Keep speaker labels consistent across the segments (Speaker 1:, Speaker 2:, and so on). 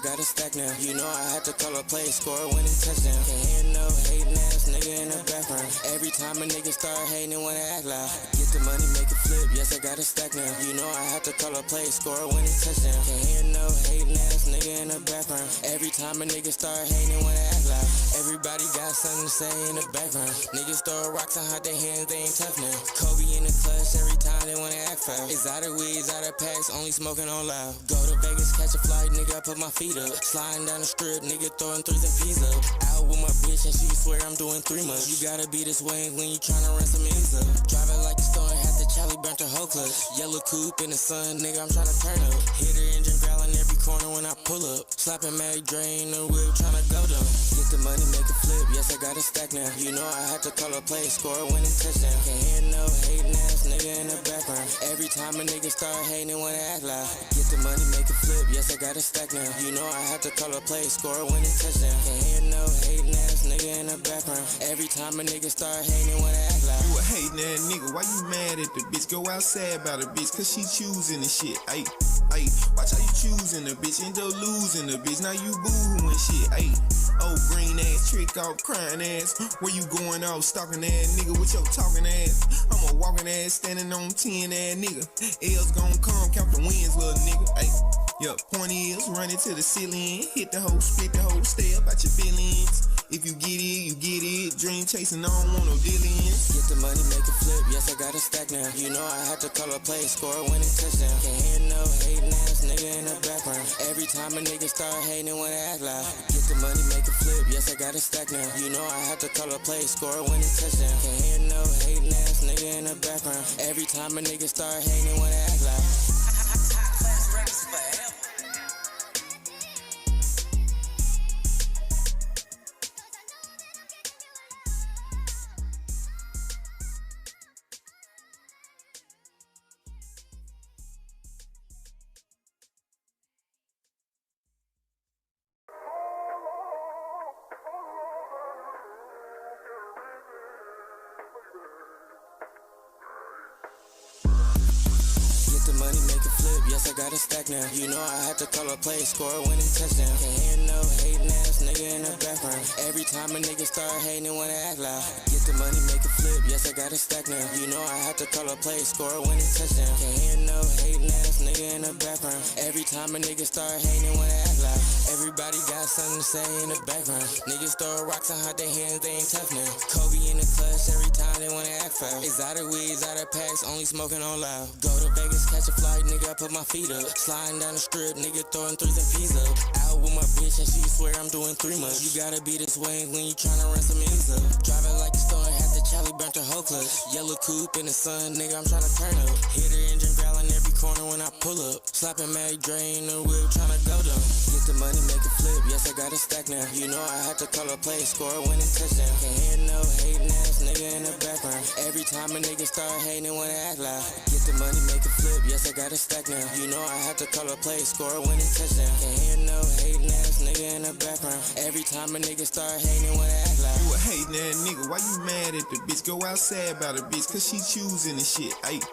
Speaker 1: got a stack now. You know I had to call a play, score a winning touchdown. Can't hear no hating ass nigga in the background. Every time a nigga start hating, they wanna act loud. Get the money, make it flip, yes I got a stack now. You know I had to call a play, score a winning touchdown. Can't hear no hating ass nigga in the background. Every time a nigga start hating, they wanna act loud. Everybody got something to say in the background. Niggas throw rocks and hide their hands, they ain't tough now. Kobe in the clutch, every time they wanna act foul. It's out of weeds, out of packs, only smoking on loud. Go to Vegas, catch a flight, nigga, I put my feet up. Sliding down the strip, nigga throwing threes and P's up. Out with my bitch and she swear I'm doing 3 months. You gotta be this way when you tryna run some ends up. Driving like a storm, had the Charlie burnt the whole clutch. Yellow coupe in the sun, nigga, I'm tryna turn up. Hit her engine growling every corner when I pull up. Slapping Mary Dre in the whip, tryna go down. Get the money, make it flip, yes I got a stack now. You know I had to call a play, score a winning touchdown. Can't hear no hating ass nigga in the background. Every time a nigga start hating, they wanna act loud. Get the money, make it flip, yes I got a stack now. You know I had to call a play, score a winning touchdown. Can't hear no hating ass nigga in the background. Every time a nigga start hating, they wanna act loud.
Speaker 2: You a hating ass nigga, why you mad at the bitch? Go outside about the bitch, cause she choosing the shit. Ayy, watch how you choosing the bitch, end up losing the bitch. Now you boo-hooing shit, ayy. Oh, green ass, trick off, crying ass. Where you going off, stalking ass nigga with your talking ass? I'm a walking ass, standing on 10 ass nigga. L's gon' come, count the wins, little nigga. Ayy, yup, point is, running to the ceiling. Hit the hoe, split the hoe, stay up at your feelings. If you get it, you get it. Dream chasing, I don't want no dealings.
Speaker 1: Get the money, make it flip, yes I got a stack now. You know I had to call a play, score a winning touchdown. Can't hear no hating ass nigga in the background. Every time a nigga start hating, they wanna act loud. Get the money, make it flip, yes I got a stack now. You know I had to call a play, score a winning touchdown. Can't hear no hating ass nigga in the background. Every time a nigga start hating, they wanna act loud. Money make it flip, yes I got a stack now. You know I had to call a play, score a winning touchdown. Can't hear no hating ass nigga in the background. Every time a nigga start hating, they wanna act loud. Get the money, make it flip, yes I got a stack now. You know I had to call a play, score a winning touchdown. Can't hear no hating ass nigga in the background. Every time a nigga start hating, they wanna act loud. Everybody got something to say in the background. Niggas throw rocks and hide their hands, they ain't tough now. Kobe in the clutch, every time they wanna act foul. It's out of weeds, out of packs, only smoking on loud. Go to Vegas, catch a flight, nigga, I put my feet up. Sliding down the strip, nigga throwing threes and P's up. Out with my bitch and she swear I'm doing 3 months. You gotta be this way when you tryna run some ends up. Driving like a storm, had the Charlie burnt the whole clutch. Yellow coupe in the sun, nigga, I'm tryna turn up. Hit her engine growling every corner when I pull up. Slapping Mary Dre in the whip, tryna go down. Get the money, make it flip, yes I got a stack now. You know I had to call a play, score a winning touchdown. Can't hear no hating ass nigga in the background. Every time a nigga start hating, they wanna act loud. Get the money, make it flip, yes I got a stack now. You know I had to call a play, score a winning touchdown. Can't hear no hating ass nigga in the background. Every time a nigga start hating, they wanna act loud.
Speaker 2: You a hating ass nigga, why you mad at the bitch? Go outside about the bitch, cause she choosing the shit. Ayy,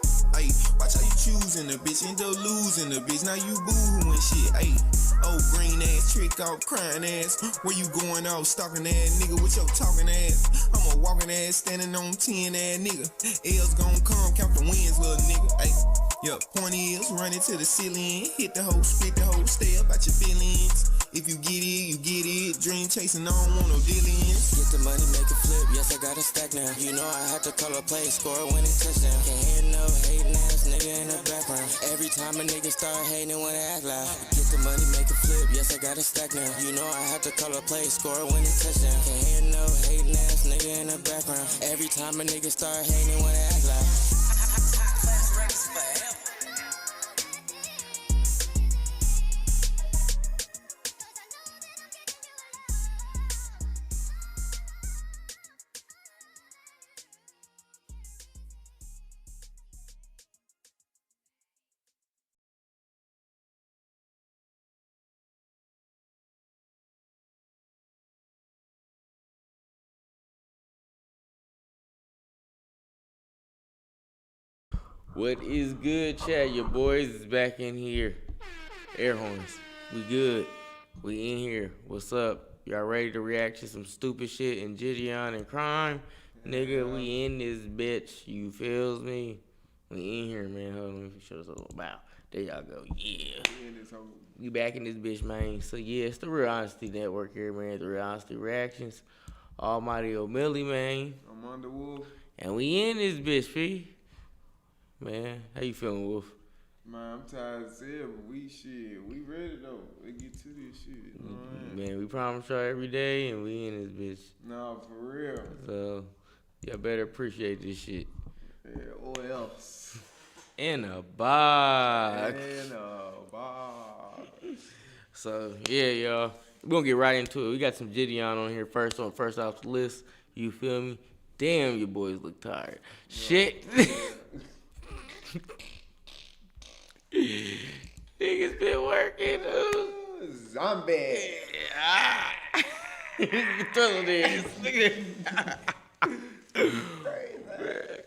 Speaker 2: watch how you choosing the bitch, end up losing the bitch. Now you boo-hooing shit. Ayy, oh, green ass, trick off, crying ass. Where you going off, stalking ass nigga with your talking ass? I'm a walking ass, standing on 10 ass nigga. L's gon' come, count the wins, little nigga. Ayy, yup, point is, running to the ceiling. Hit the hoe, split the hoe, stay up at your feelings. If you get it, you get it. Dream chasing, I don't want no dealings.
Speaker 1: Get the money, make it flip, yes I got a stack now. You know I had to call a play, score a winning touchdown. Can't hear no hating ass nigga in the background. Every time a nigga start hating, they wanna act loud. Get the money, make it flip, yes I got a stack now. You know I had to call a play, score a winning touchdown. Can't hear no hating ass nigga in the background. Every time a nigga start hating, they wanna act loud.
Speaker 3: What is good, chat? Your boys is back in here. Air horns. We good. We in here. What's up? Y'all ready to react to some stupid shit in JiDion and crime? Nigga, we in this bitch. You feels me? We in here, man. Hold on, let me show us a little bow. There y'all go. Yeah. We back in this bitch, man. So yeah, it's the Real Honesty Network here, man. The Real Honesty Reactions. Almighty Omilly, man.
Speaker 2: I'm Undawolf.
Speaker 3: And we in this bitch, P. Man, how you feeling, Wolf?
Speaker 2: Man, I'm tired as hell, but we ready though. We get to this shit. You know what I mean?
Speaker 3: Man, we promise y'all every day, and we in this bitch.
Speaker 2: Nah, for real.
Speaker 3: So, y'all better appreciate this shit.
Speaker 2: Yeah, or else.
Speaker 3: In a box.
Speaker 2: In a box.
Speaker 3: So, yeah, y'all. We're going to get right into it. We got some JiDion on here first off the list. You feel me? Damn, your boys look tired. Yeah. Shit. Niggas been working.
Speaker 2: Zombie.
Speaker 3: Throw this.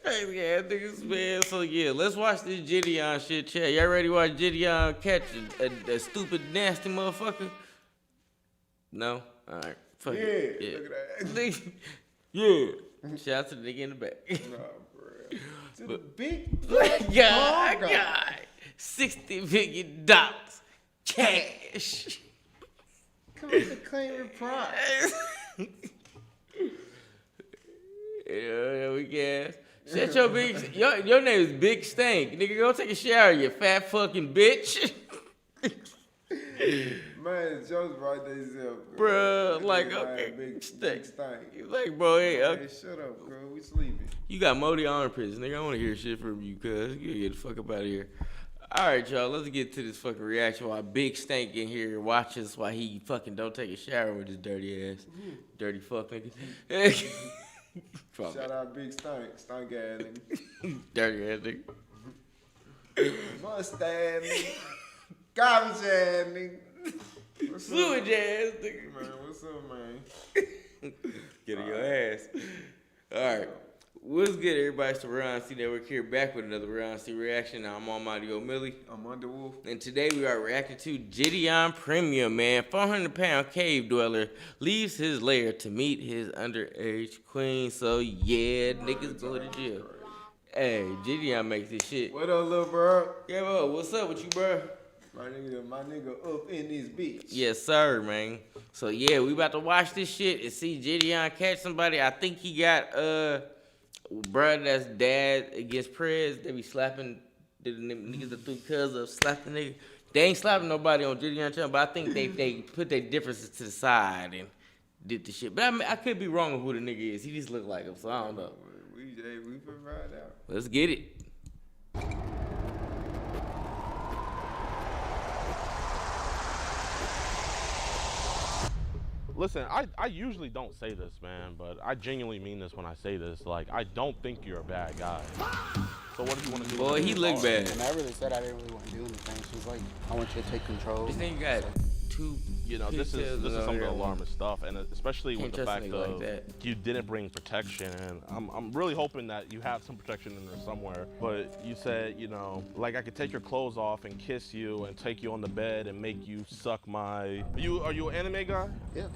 Speaker 3: Crazy ass niggas, man. So yeah, let's watch this JiDion shit, chat. Y'all ready to watch JiDion catch a stupid, nasty motherfucker? No? Alright. Fuck it. Yeah. Look at that. Yeah. Shout out to the nigga in the back.
Speaker 2: Nah, bro. To the big black
Speaker 3: God. $60 million. Cash.
Speaker 2: Come to claim your prize.
Speaker 3: Yeah, we guess. Shut your big. Your name is Big Stank. Nigga, go take a shower, you fat fucking bitch.
Speaker 2: Man, jokes right there, self.
Speaker 3: Bruh, like, okay.
Speaker 2: Big
Speaker 3: Stank.
Speaker 2: stank.
Speaker 3: Like, bro, hey,
Speaker 2: Hey, shut up, bro. We sleeping.
Speaker 3: You got Modi armpits, nigga. I want to hear shit from you, cuz. You get the fuck up out of here. All right, y'all. Let's get to this fucking reaction while Big Stank in here watches while he fucking don't take a shower with his dirty ass. Dirty fuck nigga.
Speaker 2: Shout out Big Stank. Stank ass nigga.
Speaker 3: Dirty ass nigga.
Speaker 2: Mustache nigga. Garbage ass nigga. What's up?
Speaker 3: Sewage ass nigga.
Speaker 2: Man, what's up, man?
Speaker 3: Get in your ass. All right. What's good, everybody? It's the Real Honesty Network here, back with another Real Honesty reaction. Now, I'm Almighty Omilly.
Speaker 2: I'm Undawolf.
Speaker 3: And today we are reacting to JiDion Premium, man. 400-pound cave dweller leaves his lair to meet his underage queen. So, yeah, niggas go to jail. Hey, JiDion makes this shit.
Speaker 2: What up, little bro?
Speaker 3: Yeah, bro, what's up with you, bro?
Speaker 2: My nigga up in this bitch.
Speaker 3: Yes, sir, man. So, yeah, we about to watch this shit and see JiDion catch somebody. I think he got, bruh, that's dad against Prez. They be slapping the niggas that threw cuz up, slapping nigga. They ain't slapping nobody on JiDion channel, but I think they put their differences to the side and did the shit. But I could be wrong with who the nigga is. He just look like him, so I don't know.
Speaker 2: We provide out.
Speaker 3: Let's get it.
Speaker 4: Listen, I usually don't say this, man, but I genuinely mean this when I say this. Like, I don't think you're a bad guy. So what do you want to do?
Speaker 3: Boy, he look bad.
Speaker 5: And I really said I didn't really want to do anything. She was like, I want you to take control.
Speaker 3: This nigga got two.
Speaker 4: You know, this is some of the alarmist stuff, and especially with the fact of
Speaker 3: like
Speaker 4: you didn't bring protection. And I'm really hoping that you have some protection in there somewhere. But you said, you know, like I could take your clothes off and kiss you and take you on the bed and make you suck my. Are you an anime guy?
Speaker 5: Yeah.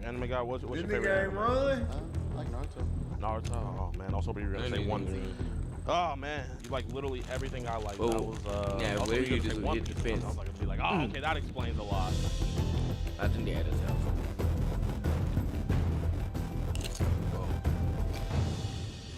Speaker 4: Anime guy? What's your
Speaker 2: This
Speaker 4: favorite?
Speaker 2: nigga ain't rolling?
Speaker 5: I like Naruto.
Speaker 4: Naruto. Oh man, I was hoping you were gonna say One Piece. Oh man, you like literally everything I like.
Speaker 3: Oh.
Speaker 4: That was
Speaker 3: yeah,
Speaker 4: also
Speaker 3: where
Speaker 4: you
Speaker 3: you
Speaker 4: say
Speaker 3: just
Speaker 4: One
Speaker 3: hit the
Speaker 4: Piece.
Speaker 3: fence.
Speaker 4: I was like, gonna be like, oh, okay, that explains a lot.
Speaker 3: I think they had his house.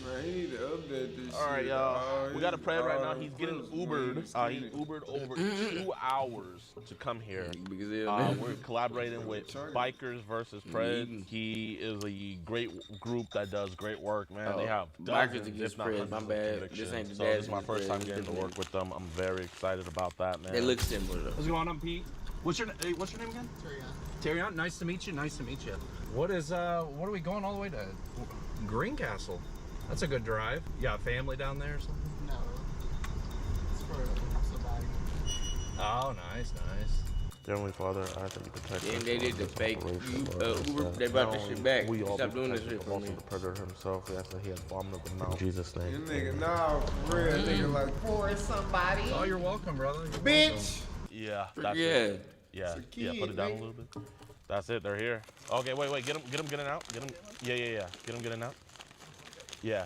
Speaker 2: Man, he need to update this shit.
Speaker 4: All right, y'all. We got a plan right now. He's getting Ubered. He Ubered over 2 hours to come here. We're collaborating with Bikers versus Pred. He is a great group that does great work, man. They have
Speaker 3: Bikers
Speaker 4: dozens,
Speaker 3: against
Speaker 4: if not
Speaker 3: Pred.
Speaker 4: hundreds
Speaker 3: My
Speaker 4: of
Speaker 3: bad.
Speaker 4: convictions.
Speaker 3: This ain't the
Speaker 4: So
Speaker 3: dad.
Speaker 4: this is my first time getting to work with them. I'm very excited about that, man.
Speaker 3: They look similar though.
Speaker 6: What's going on, Pete? What's your name again? Terrion. Nice to meet you. Nice to meet you. What are we going all the way to Greencastle? That's a good drive. You got family down there or something?
Speaker 5: No. It's for somebody.
Speaker 6: Oh, nice.
Speaker 4: Heavenly Father, I ask that you protect us.
Speaker 3: And they did the
Speaker 4: from
Speaker 3: fake
Speaker 4: separation,
Speaker 3: Uber. They brought this shit back.
Speaker 4: We all
Speaker 3: Stop
Speaker 4: be
Speaker 3: doing this
Speaker 4: protected
Speaker 3: shit for
Speaker 4: also
Speaker 3: me.
Speaker 4: the predator himself. We ask that he has abominable mouth. In Jesus' name.
Speaker 2: This nigga, nah, for real. Nigga like, for somebody.
Speaker 6: Oh, you're welcome, brother. You're
Speaker 2: Bitch.
Speaker 4: Yeah, that's
Speaker 3: Yeah.
Speaker 4: it. Yeah,
Speaker 2: It's a kid,
Speaker 4: yeah, put it down
Speaker 2: man.
Speaker 4: a little bit. That's it, they're here. Okay, wait, get him getting out. Get him, yeah. Get him getting out. Yeah.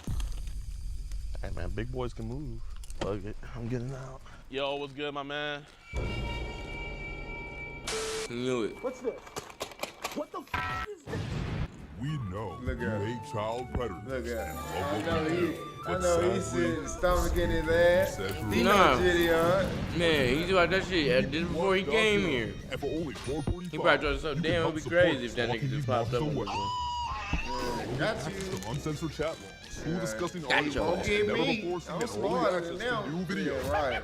Speaker 4: Hey man, big boys can move. Fuck it, I'm getting out. Yo, what's good, my man?
Speaker 3: Knew it.
Speaker 7: What's this? What the f is this?
Speaker 8: We know
Speaker 2: Look
Speaker 8: you
Speaker 2: at him.
Speaker 8: hate child predators.
Speaker 2: Look at him.
Speaker 8: But
Speaker 2: I know he's sitting stomach in his ass. He
Speaker 3: Nah.
Speaker 2: know JiDion.
Speaker 3: Man, he do like that shit. Did it before he came here.
Speaker 8: And for only $4.45,
Speaker 3: He probably thought so. Damn, it'd be crazy if that nigga just popped up.
Speaker 2: Got you.
Speaker 8: The uncensored chat law. School discussing
Speaker 3: Gotcha.
Speaker 8: audio
Speaker 2: Don't
Speaker 8: laws,
Speaker 2: get
Speaker 8: never
Speaker 2: me.
Speaker 8: before seen
Speaker 2: I'm
Speaker 8: and only
Speaker 2: smarter
Speaker 8: access
Speaker 2: than them.
Speaker 8: to new videos.
Speaker 2: Yeah, right.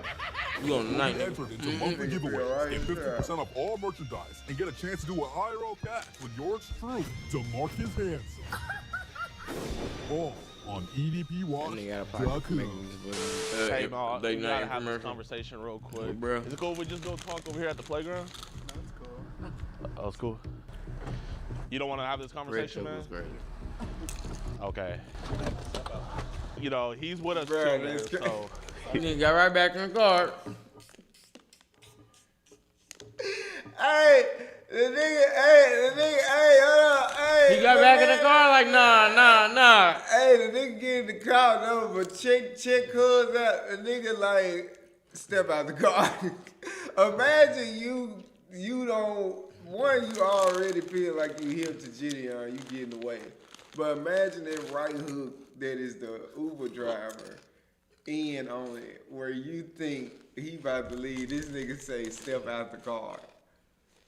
Speaker 3: We on the night, nigga.
Speaker 8: Entered into monthly giveaways, get 50% off all merchandise, and get a chance to do an IRL catch with yours truly, DeMarcus Hanson. All on
Speaker 3: Nigga got a pocket make
Speaker 8: EDPWatch.com.
Speaker 3: me
Speaker 4: Hey, man, we
Speaker 3: late
Speaker 4: gotta
Speaker 3: night
Speaker 4: have this
Speaker 3: commercial.
Speaker 4: conversation real quick.
Speaker 3: Bro.
Speaker 4: Is it cool if we just go talk over here at the playground? Oh, it's cool. You don't want to have this
Speaker 3: Red
Speaker 4: conversation,
Speaker 3: Choke
Speaker 4: man?
Speaker 3: was great.
Speaker 4: Okay. You know, he's with us too,
Speaker 2: Bruh,
Speaker 4: man,
Speaker 2: this
Speaker 4: so.
Speaker 3: He nigga got right back in the car.
Speaker 2: Hey, the nigga, hold on, hey.
Speaker 3: He got back in the car like, nah.
Speaker 2: Hey, the nigga get in the car, no, but check cuz out. The nigga like step out the car. Imagine you don't. One, you already feel like you hip to JiDion, you get in the way. But imagine that right hook that is the Uber driver in on it, where you think he about to leave. This nigga say step out the car,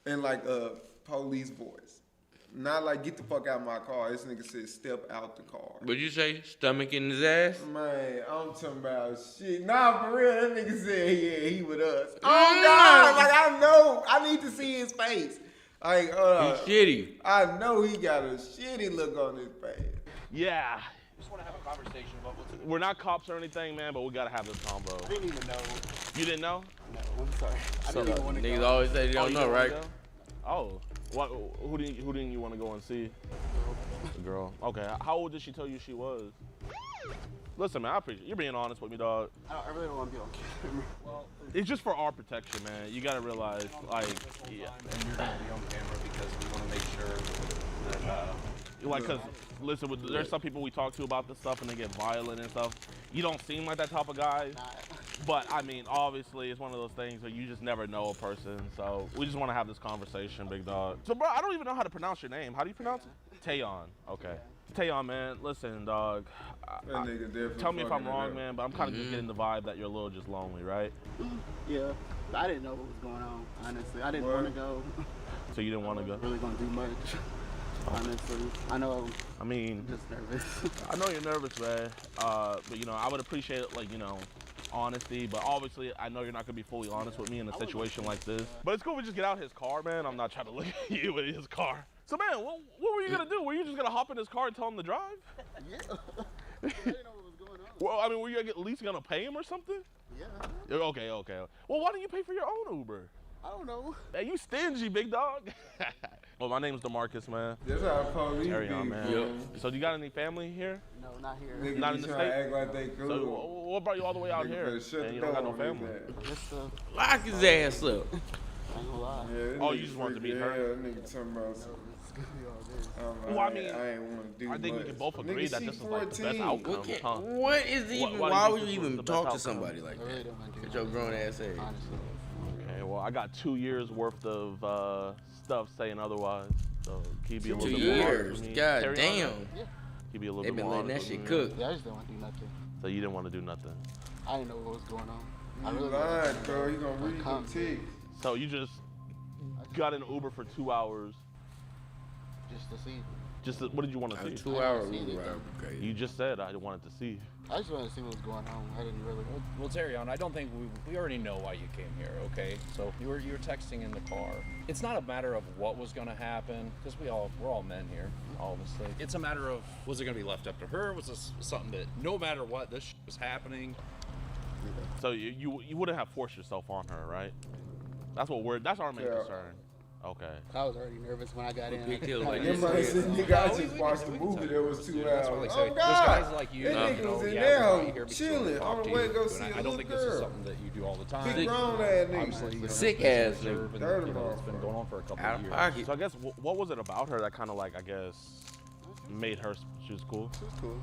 Speaker 2: in like a police voice, not like get the fuck out of my car. This nigga said step out the car.
Speaker 3: What'd you say? Stomach in his ass?
Speaker 2: Man, I'm talking about shit. Nah, for real, that nigga said, yeah, he with us. Oh, God, like, I know. I need to see his face. Like,
Speaker 3: He's shitty.
Speaker 2: I know he got a shitty look on his face.
Speaker 4: Yeah.
Speaker 6: Just want to have a conversation about what's
Speaker 4: We're not cops or anything, man, but we gotta have this combo.
Speaker 5: I didn't even know.
Speaker 4: You didn't know?
Speaker 5: No, I'm sorry. I
Speaker 3: So
Speaker 5: didn't even want to
Speaker 3: niggas
Speaker 5: go.
Speaker 3: always say they don't
Speaker 4: you
Speaker 3: know,
Speaker 4: didn't wanna
Speaker 3: right?
Speaker 4: go? Oh. What, who didn't you want to go and see? The girl. Okay. How old did she tell you she was? Listen, man, I appreciate you being honest with me, dog.
Speaker 5: I really don't want to be on camera. Well,
Speaker 4: It's just for our protection, man. You gotta realize, like, yeah.
Speaker 6: And you're gonna be on camera because we want to make sure that
Speaker 4: Like, cause listen, there's some people we talk to about this stuff and they get violent and stuff. You don't seem like that type of guy, but I mean, obviously, it's one of those things where you just never know a person. So we just want to have this conversation, big dog. So, bro, I don't even know how to pronounce your name. How do you pronounce it? Tayon. Okay. Tayon, man. Listen, dog.
Speaker 2: That nigga definitely
Speaker 4: Tell me if I'm
Speaker 2: fucking it
Speaker 4: wrong,
Speaker 2: up.
Speaker 4: man, but I'm kind of just getting the vibe that you're a little just lonely, right?
Speaker 5: yeah, I didn't know what was going on. Honestly, I didn't
Speaker 2: What?
Speaker 5: want to go.
Speaker 4: So you didn't want to go?
Speaker 5: Really gonna do much. Honestly, I know.
Speaker 4: I mean,
Speaker 5: I'm just nervous.
Speaker 4: I know you're nervous, man. But you know, I would appreciate, like, you know, honesty. But obviously, I know you're not gonna be fully honest with me in a situation like this. But it's cool. We just get out his car, man. I'm not trying to look at you in his car. So, man, what were you gonna do? Were you just gonna hop in his car and tell him to drive?
Speaker 5: Yeah. I didn't know what was going on.
Speaker 4: Well, I mean, were you at least gonna pay him or something?
Speaker 5: Yeah.
Speaker 4: Okay. Well, why don't you pay for your own Uber?
Speaker 5: I don't know.
Speaker 4: Hey, you stingy, big dog. Well, my name's DeMarcus, man.
Speaker 2: That's how police
Speaker 4: Carry
Speaker 2: be,
Speaker 4: on, man.
Speaker 2: bro.
Speaker 4: So, do you got any family here?
Speaker 5: No, not here.
Speaker 2: Niggas
Speaker 4: Not
Speaker 2: be
Speaker 4: in the
Speaker 2: trying
Speaker 4: state?
Speaker 2: to act like they cool.
Speaker 4: So, what brought you all the way out
Speaker 2: Nigga
Speaker 4: here?
Speaker 2: better shut
Speaker 4: And
Speaker 2: the
Speaker 4: you don't got no
Speaker 2: door on his
Speaker 4: family.
Speaker 2: ass.
Speaker 5: Just
Speaker 3: Lock his ass up.
Speaker 5: I ain't gonna lie.
Speaker 2: Yeah, that
Speaker 4: Oh, you
Speaker 2: nigga
Speaker 4: just wanted to
Speaker 2: freaky
Speaker 4: meet her?
Speaker 2: hell. That nigga talking about some.
Speaker 5: It's gonna be all this.
Speaker 4: Well, I mean,
Speaker 2: I ain't want to do
Speaker 4: I think we
Speaker 2: much.
Speaker 4: can both agree
Speaker 2: Nigga,
Speaker 4: that
Speaker 2: she
Speaker 4: this is like the best
Speaker 2: 14.
Speaker 4: outcome, huh?
Speaker 3: What is even?
Speaker 4: why do
Speaker 3: Why
Speaker 4: you
Speaker 3: would
Speaker 4: think
Speaker 3: you
Speaker 4: this was
Speaker 3: even
Speaker 4: the
Speaker 3: talk
Speaker 4: best
Speaker 3: to somebody
Speaker 4: outcome?
Speaker 3: like
Speaker 5: I really
Speaker 3: that?
Speaker 5: don't want to do
Speaker 3: At your grown ass age.
Speaker 5: Honestly.
Speaker 4: Okay, well, I got 2 years worth of stuff saying otherwise. So, can you be a
Speaker 3: 2
Speaker 4: little bit more honest
Speaker 3: years.
Speaker 4: with me?
Speaker 3: God
Speaker 4: Carry on,
Speaker 3: damn.
Speaker 4: man? Can you be a little
Speaker 3: They
Speaker 4: bit
Speaker 3: been
Speaker 4: more
Speaker 3: letting that
Speaker 4: honest
Speaker 3: shit
Speaker 4: with me?
Speaker 3: cook.
Speaker 5: Yeah, I just didn't want to do nothing.
Speaker 4: So you didn't want to do nothing.
Speaker 5: I didn't know what was going on. I
Speaker 2: You
Speaker 5: really
Speaker 2: lying,
Speaker 5: didn't
Speaker 2: bro. You gonna
Speaker 5: know.
Speaker 2: read the
Speaker 5: Come.
Speaker 2: text.
Speaker 4: So you just got an Uber for 2 hours.
Speaker 5: Just to see.
Speaker 4: What did you want to
Speaker 3: A
Speaker 4: see?
Speaker 3: 2 hour
Speaker 5: see
Speaker 3: Uber
Speaker 5: anything.
Speaker 3: ride would be crazy.
Speaker 4: You just said I wanted to see.
Speaker 5: I just wanted to see what was going on. I didn't really.
Speaker 6: Well, JiDion, I don't think we already know why you came here, okay? So you were texting in the car. It's not a matter of what was going to happen, because we're all men here, obviously. It's a matter of, was it going to be left up to her? Was this something that no matter what, this shit was happening?
Speaker 4: So you wouldn't have forced yourself on her, right? That's our main
Speaker 2: Yeah.
Speaker 4: concern. Okay.
Speaker 5: I was already nervous when I got in.
Speaker 3: Pigtails like
Speaker 9: Your
Speaker 3: this.
Speaker 9: man said, nigga, I just watched the movie that was 2
Speaker 6: That's what
Speaker 9: hours.
Speaker 6: they say.
Speaker 9: Oh,
Speaker 6: There's
Speaker 9: God.
Speaker 6: guys like you.
Speaker 9: That
Speaker 6: that,
Speaker 9: nigga
Speaker 6: you know,
Speaker 9: was in
Speaker 6: yeah,
Speaker 9: there
Speaker 6: brought you here because
Speaker 9: chilling
Speaker 6: they
Speaker 9: on
Speaker 6: talk
Speaker 9: the
Speaker 6: to
Speaker 9: way
Speaker 6: you.
Speaker 9: to go
Speaker 6: And
Speaker 9: see a
Speaker 6: I don't
Speaker 9: little
Speaker 6: think this is
Speaker 9: girl.
Speaker 6: something that you do all the time.
Speaker 9: Big grown ass
Speaker 6: Obviously,
Speaker 9: nigga.
Speaker 6: you know,
Speaker 3: Sick
Speaker 6: it's
Speaker 3: ass
Speaker 6: reserved
Speaker 3: nigga.
Speaker 6: and,
Speaker 9: Dirty
Speaker 6: you know, it's been
Speaker 9: motherfucker.
Speaker 6: going on for a couple
Speaker 3: Out
Speaker 6: of
Speaker 3: of
Speaker 6: years.
Speaker 3: pocket.
Speaker 4: So I guess what was it about her that kind of like I guess made her she was cool?
Speaker 5: She was cool.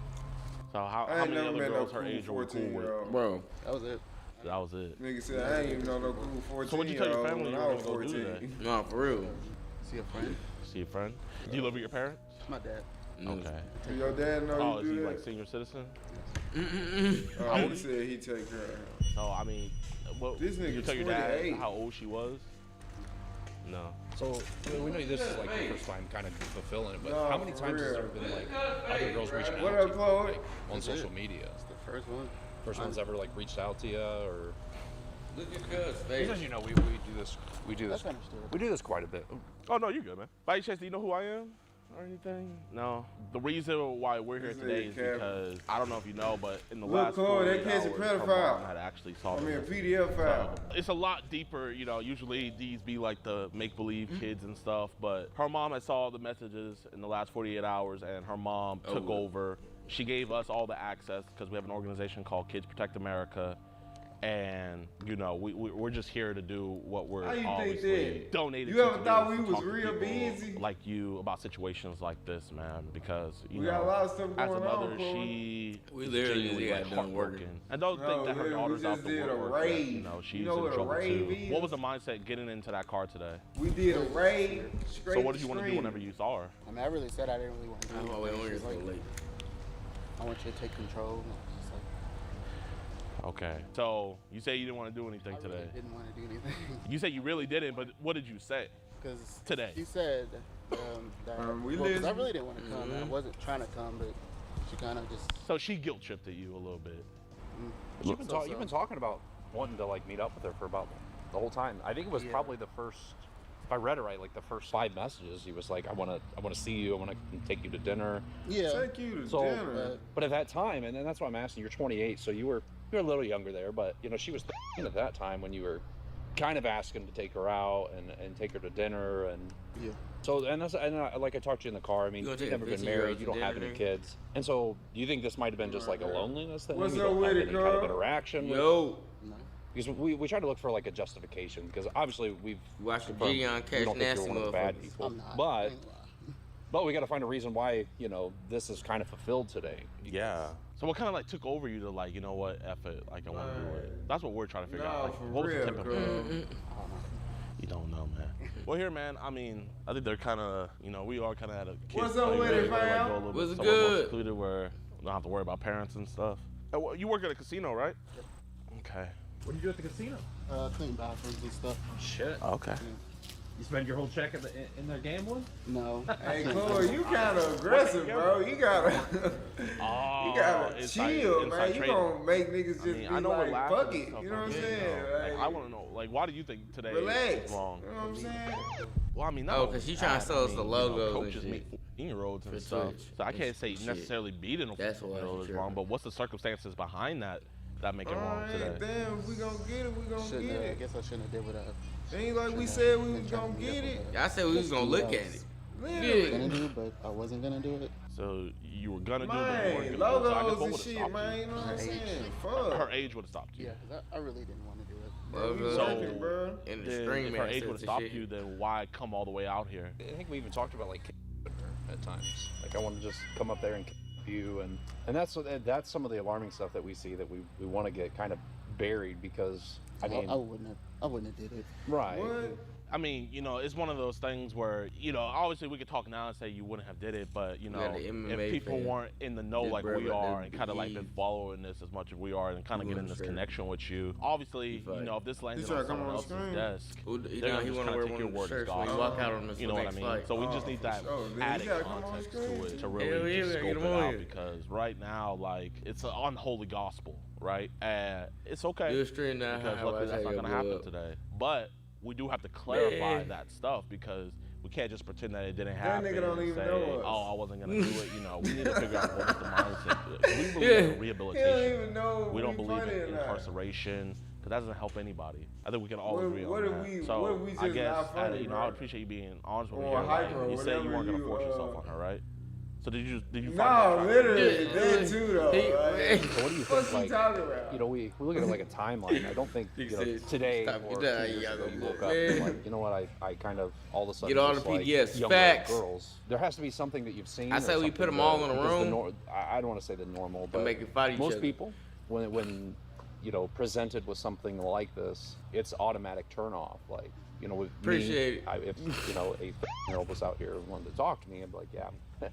Speaker 4: So how
Speaker 9: I ain't
Speaker 4: many
Speaker 9: never
Speaker 4: other
Speaker 9: met no
Speaker 4: girls her
Speaker 9: cool
Speaker 4: age were cool with?
Speaker 9: 14-year-old.
Speaker 3: Bro,
Speaker 5: That was it.
Speaker 4: That was it.
Speaker 9: Nigga said, I ain't even know no cool 14-year-old
Speaker 4: So what'd you tell your family
Speaker 9: when
Speaker 4: you
Speaker 9: I
Speaker 4: were
Speaker 9: was
Speaker 4: gonna go do
Speaker 9: 14.
Speaker 3: no, for real.
Speaker 5: See a friend?
Speaker 4: See a friend? Do you live with your parents?
Speaker 5: My dad.
Speaker 4: Okay.
Speaker 9: So your dad know
Speaker 4: Oh,
Speaker 9: you
Speaker 4: is
Speaker 9: do
Speaker 4: he
Speaker 9: that?
Speaker 4: like senior citizen?
Speaker 9: He said he take care of him.
Speaker 4: So I mean, what
Speaker 9: This
Speaker 4: did you
Speaker 9: nigga
Speaker 4: tell your dad
Speaker 9: 28.
Speaker 4: how old she was? No.
Speaker 6: So we know this is like the first time kind of fulfilling it, but
Speaker 9: No,
Speaker 6: how many
Speaker 9: for
Speaker 6: times has
Speaker 9: real.
Speaker 6: there been like other girls reaching out
Speaker 9: What
Speaker 6: to
Speaker 9: up,
Speaker 6: you,
Speaker 9: Chloe?
Speaker 6: like, on social media?
Speaker 5: It's the first one.
Speaker 6: First one's ever like reached out to you, or
Speaker 3: Look at Cuz
Speaker 6: because
Speaker 3: face.
Speaker 6: as you know, we do this
Speaker 5: That's understood.
Speaker 6: we do this quite a bit.
Speaker 4: Oh no, you're good, man. By any chance, do you know who I am or anything? No. The reason why we're here
Speaker 9: This
Speaker 4: today
Speaker 9: nigga
Speaker 4: is
Speaker 9: Kevin.
Speaker 4: because I don't know if you know, but in the
Speaker 9: Look,
Speaker 4: last
Speaker 9: Chloe, they
Speaker 4: 48
Speaker 9: catch a
Speaker 4: hours, her
Speaker 9: pedophile.
Speaker 4: mom had actually saw
Speaker 9: I
Speaker 4: them.
Speaker 9: mean, a PDF file.
Speaker 4: It's a lot deeper, you know, usually these be like the make-believe kids and stuff, but her mom had saw the messages in the last 48 hours and her mom took over. She gave us all the access because we have an organization called Kids Protect America. And, you know, we're just here to do what we're
Speaker 9: How you think
Speaker 4: obviously
Speaker 9: that?
Speaker 4: donated
Speaker 9: You
Speaker 4: to
Speaker 9: ever
Speaker 4: do,
Speaker 9: thought
Speaker 4: to
Speaker 9: we was
Speaker 4: talk to
Speaker 9: real
Speaker 4: people
Speaker 9: busy?
Speaker 4: like you about situations like this, man, because, you
Speaker 9: We
Speaker 4: know,
Speaker 9: got a lot of stuff
Speaker 4: as a
Speaker 9: going
Speaker 4: mother,
Speaker 9: on, Chloe.
Speaker 4: she
Speaker 3: We
Speaker 4: is
Speaker 3: literally
Speaker 4: genuinely,
Speaker 3: got
Speaker 4: like,
Speaker 3: done working.
Speaker 4: heartbroken. And don't
Speaker 9: No,
Speaker 4: think that her
Speaker 9: literally, we
Speaker 4: daughter's
Speaker 9: just
Speaker 4: out the
Speaker 9: did a
Speaker 4: woodwork, that,
Speaker 9: rave.
Speaker 4: you know, she's
Speaker 9: know
Speaker 4: in
Speaker 9: what a
Speaker 4: trouble
Speaker 9: rave
Speaker 4: too.
Speaker 9: is?
Speaker 4: What was the mindset getting into that car today?
Speaker 9: We did a raid straight
Speaker 4: So what did you want to do
Speaker 9: screen.
Speaker 4: whenever you saw her?
Speaker 5: I mean, I really said I didn't really want to do
Speaker 3: I'm
Speaker 5: anything.
Speaker 3: always on
Speaker 5: She
Speaker 3: here
Speaker 5: was
Speaker 3: so
Speaker 5: like,
Speaker 3: late.
Speaker 5: I want you to take control. And I was just like,
Speaker 4: Okay. So you say you didn't want to do anything
Speaker 5: I really
Speaker 4: today.
Speaker 5: didn't want to do anything.
Speaker 4: You say you really didn't, but what did you say?
Speaker 5: Because
Speaker 4: Today.
Speaker 5: she said that,
Speaker 9: we
Speaker 5: well, 'cause I
Speaker 9: listen.
Speaker 5: really didn't want to come. I wasn't trying to come, but she kind of just,
Speaker 4: So she guilt tripped at you a little bit.
Speaker 6: You've been talking about wanting to like meet up with her for about the whole time. I think it was probably the first. If I read it right, like the first 5 messages, he was like, "I want to see you. I want to take you to dinner."
Speaker 5: yeah.
Speaker 9: Take you to
Speaker 6: So,
Speaker 9: dinner.
Speaker 6: but at that time, and then that's why I'm asking. You're 28, so you're a little younger there, but you know she was 13 at that time when you were kind of asking to take her out and take her to dinner and.
Speaker 5: Yeah.
Speaker 6: So like I talked to you in the car. I mean,
Speaker 3: You
Speaker 6: you've
Speaker 3: gonna take
Speaker 6: never
Speaker 3: a
Speaker 6: been
Speaker 3: 15-year-old
Speaker 6: married. You
Speaker 3: to
Speaker 6: don't have
Speaker 3: dinner?
Speaker 6: any kids, and so do you think this might have been just like a loneliness thing?
Speaker 9: What's
Speaker 6: you
Speaker 9: up
Speaker 6: don't
Speaker 9: with
Speaker 6: have
Speaker 9: it,
Speaker 6: any kind of
Speaker 9: girl?
Speaker 6: interaction with.
Speaker 3: Yo,
Speaker 5: No.
Speaker 6: Because we try to look for like a justification because obviously we've
Speaker 3: watch the
Speaker 6: confirmed
Speaker 3: JiDion
Speaker 6: we
Speaker 3: catch
Speaker 6: don't think
Speaker 3: nasty
Speaker 6: you're one of the bad
Speaker 3: motherfuckers.
Speaker 6: people,
Speaker 5: I'm not. I
Speaker 6: but
Speaker 5: ain't lying.
Speaker 6: but we got to find a reason why this is kind of fulfilled today.
Speaker 4: Yeah. So what kind of like took over you to like, you know what, F it, like I want to do it. That's what we're trying to figure out.
Speaker 9: No,
Speaker 4: Like,
Speaker 9: for
Speaker 4: what was the
Speaker 9: real,
Speaker 4: tipping
Speaker 9: girl.
Speaker 4: point? You don't know, man. Well, here, man. I mean, I think they're kind of, you know, we are kind of at a kid
Speaker 9: What's up with it, fam?
Speaker 3: What's
Speaker 4: somewhat more
Speaker 3: good?
Speaker 4: secluded where we don't have to worry about parents and stuff. You work at a casino, right? Okay.
Speaker 10: What do you do at the casino?
Speaker 5: Clean bathrooms and stuff.
Speaker 6: Shit.
Speaker 4: Okay.
Speaker 10: You spend your whole check in there gambling?
Speaker 5: No.
Speaker 9: Hey, Chloe, you kind of aggressive, bro. You gotta,
Speaker 4: Oh,
Speaker 9: you gotta chill,
Speaker 4: inside
Speaker 9: man. You
Speaker 4: trading.
Speaker 9: gonna make niggas just
Speaker 4: I mean,
Speaker 9: be
Speaker 4: I know
Speaker 9: like,
Speaker 4: we're laughing
Speaker 9: fuck
Speaker 4: and
Speaker 9: it.
Speaker 4: stuff,
Speaker 9: You know what I'm
Speaker 4: but,
Speaker 9: saying?
Speaker 4: like,
Speaker 9: Like,
Speaker 4: I want to know, like, why do you think today
Speaker 9: relax.
Speaker 4: is wrong?
Speaker 9: You know what I'm saying?
Speaker 4: Well, I mean,
Speaker 3: Oh, 'cause she tryna sell us the logos and
Speaker 4: coaches
Speaker 3: shit.
Speaker 4: meet 14-year-olds and
Speaker 3: For
Speaker 4: stuff.
Speaker 3: Twitch
Speaker 4: So I
Speaker 3: and
Speaker 4: can't say
Speaker 3: shit.
Speaker 4: necessarily beating a
Speaker 3: That's why
Speaker 4: 14-year-old
Speaker 3: she
Speaker 4: is wrong,
Speaker 3: tripping.
Speaker 4: but what's the circumstances behind that make it wrong
Speaker 9: Alright,
Speaker 4: today?
Speaker 9: damn, if we gonna get it, we gonna
Speaker 5: Shouldn't
Speaker 9: get
Speaker 5: have, I
Speaker 9: it.
Speaker 5: guess I shouldn't have did what I
Speaker 9: Ain't like we
Speaker 5: shouldn't
Speaker 9: said
Speaker 5: have
Speaker 9: we
Speaker 5: been
Speaker 9: was
Speaker 5: trying
Speaker 9: gonna
Speaker 5: to meet
Speaker 9: get
Speaker 5: up
Speaker 9: it.
Speaker 5: with her.
Speaker 3: I said we was gonna look at it.
Speaker 5: was
Speaker 9: Literally.
Speaker 5: gonna do, but I wasn't gonna do it.
Speaker 4: So you were gonna do it, but you weren't
Speaker 9: Man,
Speaker 4: gonna do it. So I guess
Speaker 9: logos
Speaker 4: what
Speaker 9: and
Speaker 4: would've
Speaker 9: shit,
Speaker 4: stopped
Speaker 9: man.
Speaker 4: you?
Speaker 9: You know what I'm
Speaker 5: Her age.
Speaker 9: saying?
Speaker 4: Her
Speaker 9: Fuck.
Speaker 4: age would have stopped you.
Speaker 5: Yeah, 'cause I really didn't want to do it.
Speaker 9: Yeah, we
Speaker 3: So-
Speaker 9: working, bro.
Speaker 3: In the
Speaker 4: Then
Speaker 3: string
Speaker 4: if
Speaker 3: man
Speaker 4: her age would have stopped
Speaker 3: shit.
Speaker 4: you, then why come all the way out here?
Speaker 6: I think we even talked about like kidnapping her at times. Like I want to just come up there and kidnap you, and that's some of the alarming stuff that we see that we want to get kind of buried because I mean
Speaker 5: I wouldn't have did it.
Speaker 6: right.
Speaker 9: What?
Speaker 4: I mean, you know, it's one of those things where, you know, obviously we could talk now and say you wouldn't have did it, but, you know,
Speaker 3: got the MMA
Speaker 4: if people
Speaker 3: fan.
Speaker 4: weren't in the know
Speaker 3: Big
Speaker 4: like
Speaker 3: brother,
Speaker 4: we are
Speaker 3: that
Speaker 4: and kind of like been
Speaker 3: believe.
Speaker 4: following this as much as we are and kind of getting this
Speaker 3: Sure.
Speaker 4: connection with you, obviously,
Speaker 3: Right.
Speaker 4: you know, if this landed
Speaker 9: He tried
Speaker 4: on
Speaker 9: to come
Speaker 4: someone
Speaker 9: on the
Speaker 4: else's
Speaker 9: screen.
Speaker 4: desk,
Speaker 3: He
Speaker 4: they're
Speaker 3: know
Speaker 4: gonna
Speaker 3: he
Speaker 4: just
Speaker 3: wanna
Speaker 4: kind
Speaker 3: wear
Speaker 4: of take
Speaker 3: one
Speaker 4: your
Speaker 3: of the
Speaker 4: word as
Speaker 3: shirts when
Speaker 4: gospel.
Speaker 3: you walk out on this
Speaker 4: You know what I
Speaker 3: next
Speaker 4: mean?
Speaker 3: flight.
Speaker 4: So we just need that
Speaker 9: Oh, then he
Speaker 4: added
Speaker 9: gotta come on
Speaker 4: context
Speaker 9: screen,
Speaker 4: to it
Speaker 9: too.
Speaker 4: to really
Speaker 3: Hell yeah,
Speaker 4: just
Speaker 3: get
Speaker 4: scope
Speaker 3: him
Speaker 4: it
Speaker 3: on
Speaker 4: out
Speaker 3: here.
Speaker 4: because right now, like, it's an unholy gospel, right? And it's okay
Speaker 3: You're straight now,
Speaker 4: because
Speaker 3: how
Speaker 4: luckily
Speaker 3: I
Speaker 4: that's
Speaker 3: say
Speaker 4: not
Speaker 3: you'll
Speaker 4: going to happen
Speaker 3: blow up.
Speaker 4: today. But we do have to clarify
Speaker 3: Man.
Speaker 4: that stuff because we can't just pretend that it didn't
Speaker 9: That
Speaker 4: happen.
Speaker 9: nigga don't
Speaker 4: and
Speaker 9: even
Speaker 4: say,
Speaker 9: know us.
Speaker 4: oh, I wasn't going to do it. You know, we need to figure out what is the mindset. We believe
Speaker 3: Yeah.
Speaker 4: in
Speaker 9: He
Speaker 4: rehabilitation.
Speaker 9: don't even know
Speaker 4: We don't
Speaker 9: we
Speaker 4: believe
Speaker 9: funny or
Speaker 4: in
Speaker 9: not.
Speaker 4: incarceration. because that doesn't help anybody. I think we can all agree on
Speaker 9: what
Speaker 4: that.
Speaker 9: if we-
Speaker 4: So
Speaker 9: what if we just
Speaker 4: I guess
Speaker 9: not funny,
Speaker 4: you know,
Speaker 9: bro?
Speaker 4: I would appreciate you being honest with me.
Speaker 9: Or
Speaker 4: Here,
Speaker 9: hyper,
Speaker 4: like, you said you
Speaker 9: whatever
Speaker 4: weren't gonna
Speaker 9: you,
Speaker 4: force yourself on her, right? So did you find
Speaker 9: No,
Speaker 4: that
Speaker 9: literally, that too though. Like,
Speaker 6: So what do you
Speaker 9: what's
Speaker 6: think?
Speaker 9: he
Speaker 6: Like,
Speaker 9: talking about?
Speaker 6: you know, we look at it like a timeline. I don't think you know, today
Speaker 3: Stop
Speaker 6: or 2
Speaker 3: it.
Speaker 6: years
Speaker 3: Yeah,
Speaker 6: ago you
Speaker 3: yeah,
Speaker 6: woke up
Speaker 3: man.
Speaker 6: and like, you know what? I kind of all of a sudden
Speaker 3: Get all
Speaker 6: just
Speaker 3: the
Speaker 6: like
Speaker 3: PDS
Speaker 6: younger
Speaker 3: facts.
Speaker 6: girls. There has to be something that you've seen.
Speaker 3: I
Speaker 6: or
Speaker 3: say we
Speaker 6: something
Speaker 3: put them all in a
Speaker 6: because
Speaker 3: room.
Speaker 6: I don't want to say the normal, but
Speaker 3: make it fight each
Speaker 6: most
Speaker 3: other.
Speaker 6: people, when you know presented with something like this, it's automatic turn off. Like you know, with
Speaker 3: Appreciate
Speaker 6: me,
Speaker 3: it.
Speaker 6: if you know a 15-year-old was out here and wanted to talk to me, I'd be like, yeah,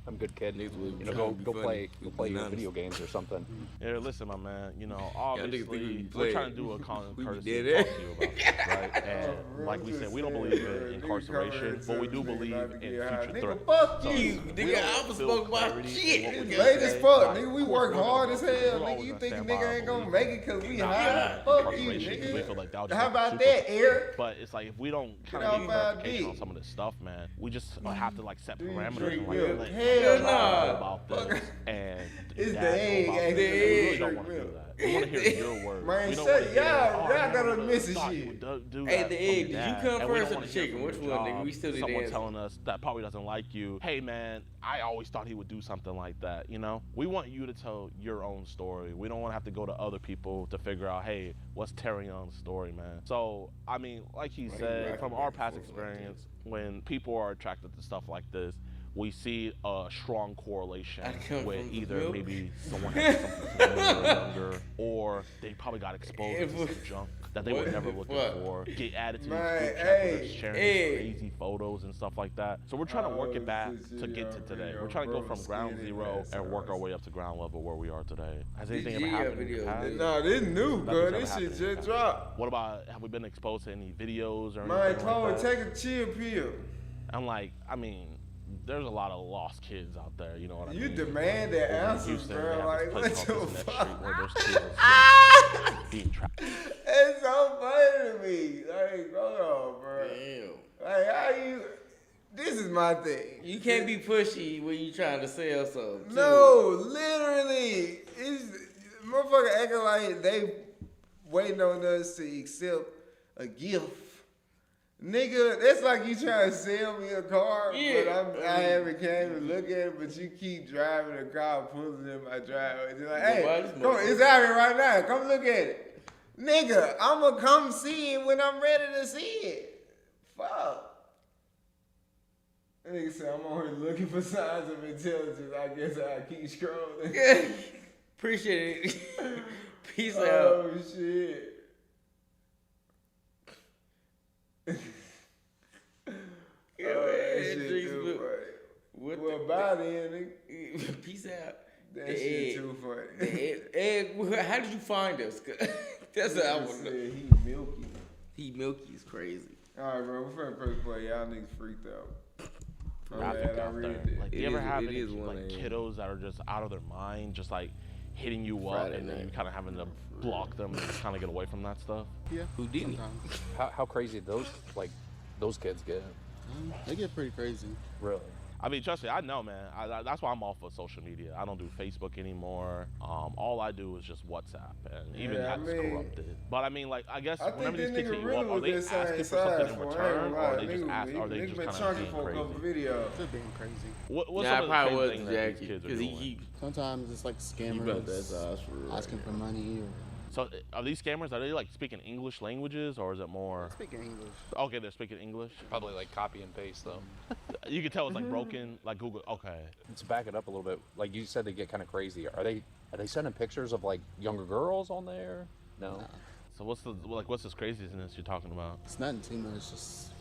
Speaker 6: I'm a good kid.
Speaker 3: Niggas would
Speaker 6: You know,
Speaker 3: try to be
Speaker 6: go
Speaker 3: funny.
Speaker 6: play your
Speaker 3: Honest.
Speaker 6: video games or something.
Speaker 4: Yeah, listen, my man. You know,
Speaker 3: niggas think we
Speaker 4: obviously,
Speaker 3: play
Speaker 4: we're
Speaker 3: it.
Speaker 4: trying to do a
Speaker 3: We
Speaker 4: courtesy
Speaker 3: did
Speaker 4: and
Speaker 3: it.
Speaker 4: talk to you about this, right? And like we said, we don't believe in incarceration, but we do believe in future threats.
Speaker 9: Fuck
Speaker 4: So,
Speaker 9: you,
Speaker 4: we
Speaker 3: nigga.
Speaker 4: don't
Speaker 3: I was
Speaker 4: feel
Speaker 3: spoke about
Speaker 4: clarity in
Speaker 3: shit.
Speaker 4: what we're
Speaker 3: Nigga.
Speaker 4: gonna
Speaker 9: Late as
Speaker 4: say.
Speaker 9: fuck,
Speaker 4: Like,
Speaker 9: nigga. We
Speaker 4: of course,
Speaker 9: work
Speaker 4: we're gonna
Speaker 9: hard as
Speaker 4: go-
Speaker 9: hell,
Speaker 4: we're
Speaker 9: nigga.
Speaker 4: always
Speaker 9: You
Speaker 4: gonna
Speaker 9: think a
Speaker 4: stand by
Speaker 9: nigga
Speaker 4: our
Speaker 9: ain't gonna
Speaker 4: beliefs.
Speaker 9: make it cause we
Speaker 4: Not
Speaker 9: high? Fuck you,
Speaker 4: incarceration, 'cause we
Speaker 9: nigga.
Speaker 4: feel like that would just
Speaker 9: How
Speaker 4: make
Speaker 9: about
Speaker 4: super-
Speaker 9: that, Eric?
Speaker 4: But it's like if we don't kind
Speaker 9: Get
Speaker 4: of get
Speaker 9: off our
Speaker 4: clarification
Speaker 9: dick.
Speaker 4: on some of this stuff, man, we just have to like set
Speaker 9: Do you
Speaker 4: parameters
Speaker 9: drink
Speaker 4: and like
Speaker 9: milk?
Speaker 4: let
Speaker 9: Hell
Speaker 4: know
Speaker 9: nah.
Speaker 4: about this and
Speaker 9: It's
Speaker 4: dad
Speaker 9: the
Speaker 4: know
Speaker 9: egg,
Speaker 4: about
Speaker 9: actually.
Speaker 4: this. We really
Speaker 9: Drink
Speaker 4: don't want to do
Speaker 9: milk.
Speaker 4: that. We want to hear your words.
Speaker 9: Man,
Speaker 4: we don't
Speaker 9: shut-
Speaker 4: wanna hear,
Speaker 9: y'all
Speaker 4: I
Speaker 9: gotta
Speaker 4: never
Speaker 9: miss this
Speaker 4: thought you
Speaker 9: shit.
Speaker 4: would do
Speaker 3: Hey,
Speaker 4: that
Speaker 3: the
Speaker 4: from
Speaker 3: egg,
Speaker 4: your
Speaker 3: did you
Speaker 4: dad.
Speaker 3: come
Speaker 4: And we
Speaker 3: first
Speaker 4: don't
Speaker 3: or
Speaker 4: wanna
Speaker 3: the
Speaker 4: hear
Speaker 3: chicken?
Speaker 4: from
Speaker 3: Which
Speaker 4: your
Speaker 3: one, nigga?
Speaker 4: job
Speaker 3: We still need to
Speaker 4: someone
Speaker 3: answer.
Speaker 4: telling us that probably doesn't like you. Hey, man, I always thought he would do something like that. You know, we want you to tell your own story. We don't want to have to go to other people to figure out, hey, what's Terrion's story, man. So, I mean, like he said, from our past experience, when people are attracted to stuff like this, we see a strong correlation
Speaker 3: I come
Speaker 4: with
Speaker 3: from the
Speaker 4: either
Speaker 3: milk.
Speaker 4: maybe someone has something similar when they were younger, or they probably got exposed to some junk that they were never looking for, get added to these
Speaker 9: Man,
Speaker 4: group chats where they're
Speaker 9: hey,
Speaker 4: sharing
Speaker 3: hey.
Speaker 4: these crazy photos and stuff like that. So we're trying to work it back to get to today. We're trying to go from ground zero and work our way up to ground level where we are today. Has anything ever happened in the past?
Speaker 9: Nah, this new,
Speaker 4: Nothing's
Speaker 9: girl.
Speaker 4: ever
Speaker 9: This
Speaker 4: happened
Speaker 9: shit
Speaker 4: in the
Speaker 9: just
Speaker 4: past.
Speaker 9: dropped.
Speaker 4: What about, have we been exposed to any videos or
Speaker 9: Man,
Speaker 4: anything
Speaker 9: Chloe,
Speaker 4: like that?
Speaker 9: take a chill pill.
Speaker 4: I'm like, I mean, there's a lot of lost kids out there, you know what I mean?
Speaker 9: You demand that
Speaker 4: Over in
Speaker 9: answers,
Speaker 4: Houston,
Speaker 9: bro.
Speaker 4: they have
Speaker 9: Like,
Speaker 4: this
Speaker 9: what
Speaker 4: place
Speaker 9: the
Speaker 4: called Business
Speaker 9: fuck?
Speaker 4: Street where there's kids being trapped.
Speaker 9: It's so funny to me. Like, hold on, bro.
Speaker 3: Damn.
Speaker 9: Like, how you? This is my thing.
Speaker 3: You can't be pushy when you trying to sell something. too.
Speaker 9: No, literally, it's motherfucker acting like they waiting on us to accept a gift. Nigga, that's like you trying to sell me a car, but I haven't came to look at it, but you keep driving the car, pulling in my driveway. It's like, hey, come, it's out here right now. Come look at it. Nigga, I'ma come see it when I'm ready to see it. Fuck. That nigga said, I'm on here looking for signs of intelligence. I guess I keep scrolling.
Speaker 3: Appreciate it. Peace out.
Speaker 9: Oh, shit.
Speaker 3: Yeah,
Speaker 9: Oh, that
Speaker 3: man,
Speaker 9: shit
Speaker 3: drinks
Speaker 9: too
Speaker 3: with-
Speaker 9: funny.
Speaker 3: What
Speaker 9: Well,
Speaker 3: the-
Speaker 9: bye then, nigga.
Speaker 3: Peace out.
Speaker 9: That
Speaker 3: The
Speaker 9: shit
Speaker 3: egg.
Speaker 9: too funny.
Speaker 3: The egg, how did you find us? That's what I
Speaker 9: Nigga
Speaker 3: want to know.
Speaker 9: said he milky.
Speaker 3: He milky is crazy.
Speaker 9: All right, bro. We're finna press play. Y'all niggas freaked out. My
Speaker 4: Traffic
Speaker 9: bad, I
Speaker 4: out
Speaker 9: read
Speaker 4: there.
Speaker 9: that.
Speaker 4: Like, do
Speaker 3: It
Speaker 4: you ever
Speaker 3: is-
Speaker 4: have
Speaker 3: it
Speaker 4: any
Speaker 3: is
Speaker 4: like
Speaker 3: 1 a.m.
Speaker 4: kiddos that are just out of their mind, just like hitting you up,
Speaker 3: Friday
Speaker 4: and then
Speaker 3: night.
Speaker 4: you kind of having to block them and kind of get away from that stuff?
Speaker 5: Yeah.
Speaker 3: Who did it?
Speaker 5: Sometimes.
Speaker 6: How crazy those kids get?
Speaker 5: They get pretty crazy.
Speaker 6: Really?
Speaker 4: I mean, trust me, I know, man. That's why I'm off of social media. I don't do Facebook anymore. All I do is just WhatsApp, and even
Speaker 9: Yeah, I
Speaker 4: that's
Speaker 9: mean-
Speaker 4: corrupted. But I mean, like, I guess
Speaker 9: I
Speaker 4: whenever
Speaker 9: think
Speaker 4: these
Speaker 9: that
Speaker 4: kids
Speaker 9: nigga
Speaker 4: hit you
Speaker 9: really
Speaker 4: up, are
Speaker 9: was
Speaker 4: they
Speaker 9: that
Speaker 4: asking
Speaker 9: same
Speaker 4: for
Speaker 9: size
Speaker 4: something in
Speaker 9: for
Speaker 4: return, or are they just
Speaker 9: nigga,
Speaker 4: are they
Speaker 9: nigga
Speaker 4: just
Speaker 9: been
Speaker 4: kind of
Speaker 9: chunky
Speaker 4: being
Speaker 9: for a couple
Speaker 4: crazy?
Speaker 9: videos.
Speaker 5: They're being crazy.
Speaker 4: What's
Speaker 3: Nah, I
Speaker 4: some of the
Speaker 3: probably
Speaker 4: crazy
Speaker 3: was
Speaker 4: things
Speaker 3: the
Speaker 4: that these
Speaker 3: jacket
Speaker 4: kids are
Speaker 3: because
Speaker 4: doing?
Speaker 3: he
Speaker 5: Sometimes it's like
Speaker 3: about that
Speaker 5: scammers
Speaker 3: size for real.
Speaker 5: asking for money or
Speaker 4: So are these scammers, are they like speaking English languages, or is it more?
Speaker 5: speaking English.
Speaker 4: Okay, they're speaking English.
Speaker 6: Probably like copy and paste though.
Speaker 4: You can tell it's like broken, like Google. Okay.
Speaker 6: Let's back it up a little bit. Like you said, they get kind of crazy. Are they sending pictures of like younger girls on there? No.
Speaker 4: So what's this craziness you're talking about?
Speaker 5: It's nothing too much, just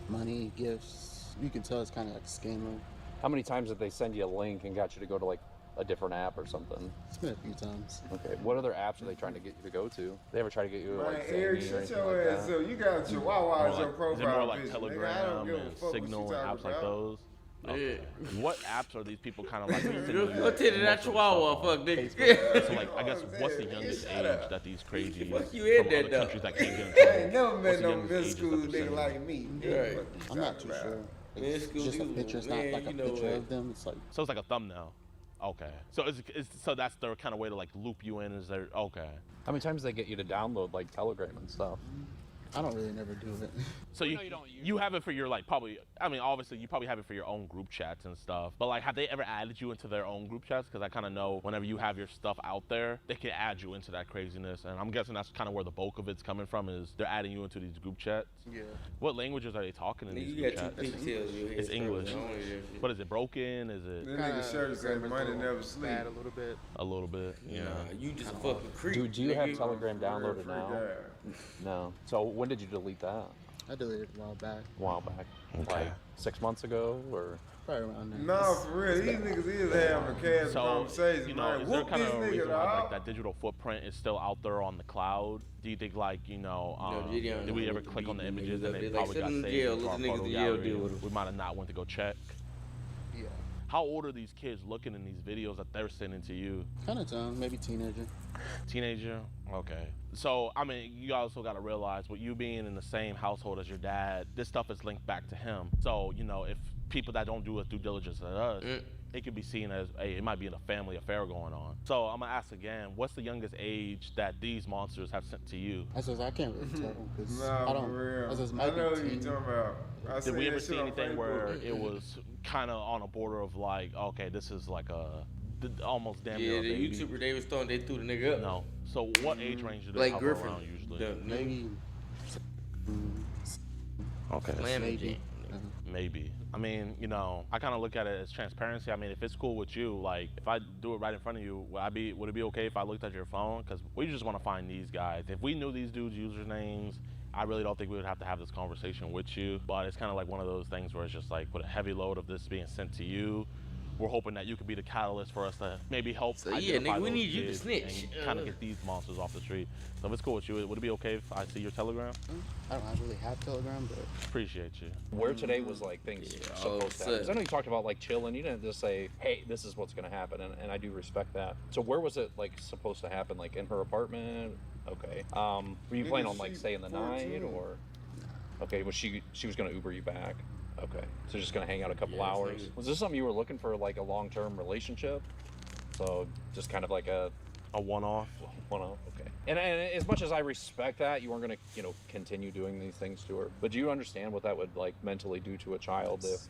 Speaker 5: money, gifts. You can tell it's kind of like a scammer.
Speaker 6: How many times did they send you a link and got you to go to like a different app or something?
Speaker 5: It's been a few times.
Speaker 6: Okay. What other apps are they trying to get you to go to? They ever try to get you to
Speaker 9: Man,
Speaker 6: like
Speaker 9: Eric,
Speaker 6: Zany or
Speaker 9: shut
Speaker 6: anything
Speaker 9: your
Speaker 6: like
Speaker 9: ass
Speaker 6: that?
Speaker 9: up. You got a chihuahua as your profile
Speaker 4: Is it more like
Speaker 9: picture, nigga. I don't
Speaker 4: Telegram
Speaker 9: give a
Speaker 4: and
Speaker 9: fuck what
Speaker 4: Signal
Speaker 9: you
Speaker 4: and
Speaker 9: talking
Speaker 4: apps like
Speaker 9: about.
Speaker 4: those? Okay. What apps are these people kind of like?
Speaker 3: Go to that chihuahua, fuck nigga.
Speaker 4: So like, I guess what's the youngest age that these crazy
Speaker 3: Fuck
Speaker 4: from
Speaker 3: you in
Speaker 4: other
Speaker 3: that, though.
Speaker 4: countries that can't get in
Speaker 9: I
Speaker 4: trouble?
Speaker 9: ain't never
Speaker 4: What's
Speaker 9: met
Speaker 4: the
Speaker 9: no
Speaker 4: youngest
Speaker 9: middle
Speaker 4: ages
Speaker 9: school
Speaker 4: that they're
Speaker 9: nigga
Speaker 4: sending?
Speaker 9: like me.
Speaker 3: Right.
Speaker 9: What you
Speaker 5: I'm not
Speaker 9: talking
Speaker 5: too
Speaker 9: about?
Speaker 5: sure.
Speaker 3: Man,
Speaker 5: It's
Speaker 3: school,
Speaker 5: just a
Speaker 3: these
Speaker 5: picture. It's
Speaker 3: man,
Speaker 5: not like a
Speaker 3: you know
Speaker 5: picture
Speaker 3: what?
Speaker 5: of them. It's like
Speaker 4: So it's like a thumbnail. Okay. So so that's their kind of way to like loop you in. Is there? Okay.
Speaker 6: How many times do they get you to download like Telegram and stuff?
Speaker 5: I don't really never do it.
Speaker 4: So you have it for your like probably. I mean, obviously you probably have it for your own group chats and stuff. But like, have they ever added you into their own group chats? Because I kind of know whenever you have your stuff out there, they can add you into that craziness. And I'm guessing that's kind of where the bulk of it's coming from. Is they're adding you into these group chats?
Speaker 5: Yeah.
Speaker 4: What languages are they talking in these
Speaker 3: You
Speaker 4: group
Speaker 3: got
Speaker 4: chats?
Speaker 3: two pigtails.
Speaker 4: It's English. What is it? Broken? Is it
Speaker 9: That nigga shirt said money never sleep.
Speaker 5: Bad a little bit.
Speaker 4: a little bit?
Speaker 3: Yeah, you just a fucking creep.
Speaker 6: Dude, do you have
Speaker 3: nigga.
Speaker 6: Telegram downloaded now? No. So when did you delete that?
Speaker 5: I deleted it a while back.
Speaker 6: A while back.
Speaker 4: Okay.
Speaker 6: Like 6 months ago, or?
Speaker 5: Probably around there.
Speaker 9: Nah, for real, these niggas is having a casual
Speaker 4: So,
Speaker 9: conversation.
Speaker 4: you know,
Speaker 9: Man,
Speaker 4: is there
Speaker 9: whoop
Speaker 4: kind
Speaker 9: this
Speaker 4: of a
Speaker 9: nigga,
Speaker 4: reason why like
Speaker 9: dog.
Speaker 4: that digital footprint is still out there on the cloud? Do you think like, you know,
Speaker 3: JiDion
Speaker 4: did we ever
Speaker 3: with the
Speaker 4: click on the
Speaker 3: beating
Speaker 4: images
Speaker 3: niggas
Speaker 4: and
Speaker 3: up.
Speaker 4: they
Speaker 3: They like,
Speaker 4: probably
Speaker 3: send
Speaker 4: got
Speaker 3: them to
Speaker 4: saved
Speaker 3: jail,
Speaker 4: into our
Speaker 3: let the niggas
Speaker 4: photo
Speaker 3: to jail
Speaker 4: gallery?
Speaker 3: deal with 'em.
Speaker 4: We might have not went to go check.
Speaker 5: Yeah.
Speaker 4: How old are these kids looking in these videos that they're sending to you?
Speaker 5: Kind of young, maybe teenager.
Speaker 4: Teenager? Okay. So, I mean, you also got to realize with you being in the same household as your dad, this stuff is linked back to him. So, you know, if people that don't do a due diligence at us, it could be seen as, hey, it might be a family affair going on. So I'm going to ask again, what's the youngest age that these monsters have sent to you?
Speaker 5: I says I can't really tell because
Speaker 9: Nah,
Speaker 5: I don't.
Speaker 9: for real.
Speaker 5: I says
Speaker 9: I
Speaker 5: might
Speaker 9: know
Speaker 5: be
Speaker 9: what you
Speaker 5: teen.
Speaker 9: talking about. I
Speaker 4: Did
Speaker 9: seen
Speaker 4: we ever
Speaker 9: that
Speaker 4: see
Speaker 9: shit on
Speaker 4: anything
Speaker 9: Facebook.
Speaker 4: where it was kind of on a border of like, okay, this is like almost damn near
Speaker 3: Yeah,
Speaker 4: a
Speaker 3: the
Speaker 4: baby?
Speaker 3: YouTuber they was throwing, they threw the nigga up.
Speaker 4: No. So what age range do they
Speaker 3: Like
Speaker 4: hover
Speaker 3: Griffin.
Speaker 4: around usually?
Speaker 5: Maybe.
Speaker 4: Okay.
Speaker 5: Maybe.
Speaker 4: Maybe. I mean, you know, I kind of look at it as transparency. I mean, if it's cool with you, like, if I do it right in front of you, would it be okay if I looked at your phone? Because we just want to find these guys. If we knew these dudes' usernames, I really don't think we would have to have this conversation with you. But it's kind of like one of those things where it's just like, with a heavy load of this being sent to you, we're hoping that you could be the catalyst for us to maybe help.
Speaker 3: So, yeah,
Speaker 4: identify
Speaker 3: nigga, we
Speaker 4: those
Speaker 3: need you to
Speaker 4: kids
Speaker 3: snitch.
Speaker 4: and kind of get these monsters off the street. So if it's cool with you, would it be okay if I see your Telegram?
Speaker 5: I don't really have Telegram, but
Speaker 4: Appreciate you.
Speaker 6: Where today was like things supposed to happen? 'Cause I know you talked about like chilling. You didn't just say, "Hey, this is what's going to happen," and I do respect that. So where was it like supposed to happen? Like in her apartment? Okay. Were you planning on like staying the night or? Okay. Was she was going to Uber you back? Okay. So just going to hang out a couple hours. Was this something you were looking for, like a long-term relationship? So just kind of like a
Speaker 4: one-off.
Speaker 6: One-off. Okay. And as much as I respect that, you weren't going to, you know, continue doing these things to her. But do you understand what that would like mentally do to a child if,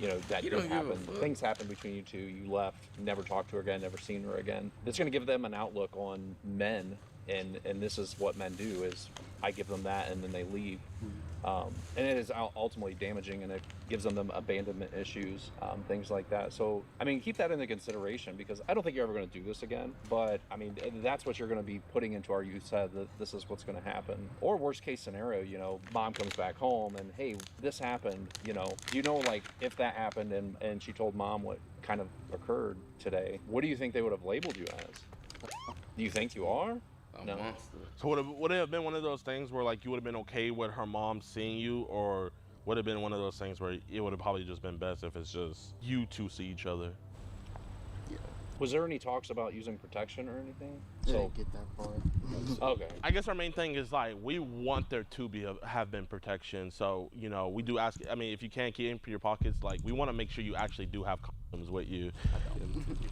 Speaker 6: you know, that did happen? Things happened between you two. You left, never talked to her again, never seen her again. It's going to give them an outlook on men, and this is what men do: is I give them that, and then they leave. And it is ultimately damaging, and it gives them abandonment issues, things like that. So, I mean, keep that into consideration, because I don't think you're ever going to do this again. But, I mean, that's what you're going to be putting into our youth's head, that this is what's going to happen. Or worst case scenario, you know, mom comes back home and, hey, this happened, you know. Do you know, like, if that happened and she told mom what kind of occurred today, what do you think they would have labeled you as? Do you think you are? No.
Speaker 4: So would it have been one of those things where like you would have been okay with her mom seeing you, or would it have been one of those things where it would have probably just been best if it's just you two see each other?
Speaker 5: yeah.
Speaker 6: Was there any talks about using protection or anything?
Speaker 5: I didn't get that far.
Speaker 6: Okay.
Speaker 4: I guess our main thing is like we want there to have been protection. So you know we do ask. I mean, if you can't keep in your pockets, like we want to make sure you actually do have condoms with you,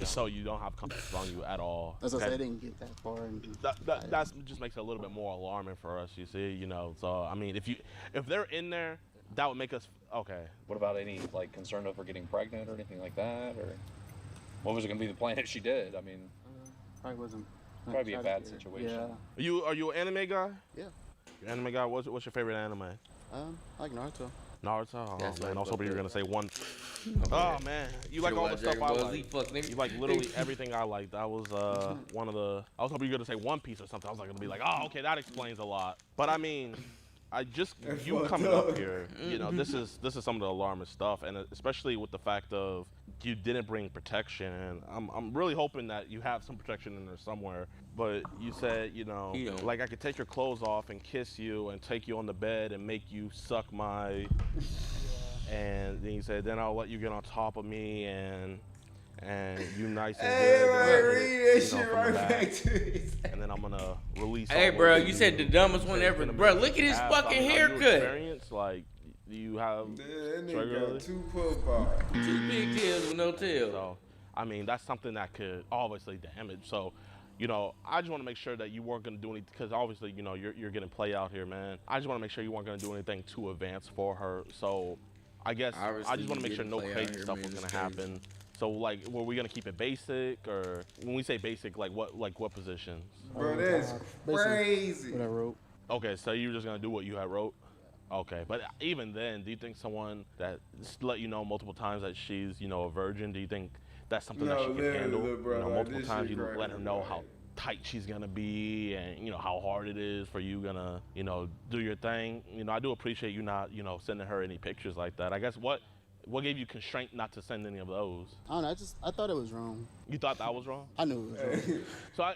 Speaker 4: so you don't have condoms on you at all.
Speaker 5: As I said, I didn't get that far. And
Speaker 4: That just makes it a little bit more alarming for us. You see, you know. So I mean, if they're in there, that would make us okay.
Speaker 6: What about any like concern of her getting pregnant or anything like that, or what was it going to be the plan if she did? I mean,
Speaker 5: probably wasn't.
Speaker 6: probably be a bad situation.
Speaker 5: Yeah.
Speaker 4: Are you an anime guy?
Speaker 5: Yeah.
Speaker 4: You're an anime guy. What's your favorite anime?
Speaker 5: I like Naruto.
Speaker 4: Naruto. Oh
Speaker 3: That's
Speaker 4: man,
Speaker 3: my
Speaker 4: I was hoping you were gonna say one.
Speaker 3: Okay.
Speaker 4: Oh man, you like all the stuff I
Speaker 3: Ball
Speaker 4: like.
Speaker 3: Z, fuck, nigga.
Speaker 4: You like literally everything I like. That was one of the. I was hoping you were gonna say One Piece or something. I was like gonna be like, oh okay, that explains a lot. But I mean, you coming up here, you know, this is some of the alarmist stuff, and especially with the fact of you didn't bring protection. And I'm really hoping that you have some protection in there somewhere. But you said, you know, like I could take your clothes off and kiss you and take you on the bed and make you suck my. And then you said, then I'll let you get on top of me and you nice and good.
Speaker 9: Read that shit right back to me.
Speaker 4: And then I'm gonna release.
Speaker 3: Hey, bro, you said the dumbest one ever. Bro, look at his fucking haircut.
Speaker 4: Like, do you have?
Speaker 9: That nigga got 2 footballs.
Speaker 3: 2 big tails with no tail.
Speaker 4: So, I mean, that's something that could obviously damage. So, you know, I just want to make sure that you weren't going to do anything, because obviously, you know, you're getting play out here, man. I just want to make sure you weren't going to do anything too advanced for her. So I guess I just want to make sure no crazy stuff was going to happen. So, like, were we going to keep it basic, or when we say basic, like what positions?
Speaker 9: Bro, that's crazy.
Speaker 5: What I wrote.
Speaker 4: Okay, so you were just going to do what you had wrote? Okay, but even then, do you think someone that just let you know multiple times that she's, you know, a virgin, do you think that's something that she can handle?
Speaker 9: Bro,
Speaker 4: you know, multiple times you
Speaker 9: right,
Speaker 4: let her know how tight she's gonna be, and you know how hard it is for you gonna, you know, do your thing. You know, I do appreciate you not, you know, sending her any pictures like that. I guess what gave you constraint not to send any of those?
Speaker 5: I don't know. I thought it was wrong.
Speaker 4: You thought that was wrong?
Speaker 5: I knew it was wrong.
Speaker 4: So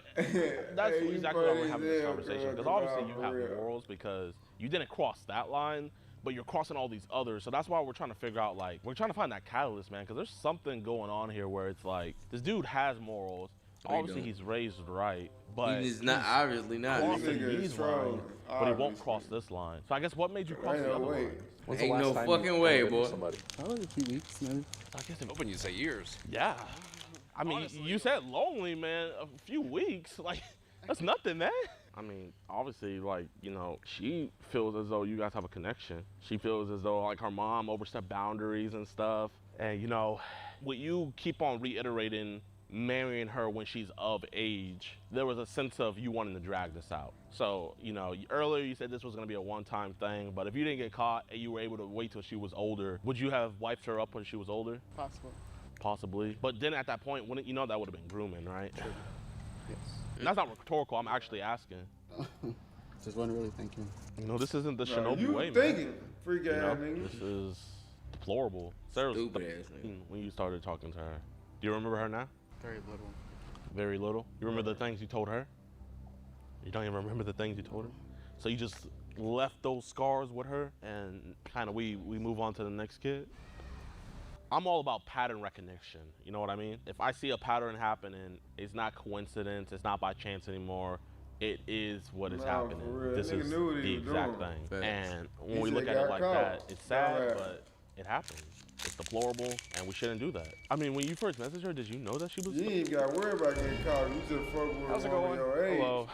Speaker 4: that's exactly why we're having this conversation, because obviously you have morals, because you didn't cross that line, but you're crossing all these others. So that's why we're trying to figure out, like, we're trying to find that catalyst, man, because there's something going on here where it's like, this dude has morals. Obviously, he's raised right, but
Speaker 3: he's not obviously not.
Speaker 4: He's wrong, but he won't cross this line. So I guess what made you cross the other line?
Speaker 3: Ain't no fucking way, boy.
Speaker 5: Probably a few weeks, maybe.
Speaker 6: I guess I'm hoping you say years.
Speaker 4: Yeah. I mean, honestly, you said lonely, man. A few weeks, like, that's nothing, man. I mean, obviously, like, you know, she feels as though you guys have a connection. She feels as though, like, her mom overstepped boundaries and stuff. And, you know, what you keep on reiterating, marrying her when she's of age, there was a sense of you wanting to drag this out. So, you know, earlier you said this was going to be a one-time thing, but if you didn't get caught and you were able to wait till she was older, would you have wiped her up when she was older?
Speaker 5: Possible.
Speaker 4: Possibly. But then at that point, wouldn't you know that would have been grooming, right?
Speaker 5: Yes.
Speaker 4: That's not rhetorical, I'm actually asking.
Speaker 5: Just wasn't really thinking.
Speaker 4: You know, this isn't the Shinobi
Speaker 9: you
Speaker 4: way,
Speaker 9: thinking,
Speaker 4: man.
Speaker 9: freak ass nigga.
Speaker 4: This is deplorable. Sarah was
Speaker 3: Stupid ass nigga.
Speaker 4: when you started talking to her. Do you remember her now?
Speaker 5: Very little.
Speaker 4: Very little? You remember the things you told her? You don't even remember the things you told her? So you just left those scars with her, and kind of we move on to the next kid? I'm all about pattern recognition, you know what I mean? If I see a pattern happening, it's not coincidence, it's not by chance anymore. It is what is happening. This is the exact thing.
Speaker 3: Facts.
Speaker 4: And when we look at it like that, it's sad, but it happens. It's deplorable, and we shouldn't do that. I mean, when you first messaged her, did you know that she was?
Speaker 9: You ain't got to worry about getting caught. You just fuck with a woman your age.
Speaker 4: Hello.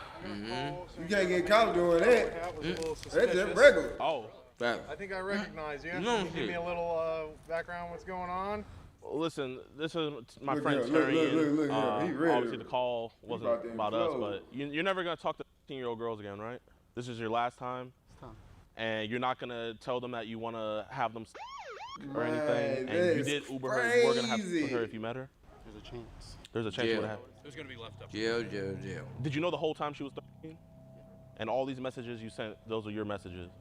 Speaker 9: You can't get caught doing that. That's just regular.
Speaker 4: Oh.
Speaker 11: I think I recognize you. Can you give me a little background what's going on?
Speaker 4: Listen, this is my
Speaker 9: Look
Speaker 4: friend
Speaker 9: here, look,
Speaker 4: Terry.
Speaker 9: look, he ready.
Speaker 4: Obviously, the call wasn't about us, but you're never going to talk to 15-year-old girls again, right? This is your last time? And you're not going to tell them that you want to have them or anything? And you did Uber her, you were going to have sex with her if you met her?
Speaker 5: There's a chance.
Speaker 4: There's a chance you would have.
Speaker 6: It was going to be left up.
Speaker 3: Jail.
Speaker 4: Did you know the whole time she was 13? And all these messages you sent, those are your messages?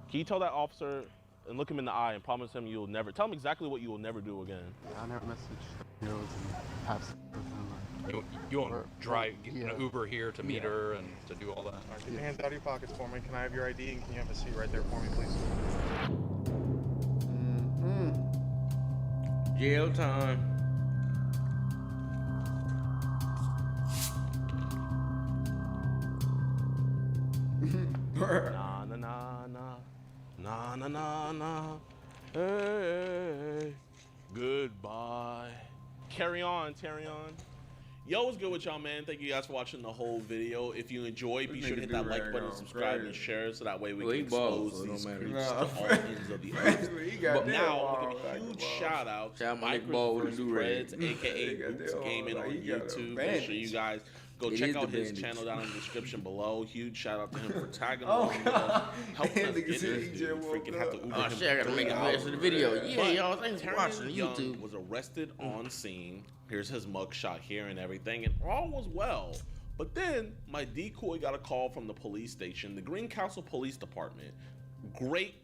Speaker 4: Can you tell that officer and look him in the eye and promise him you'll never, tell him exactly what you will never do again?
Speaker 5: Yeah, I never messaged girls and have sex with them.
Speaker 6: You want to drive an Uber here to meet her and to do all that?
Speaker 11: All right, get your hands out of your pockets for me. Can I have your ID and can you have a seat right there for me, please?
Speaker 3: Jail time.
Speaker 4: Nah, nah, nah, nah. Nah, nah, nah, nah. Hey, goodbye. Carry on, carry on. Yo, what's good with y'all, man? Thank you guys for watching the whole video. If you enjoyed, be sure to hit that like button, subscribe, and share, so that way we can expose these creeps to all ends of the earth. But now, a huge shout out to Mike vs. Preds, aka Woods Gaming on YouTube. Make sure you guys go check out his channel down in the description below. Huge shout out to him for tagging along with us, helping us get this dude. Freaking have to Uber him.
Speaker 3: Oh shit, I gotta make a flash of the video. Yeah, y'all, thanks for watching YouTube.
Speaker 4: Was arrested on scene. Here's his mugshot here and everything, and all was well. But then my decoy got a call from the police station, the Green Council Police Department. Great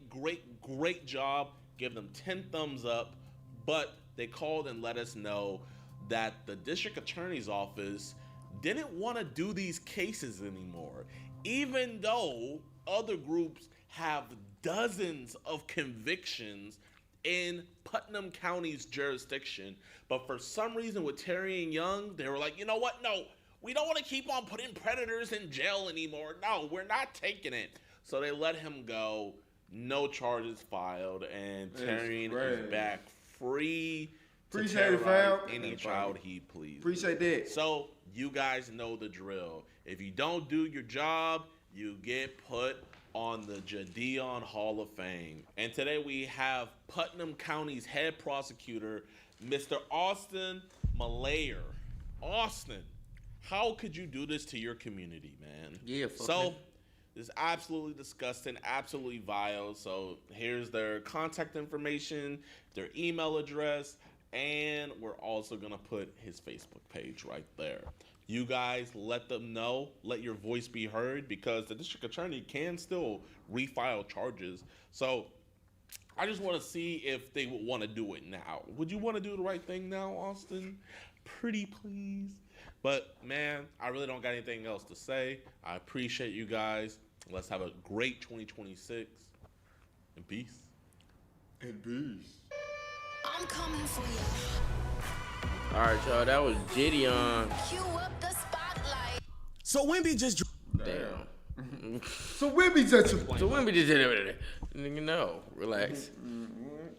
Speaker 4: job. Give them 10 thumbs up. But they called and let us know that the district attorney's office didn't want to do these cases anymore, even though other groups have dozens of convictions in Putnam County's jurisdiction. But for some reason with Terry and Young, they were like, you know what? No, we don't want to keep on putting predators in jail anymore. No, we're not taking it. So they let him go. No charges filed. And Terry is back free
Speaker 9: Appreciate it,
Speaker 4: terrorize
Speaker 9: fam.
Speaker 4: any child he pleases.
Speaker 9: Appreciate that.
Speaker 4: So you guys know the drill. If you don't do your job, you get put on the JiDion Hall of Fame. And today we have Putnam County's head prosecutor, Mr. Austin Malayer. Austin, how could you do this to your community, man?
Speaker 3: Yeah,
Speaker 4: So, this is absolutely disgusting, absolutely vile. So, here's their contact information, their email address, and we're also going to put his Facebook page right there. You guys let them know, let your voice be heard, because the district attorney can still refile charges. So, I just want to see if they would want to do it now. Would you want to do the right thing now, Austin? Pretty please. But, man, I really don't got anything else to say. I appreciate you guys. Let's have a great 2026. And peace.
Speaker 9: And peace.
Speaker 1: I'm coming for you.
Speaker 3: All right, y'all. That was JiDion.
Speaker 1: Cue up the spotlight.
Speaker 7: So Wemby just.
Speaker 3: Damn.
Speaker 9: So Wemby just.
Speaker 3: So Wemby just did it. Nigga, no. Relax.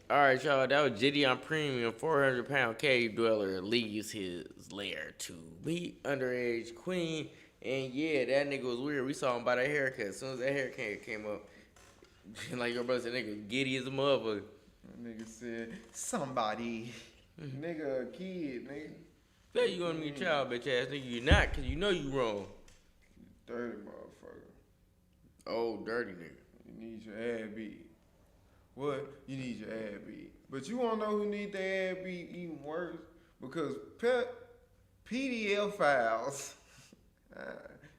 Speaker 3: All right, y'all. That was JiDion Premium, 400-pound cave dweller, leaves his lair to meet underage queen. And yeah, that nigga was weird. We saw him by that haircut. As soon as that haircut came up, like your brother said, nigga giddy as a motherfucker.
Speaker 9: Nigga said, somebody. Nigga, a kid, nigga.
Speaker 3: Yeah, you gonna be a child, bitch ass nigga. You're not, because you know you wrong.
Speaker 9: Dirty motherfucker.
Speaker 3: Oh, dirty nigga.
Speaker 9: You need your ass beat. What? You need your ass beat. But you wanna know who need their ass beat even worse? Because PDL files,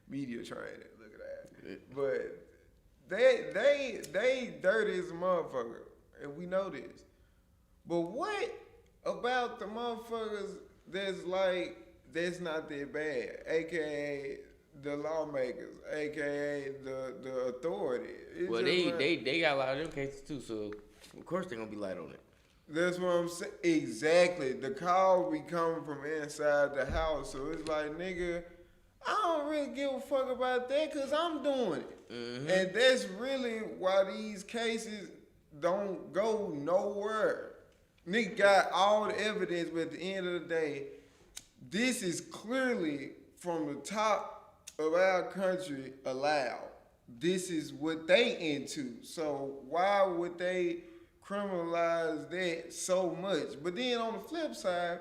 Speaker 9: media training, look at that. But they dirty as a motherfucker, and we know this. But what about the motherfuckers that's not that bad, aka the lawmakers, aka the authority?
Speaker 3: Well, they got a lot of them cases too, so of course they're gonna be light on it.
Speaker 9: That's what I'm saying. Exactly. The call be coming from inside the house, so it's like, nigga, I don't really give a fuck about that because I'm doing it. Mm-hmm. And that's really why these cases don't go nowhere. Nigga got all the evidence, but at the end of the day, this is clearly from the top of our country allowed. This is what they into. So why would they criminalize that so much? But then on the flip side,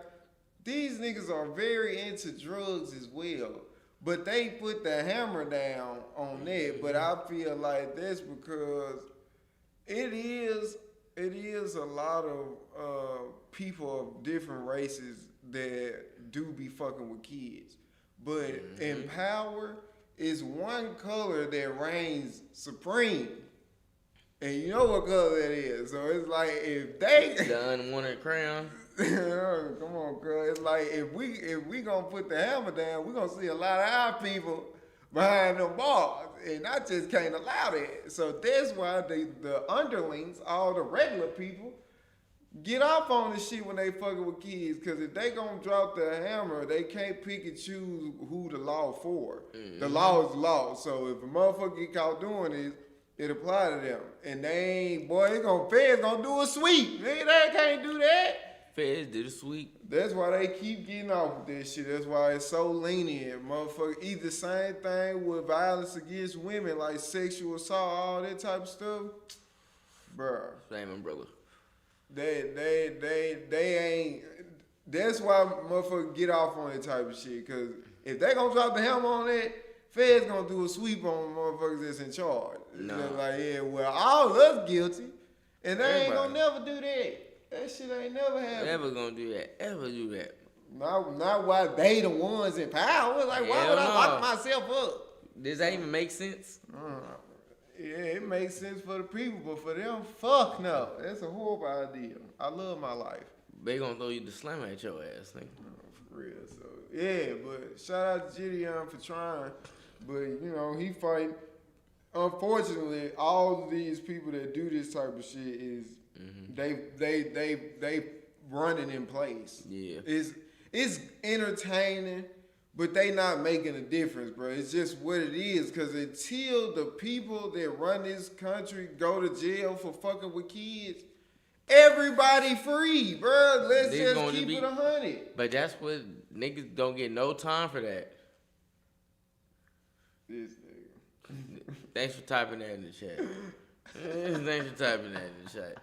Speaker 9: these niggas are very into drugs as well. But they put the hammer down on that. But I feel like that's because it is a lot of people of different races that do be fucking with kids. But in power is one color that reigns supreme. And you know what color that is. So it's like if they
Speaker 3: the unwanted crown.
Speaker 9: Come on, girl. It's like if we gonna put the hammer down, we gonna see a lot of our people behind them bars. And I just can't allow that. So that's why the underlings, all the regular people, get off on this shit when they fucking with kids. Because if they gonna drop the hammer, they can't pick and choose who the law for. Mm-hmm. The law is the law. So if a motherfucker get caught doing this, it apply to them. And they ain't, feds gonna do a sweep. They can't do that.
Speaker 3: Feds did a sweep.
Speaker 9: That's why they keep getting off with this shit. That's why it's so lenient, motherfucker. Either same thing with violence against women, like sexual assault, all that type of stuff. Bruh.
Speaker 3: Same umbrella.
Speaker 9: They ain't. That's why motherfuckers get off on that type of shit. Cause if they gonna drop the hammer on that, feds gonna do a sweep on motherfuckers that's in charge.
Speaker 3: No.
Speaker 9: They're like, yeah, well, all us guilty, and they ain't gonna never do that. That shit ain't never happened.
Speaker 3: Never gonna do that. Ever do that.
Speaker 9: Not why they the ones in power. Like, why would I lock myself up?
Speaker 3: Does that even make sense?
Speaker 9: Yeah, it makes sense for the people, but for them, fuck no. That's a horrible idea. I love my life.
Speaker 3: They gonna throw you the slammer at your ass, nigga.
Speaker 9: For real. So yeah, but shout out to JiDion for trying. But you know, he fighting. Unfortunately, all of these people that do this type of shit is they running in place.
Speaker 3: Yeah.
Speaker 9: It's entertaining, but they not making a difference, bro. It's just what it is. Cause until the people that run this country go to jail for fucking with kids, Everybody free, bro. Let's
Speaker 3: Niggas
Speaker 9: just
Speaker 3: gonna
Speaker 9: keep
Speaker 3: be-
Speaker 9: it 100.
Speaker 3: But that's what niggas don't get no time for that.
Speaker 9: This nigga.
Speaker 3: Thanks for typing that in the chat. Thanks for typing that in the chat.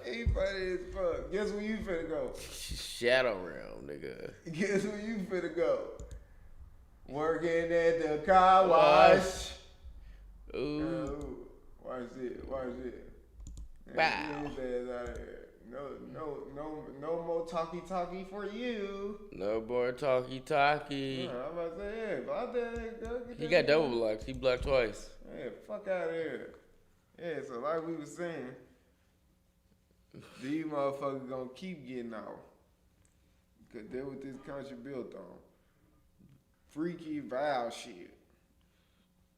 Speaker 9: He funny as fuck. Guess where you finna go?
Speaker 3: Shadow realm, nigga.
Speaker 9: Guess where you finna go? Working at the car wash.
Speaker 3: Ooh.
Speaker 9: Watch it.
Speaker 3: Wow.
Speaker 9: Get his ass out of here. No more talkie for you.
Speaker 3: No more talkie.
Speaker 9: I'm about to say, yeah, but out there,
Speaker 3: He got double blocks. He blocked twice.
Speaker 9: Yeah, fuck out of here. Yeah, so like we was saying, these motherfuckers gonna keep getting out. Cause that's what this country built on. Freaky, vile shit.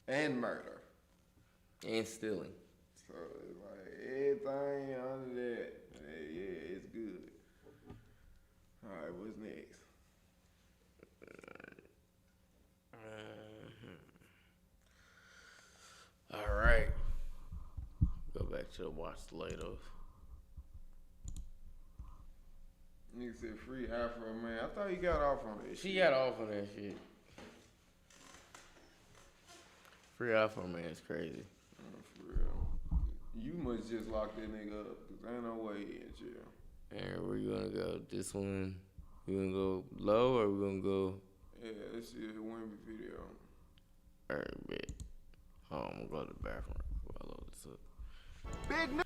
Speaker 9: And murder.
Speaker 3: And stealing.
Speaker 9: So it's like everything under that. Yeah, it's good. Alright, what's next?
Speaker 3: All right. Go back to the watch later.
Speaker 9: Nigga said free Afro man. I thought he got off on that shit.
Speaker 3: She got off on that shit. Free Afro man is crazy.
Speaker 9: For real. You must just lock that nigga up. Cause ain't no way he in jail.
Speaker 3: And where you gonna go? This one, we gonna go low or we gonna go?
Speaker 9: Yeah, let's see the Wemby video.
Speaker 3: Alright, bet. Oh, I'm gonna go to the bathroom before I load this up.
Speaker 9: Big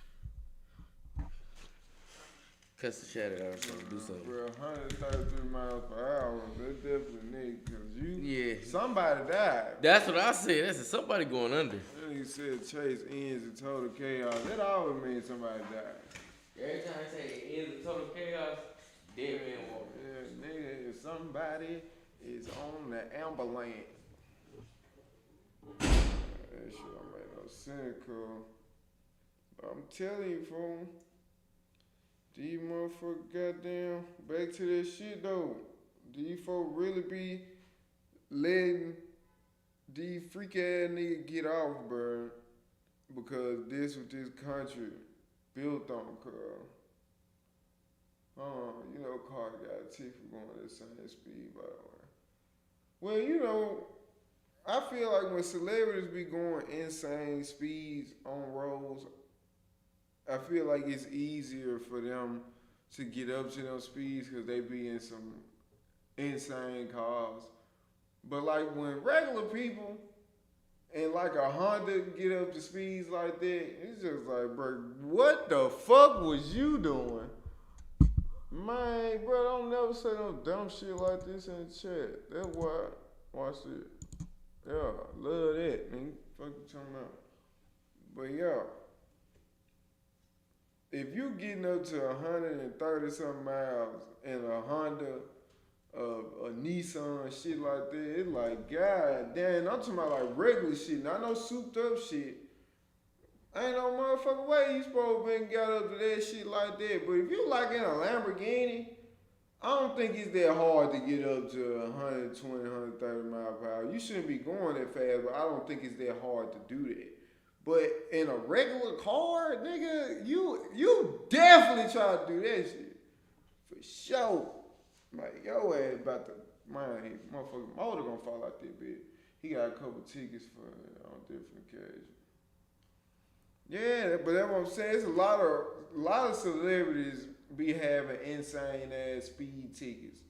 Speaker 3: Cuss the chat out so do something.
Speaker 9: Bro, 133 miles per hour. That's definitely nigga. Cause
Speaker 3: Yeah.
Speaker 9: Somebody died.
Speaker 3: That's what I said. That's somebody going under.
Speaker 9: Then he said chase ends in total chaos. That always means somebody died.
Speaker 3: Every time I say it ends in total chaos, dead man walking.
Speaker 9: Yeah, nigga, if somebody is on the ambulance. That shit don't make no sense, cuz. I'm telling you, fool. These motherfuckers goddamn back to that shit though. These folks really be letting these freak ass niggas get off, bro. Because this what this country built on, cuz. You know Carter got a tick for going at the same speed, by the way. Well, you know, I feel like when celebrities be going insane speeds on roads, I feel like it's easier for them to get up to those speeds because they be in some insane cars. But like when regular people and like a Honda get up to speeds like that, it's just like, bro, what the fuck was you doing? Man, bro, don't never say no dumb shit like this in the chat. That's why. Watch it. Yeah, love that, man. Fuck you talking about. But yeah. If you getting up to 130 something miles in a Honda, a Nissan, shit like that, it's like, god damn, I'm talking about like regular shit, not no souped up shit. Ain't no motherfucking way you supposed to been got up to that shit like that. But if you like in a Lamborghini, I don't think it's that hard to get up to 120, 130 miles per hour. You shouldn't be going that fast, but I don't think it's that hard to do that. But in a regular car, nigga, you definitely try to do that shit. For sure. Like, yo ass about to, man, motherfucking motor gonna fall out that bitch. He got a couple tickets for on different occasions. Yeah, but that's what I'm saying. It's a lot of celebrities be having insane ass speed tickets.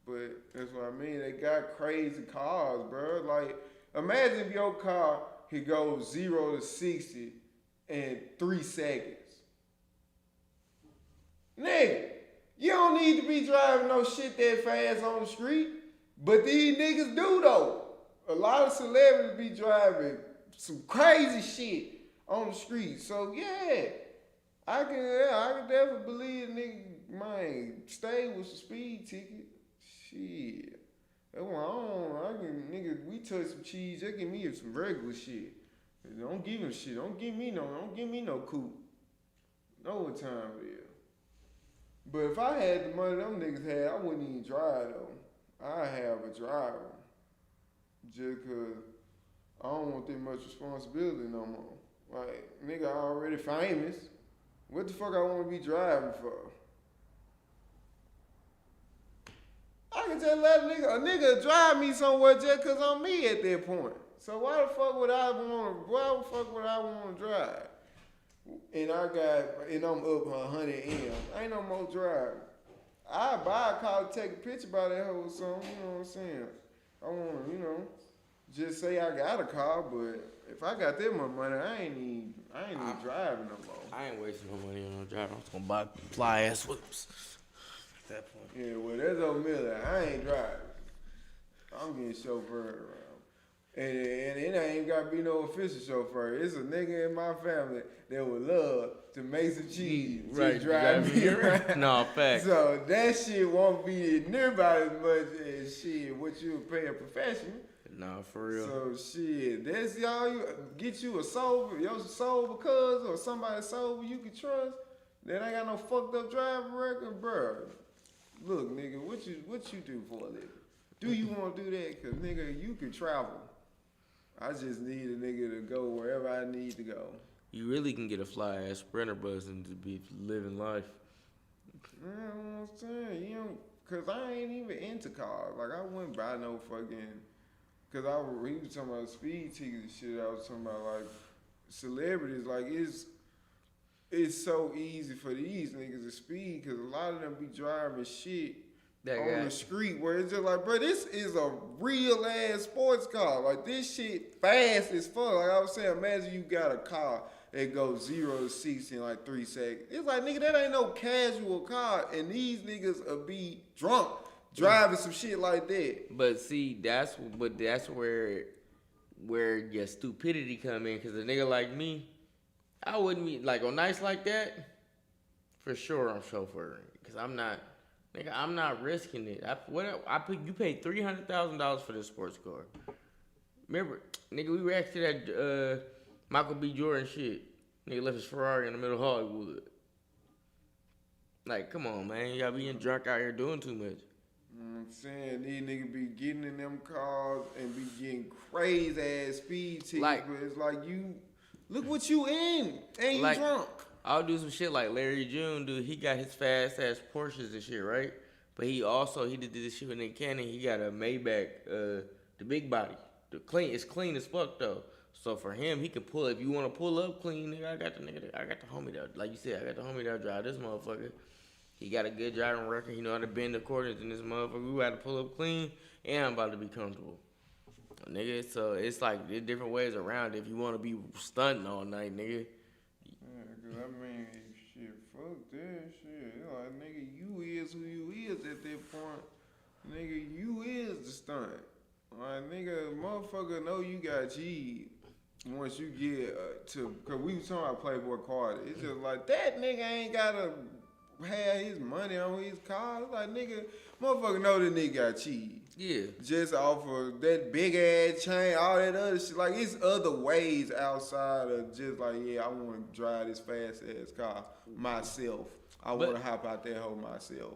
Speaker 9: But that's what I mean. They got crazy cars, bro. Like, imagine if your car could go 0 to 60 in 3 seconds. Nigga, you don't need to be driving no shit that fast on the street. But these niggas do though. A lot of celebrities be driving some crazy shit on the street. So yeah, I can definitely believe nigga, man, stay with some speed ticket. Shit. That's why nigga, we touch some cheese, they give me some regular shit. Don't give him shit. Don't give me no coupe. Know what time it is. But if I had the money them niggas had, I wouldn't even drive though. I have a driver. Just cause I don't want that much responsibility no more. Like, nigga already famous. What the fuck I want to be driving for? I can just let a nigga drive me somewhere just because I'm me at that point. So why the fuck would I want to drive? And I'm up 100 M. Ain't no more drive. I buy a car to take a picture by that hoe or something, you know what I'm saying? I want to, just say I got a car, but if I got that much money, I ain't even driving no more.
Speaker 3: I ain't wasting no money on no driving. I'm just gonna buy fly ass whoops. At that point.
Speaker 9: Yeah, well, that's Omilly. I ain't driving. I'm getting chauffeured around. And it ain't got to be no official chauffeur. It's a nigga in my family that would love to make some cheese to drive me around.
Speaker 3: No, fact.
Speaker 9: So that shit won't be nearby as much as shit what you would pay a professional.
Speaker 3: No, for real.
Speaker 9: So shit, that's y'all. You get you a sober, your sober cuz or somebody sober you can trust. That ain't got no fucked up driving record, bro. Look, nigga, what you do for a living? Do you want to do that? Cause nigga, you can travel. I just need a nigga to go wherever I need to go.
Speaker 3: You really can get a fly ass Sprinter bus and to be living life.
Speaker 9: You know what I'm saying? Cause I ain't even into cars. Like I wouldn't buy no fucking. Cause he was talking about speed tickets and shit. I was talking about like celebrities. Like it's so easy for these niggas to speed. Cause a lot of them be driving shit on the street where it's just like, bro, this is a real ass sports car. Like this shit fast as fuck. Like I was saying, imagine you got a car that goes 0 to 60 in like 3 seconds. It's like, nigga, that ain't no casual car, and these niggas will be drunk driving some shit like that.
Speaker 3: But see, that's where your stupidity come in. Cause a nigga like me, I wouldn't be like on nights like that. For sure, I'm chauffeuring. Cause I'm not risking it. You paid $300,000 for this sports car. Remember, nigga, we reacted to that Michael B. Jordan shit. Nigga left his Ferrari in the middle of Hollywood. Like, come on, man. You gotta be drunk out here doing too much.
Speaker 9: I'm saying these niggas be getting in them cars and be getting crazy ass speed tickets, but it's like you look what you in and you drunk.
Speaker 3: I'll do some shit like Larry June, dude. He got his fast ass Porsches and shit, right? But he did this shit with Nick Cannon. He got a Maybach, the big body, it's clean as fuck though. So for him, he can pull. If you want to pull up clean, nigga, I got the homie that, like you said, I got the homie that drive this motherfucker. He got a good driving record. He know how to bend the quarters in this motherfucker. We got to pull up clean, and I'm about to be comfortable. Nigga, so it's like there's different ways around it. If you want to be stunting all night, nigga.
Speaker 9: Yeah, cause I mean, shit, fuck that shit. Like, nigga, you is who you is at that point. Nigga, you is the stunt. Like, nigga, motherfucker know you got cheese once you get cause we was talking about Playboy Carter. It's just like, that nigga ain't gotta have his money on his car. It's like, nigga, motherfucker know that nigga got cheese.
Speaker 3: Yeah.
Speaker 9: Just off of that big ass chain, all that other shit. Like, it's other ways outside of just like, yeah, I want to drive this fast ass car myself. I want to hop out that hoe myself.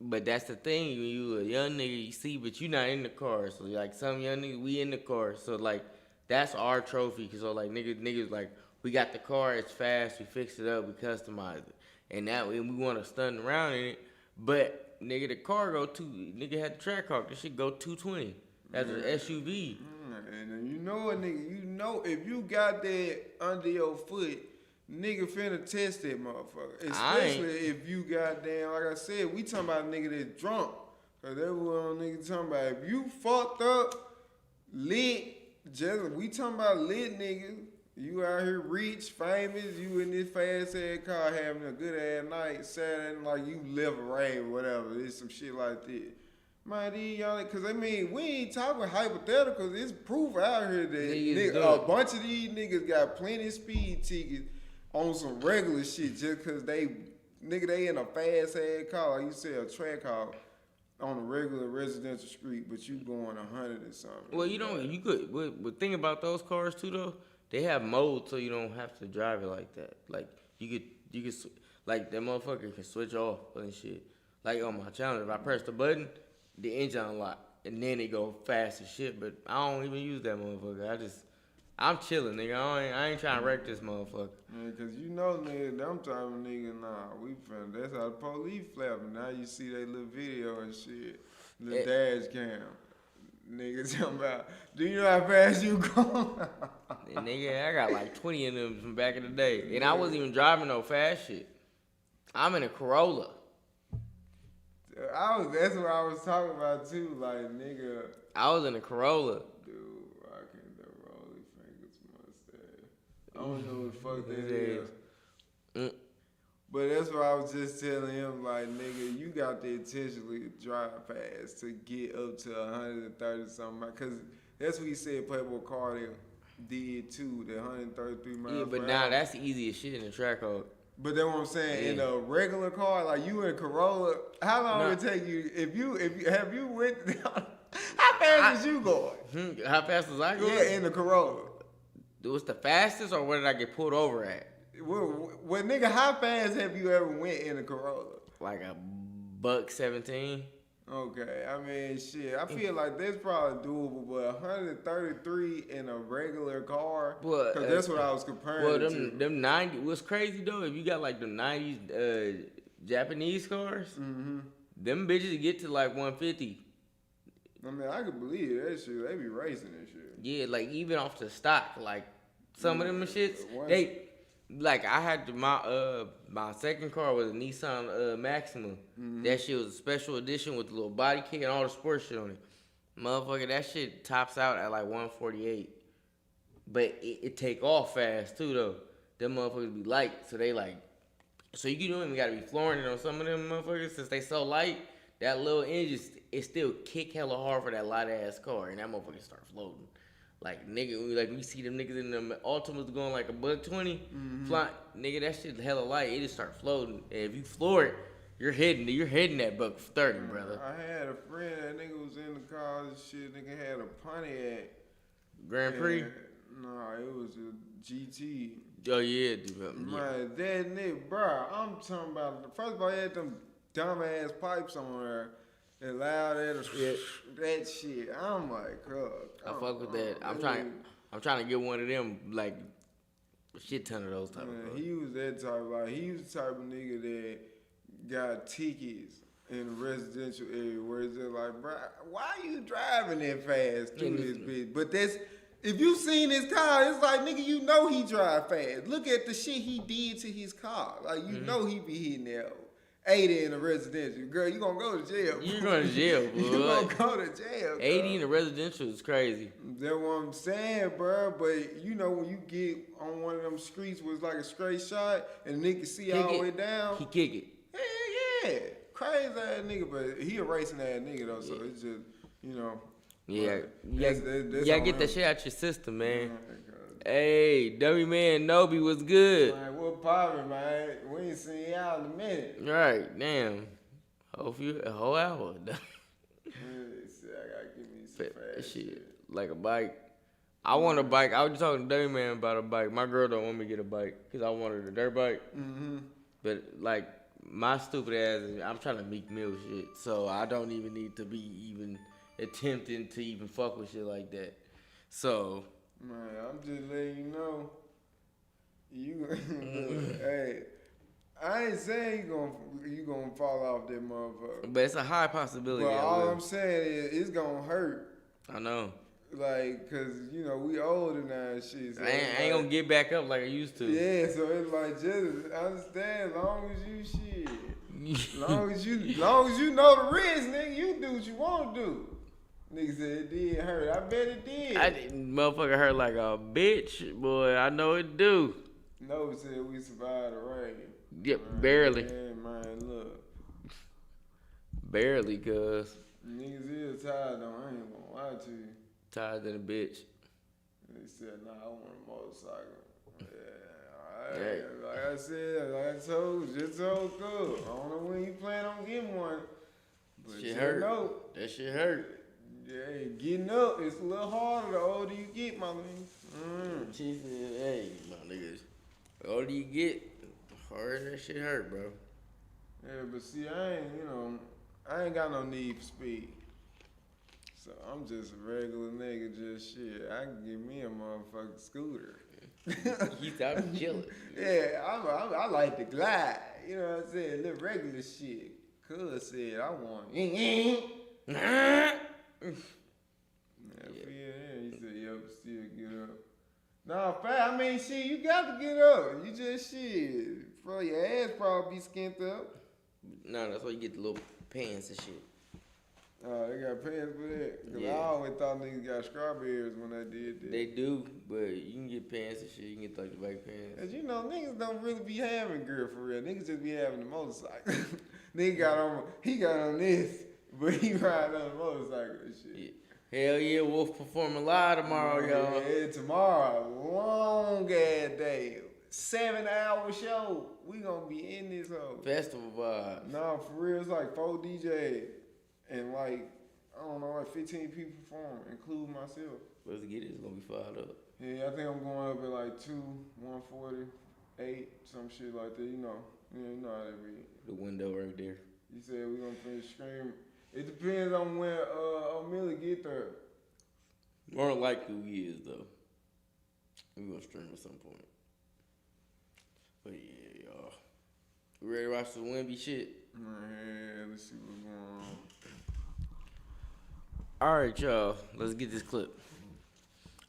Speaker 3: But that's the thing, when you a young nigga, you see, but you not in the car. So like some young niggas, we in the car. So like that's our trophy. Cause so like niggas like we got the car, it's fast, we fix it up, we customize it, and we want to stun around in it. But nigga, the car nigga had the track hawk. This shit go 220. That's an SUV.
Speaker 9: And you know a nigga, you know if you got that under your foot, nigga finna test that motherfucker. Especially if you goddamn, like I said, we talking about a nigga that's drunk. Cause that's what nigga talking about. If you fucked up, lit, we talking about lit niggas. You out here rich, famous, you in this fast ass car having a good ass night, Saturday, like you live a rave, whatever. It's some shit like that. Man, these y'all, cause I mean, we ain't talking hypotheticals. It's proof out here that a bunch of these niggas got plenty of speed tickets on some regular shit just cause they in a fast ass car, like you said, a track car on a regular residential street, but you going 100 or something.
Speaker 3: Well, you could, but think about those cars too though. They have modes so you don't have to drive it like that. Like you could like that motherfucker can switch off and shit. Like on my channel, if I press the button, the engine unlock and then it go fast as shit. But I don't even use that motherfucker. I'm chilling, nigga. I ain't trying to wreck this motherfucker.
Speaker 9: Yeah, cause you know, nigga, them type of nigga, nah, we finna. That's how the police flapping. Now you see they little video and shit, the dash cam. Nigga talking about, do you know how fast you going?
Speaker 3: Nigga, I got like 20 of them from back in the day, and I wasn't even driving no fast shit. I'm in a Corolla.
Speaker 9: That's what I was talking about too, like nigga.
Speaker 3: I was in a Corolla.
Speaker 9: I don't know what the fuck that is. But that's what I was just telling him, like, nigga, you got to intentionally drive fast to get up to 130 something. Because that's what he said Playboy Cardi did too, the 133 miles per hour.
Speaker 3: Yeah, but now that's the easiest shit in the track code.
Speaker 9: But that's what I'm saying. Yeah. In a regular car, like you in a Corolla, how long would it take you if you went down? How fast is you going?
Speaker 3: How fast was I going?
Speaker 9: Yeah, in the Corolla.
Speaker 3: What's the fastest, or where did I get pulled over at?
Speaker 9: Well, nigga, how fast have you ever went in a Corolla?
Speaker 3: Like $1.17.
Speaker 9: Okay, I mean, shit. I feel like that's probably doable, but 133 in a regular car, because that's what I was comparing to.
Speaker 3: Them 90. What's crazy though? If you got like them 90s Japanese cars, them bitches get to like 150.
Speaker 9: I mean, I could believe that shit. They be racing and shit.
Speaker 3: Yeah, like even off the stock, like some of them shits, they like I had my second car was a Nissan Maxima. That shit was a special edition with the little body kit and all the sports shit on it. Motherfucker, that shit tops out at like 148. But it take off fast too though. Them motherfuckers be light, so they like, so you don't even gotta be flooring it on some of them motherfuckers since they so light. That little engine, it still kick hella hard for that light ass car, and that motherfucker start floating. Like nigga, like we see them niggas in them Ultimas going like $120, flying. Nigga, that shit hella light. It just start floating. And if you floor it, you're hitting that $130, brother.
Speaker 9: I had a friend, that nigga was in the car and shit. Nigga had a Pontiac
Speaker 3: Grand Prix.
Speaker 9: No, it was a GT.
Speaker 3: Oh yeah, dude.
Speaker 9: Man, that nigga, bro. I'm talking about. First of all, he had them dumbass pipes on there. And loud that shit. I'm like,
Speaker 3: I fuck with that. I'm trying to get one of them, like a shit ton of those type of cars.
Speaker 9: He was that type, like he was the type of nigga that got tickets in the residential area where it's just like, bro, why you driving that fast through this bitch? But that's, if you seen his car, it's like, nigga, you know he drive fast. Look at the shit he did to his car. Like, you know he be hitting that 80 in a residential. Girl, you gonna go to jail.
Speaker 3: You going to jail, boy.
Speaker 9: You gonna go to jail.
Speaker 3: 80 in a residential is crazy.
Speaker 9: That's what I'm saying, bro. But you know when you get on one of them streets where it's like a straight shot and the nigga can see all the way down.
Speaker 3: He kick it.
Speaker 9: Yeah. Crazy ass nigga, but he a racing ass nigga though, so it's just, you know.
Speaker 3: Yeah. You gotta get that shit out your system, man.
Speaker 9: Hey,
Speaker 3: W Man Nobi was good.
Speaker 9: Man, what poppin', man? We ain't seen y'all in a minute.
Speaker 3: Right, damn. A whole hour.
Speaker 9: I gotta give me some fast shit.
Speaker 3: Like a bike. I want a bike. I was just talking to W Man about a bike. My girl don't want me to get a bike because I wanted a dirt bike. But like my stupid ass, I'm trying to Meek Mill shit, so I don't even need to be even attempting to even fuck with shit like that. So.
Speaker 9: Man, I'm just letting you know. Hey, I ain't saying you gonna fall off that motherfucker.
Speaker 3: But it's a high possibility.
Speaker 9: But all I'm saying is it's gonna hurt.
Speaker 3: I know.
Speaker 9: Like, cause you know we older now and shit. So
Speaker 3: I ain't gonna get back up like I used to.
Speaker 9: Yeah, so it's like just understand. Long as you shit, long as you know the risk, nigga, you do what you want to do. Nigga said it did hurt. I bet it did.
Speaker 3: Motherfucker hurt like a bitch, boy. I know it do.
Speaker 9: No, said we survived the rain.
Speaker 3: Yep, yeah, barely.
Speaker 9: Man, look.
Speaker 3: Barely, cuz.
Speaker 9: Niggas is tired though. I ain't gonna lie to you.
Speaker 3: Tired than a bitch.
Speaker 9: They said, nah, I want a motorcycle. Yeah, like I said, like I told you, just so good. I don't know when you plan on getting one. But
Speaker 3: shit hurt.
Speaker 9: Know.
Speaker 3: That shit hurt.
Speaker 9: Yeah, getting up, it's a little harder the older you get, my nigga.
Speaker 3: She said, hey, my niggas, the older you get, the harder that shit hurt, bro.
Speaker 9: Yeah, but see, I ain't got no need for speed. So I'm just a regular nigga, just shit. I can get me a motherfucking scooter.
Speaker 3: He's out chilling.
Speaker 9: Yeah, I like to glide. You know what I'm saying? Little regular shit. Cuz said I want. Yeah, he said, yep, still get up. Nah, fat. I mean, shit, you got to get up. You just shit. Bro, your ass probably be skint up.
Speaker 3: No, that's why you get the little pants and shit.
Speaker 9: Oh, they got pants for that? Because I always thought niggas got strawberries when I did that.
Speaker 3: They do, but you can get pants and shit. You can get like the bike pants.
Speaker 9: Cause you know, niggas don't really be having girl for real. Niggas just be having the motorcycle. Nigga he got on this, but he riding on the motorcycle and shit.
Speaker 3: Yeah. Hell yeah, Wolf performing live tomorrow, y'all.
Speaker 9: Yeah, tomorrow. Long ass day. 7-hour show. We gonna be in this hoe.
Speaker 3: Festival vibes.
Speaker 9: Nah, for real, it's like 4 DJs. And like, I don't know, like 15 people perform, including myself.
Speaker 3: Let's get it. It's gonna be fired up.
Speaker 9: Yeah, I think I'm going up at like 140, 8, some shit like that. You know how that be.
Speaker 3: The window right there.
Speaker 9: You said we gonna finish screaming. It depends on when Omilly get there.
Speaker 3: More likely we is though. We gonna stream at some point. But yeah, y'all. We ready to watch the Wemby shit?
Speaker 9: Yeah, let's see what's going on.
Speaker 3: All right, y'all. Let's get this clip.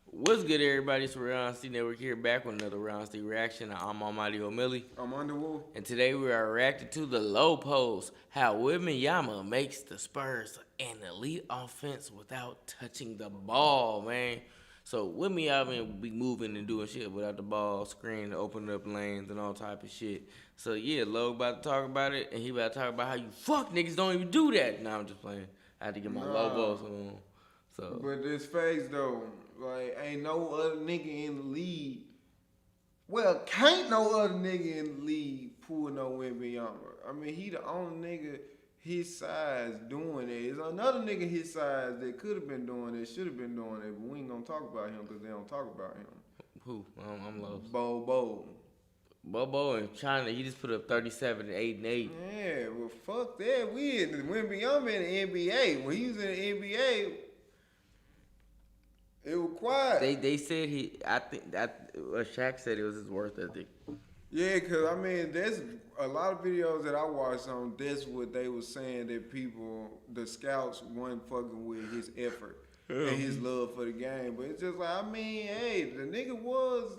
Speaker 3: What's good, everybody? It's Round C Network here, back with another Round C reaction. I'm Omilly Undawolf.
Speaker 9: I'm Undawolf.
Speaker 3: And today we are reacting to the low post, how Wembanyama makes the Spurs an elite offense without touching the ball, man. So Wembanyama be moving and doing shit without the ball, screen, opening up lanes and all type of shit. So yeah, Low about to talk about it, and he about to talk about how you fuck niggas don't even do that. Nah, I'm just playing. I had to get my low post on. So.
Speaker 9: But this phase though, like ain't no other nigga in the league. Well, can't no other nigga in the league pull no Wembanyama. I mean, he the only nigga his size doing it. There's another nigga his size that could have been doing it, should have been doing it, but we ain't gonna talk about him because they don't talk about him.
Speaker 3: Who? I'm lost.
Speaker 9: Bobo
Speaker 3: in China, he just put up 37 and 8 and 8.
Speaker 9: Yeah, well, fuck that. We in the Wembanyama in the NBA. When he was in the NBA, it was quiet.
Speaker 3: They said I think that Shaq said it was his worth ethic.
Speaker 9: Yeah, cause I mean, there's a lot of videos that I watched on. That's what they was saying that the scouts weren't fucking with his effort and his love for the game. But it's just like, I mean, hey, the nigga was,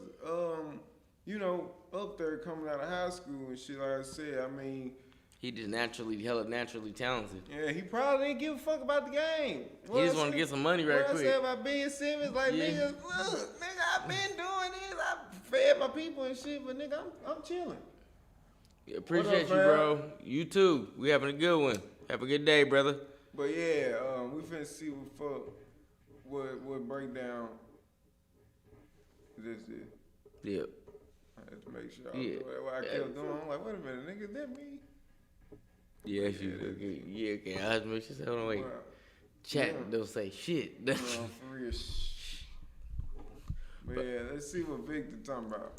Speaker 9: up there coming out of high school and shit. Like I said, I mean,
Speaker 3: he just hella naturally talented.
Speaker 9: Yeah, he probably didn't give a fuck about the game.
Speaker 3: He just want to get some money right quick.
Speaker 9: What I said about Ben Simmons, like, nigga, look, nigga, I've been doing this. I fed my people and shit, but nigga, I'm chilling.
Speaker 3: Yeah, appreciate you, bro. You too. We having a good one. Have a good day, brother.
Speaker 9: But yeah, we finna see what breakdown this is.
Speaker 3: Yep.
Speaker 9: I had to make sure I was what I kept doing. I'm like, wait a minute, nigga, is that me?
Speaker 3: Yeah, okay. I have to make sure. Hold on, wait.
Speaker 9: Wow.
Speaker 3: Chat don't say shit.
Speaker 9: For real. But yeah, let's see what Victor talking about.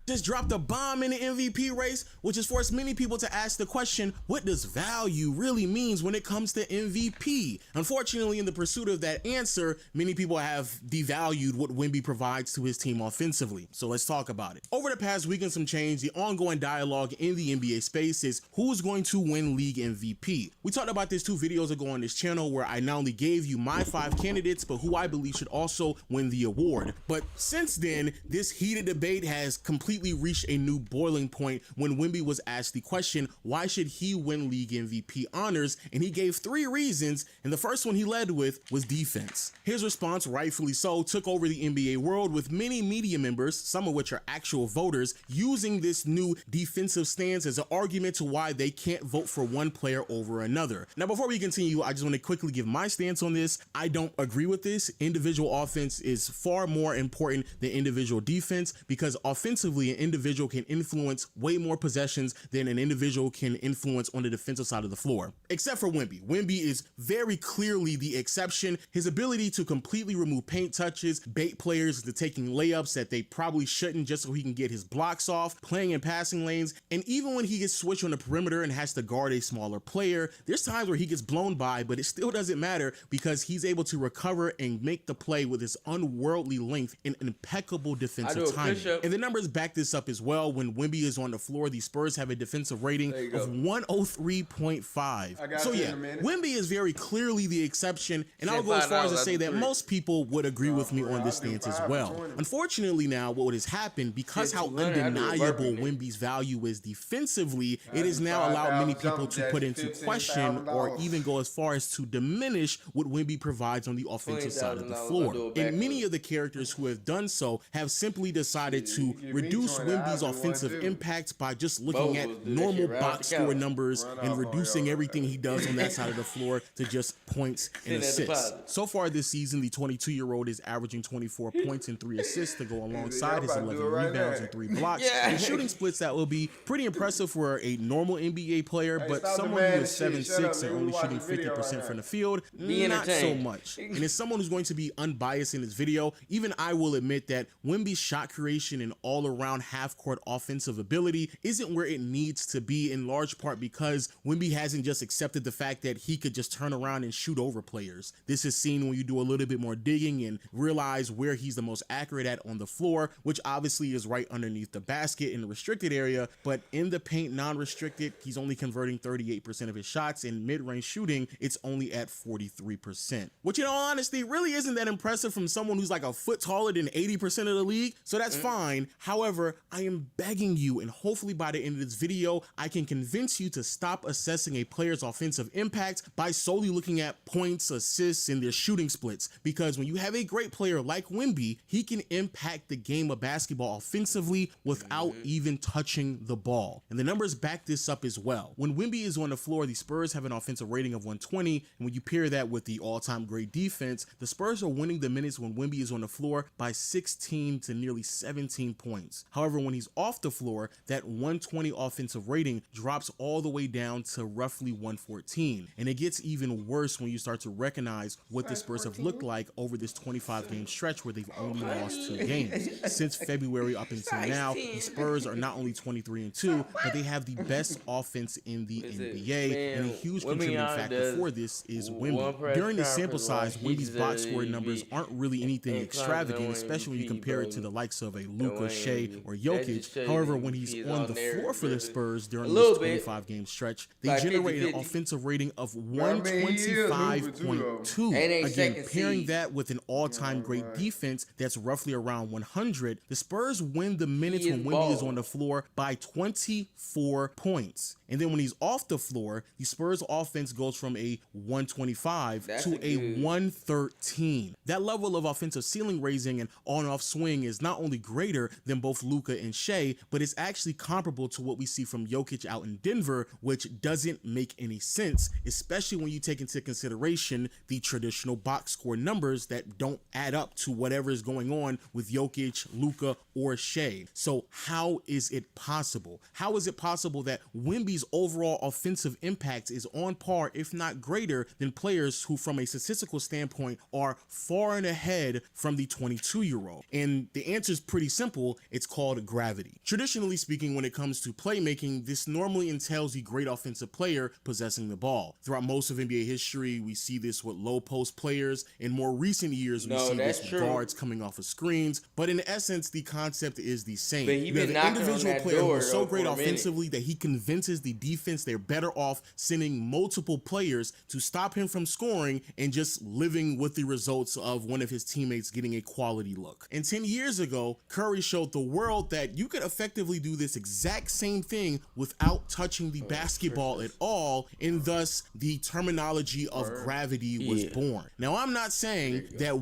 Speaker 12: Just dropped a bomb in the MVP race, which has forced many people to ask the question, what does value really means when it comes to MVP? Unfortunately, in the pursuit of that answer, many people have devalued what Wemby provides to his team offensively. So let's talk about it. Over the past week and some change, the ongoing dialogue in the NBA space is who's going to win league MVP. We talked about this 2 videos ago on this channel where I not only gave you my 5 candidates, but who I believe should also win the award. But since then, this heated debate has completely reached a new boiling point when Wemby was asked the question, why should he win league MVP honors? And he gave 3 reasons, and the first one he led with was defense. His response, rightfully so, took over the NBA world with many media members, some of which are actual voters, using this new defensive stance as an argument to why they can't vote for one player over another. Now, before we continue, I just want to quickly give my stance on this. I don't agree with this. Individual offense is far more important than individual defense because offensively, Basically, an individual can influence way more possessions than an individual can influence on the defensive side of the floor. Except for Wemby. Wemby is very clearly the exception. His ability to completely remove paint touches, bait players into taking layups that they probably shouldn't just so he can get his blocks off, playing in passing lanes, and even when he gets switched on the perimeter and has to guard a smaller player, there's times where he gets blown by, but it still doesn't matter because he's able to recover and make the play with his unworldly length and impeccable defensive timing. And the numbers back this up as well. When Wemby is on the floor, the Spurs have a defensive rating of 103.5. So yeah, Wemby is very clearly the exception, and I'll go as far as to say that most people would agree with me on this stance as well. Unfortunately now, what has happened, because how undeniable Wemby's value is defensively, it has now allowed many people to put into question or even go as far as to diminish what Wemby provides on the offensive side of the floor. And many of the characters who have done so have simply decided to reduce Wemby's offensive impact by just looking at normal box score numbers and reducing everything he does on that side of the floor to just points and assists. So far this season, the 22-year-old is averaging 24 points and 3 assists to go alongside his 11 rebounds and 3 blocks. And shooting splits that will be pretty impressive for a normal NBA player, but someone who is 7'6" and only shooting 50% from the field, not so much. And as someone who's going to be unbiased in this video, even I will admit that Wemby's shot creation and all-around half-court offensive ability isn't where it needs to be, in large part because Wemby hasn't just accepted the fact that he could just turn around and shoot over players. This is seen when you do a little bit more digging and realize where he's the most accurate at on the floor, which obviously is right underneath the basket in the restricted area, but in the paint non-restricted, he's only converting 38% of his shots. In mid-range shooting, it's only at 43%, which in all honesty really isn't that impressive from someone who's like a foot taller than 80% of the league, so that's fine. However, I am begging you, and hopefully by the end of this video, I can convince you to stop assessing a player's offensive impact by solely looking at points, assists, and their shooting splits, because when you have a great player like Wemby, he can impact the game of basketball offensively without even touching the ball. And the numbers back this up as well. When Wemby is on the floor, the Spurs have an offensive rating of 120, and when you pair that with the all-time great defense, the Spurs are winning the minutes when Wemby is on the floor by 16 to nearly 17 points. However, when he's off the floor, that 120 offensive rating drops all the way down to roughly 114. And it gets even worse when you start to recognize what the Spurs have looked like over this 25-game stretch where they've only lost 2 games. Since February up until now, the Spurs are not only 23-2, but they have the best offense in the NBA, and a huge contributing factor for this is Wemby. During the sample size, Wemby's box score numbers aren't really anything extravagant, especially when you compare it to the likes of a Luka, Shea, or Jokic. However, when he's on the floor for the Spurs during this 25-game stretch, they generate an offensive rating of 125.2. Again, pairing that with an all-time great defense that's roughly around 100, the Spurs win the minutes when Wemby is on the floor by 24 points. And then when he's off the floor, the Spurs offense goes from a 125 to a 113. That level of offensive ceiling raising and on-off swing is not only greater than both Luka and Shea, but it's actually comparable to what we see from Jokic out in Denver, which doesn't make any sense, especially when you take into consideration the traditional box score numbers that don't add up to whatever is going on with Jokic, Luka, or Shea. So how is it possible? How is it possible that Wemby's overall offensive impact is on par, if not greater, than players who from a statistical standpoint are far and ahead from the 22-year-old? And the answer is pretty simple. It's called gravity. Traditionally speaking, when it comes to playmaking, this normally entails the great offensive player possessing the ball. Throughout most of NBA history, we see this with low post players. In more recent years, we see this with guards coming off of screens. But in essence, the concept is the same. You have an individual player who is so great offensively that he convinces the defense they're better off sending multiple players to stop him from scoring and just living with the results of one of his teammates getting a quality look. And 10 years ago, Curry showed the world that you could effectively do this exact same thing without touching the basketball at all, and thus the terminology of gravity was born. Now, I'm not saying that...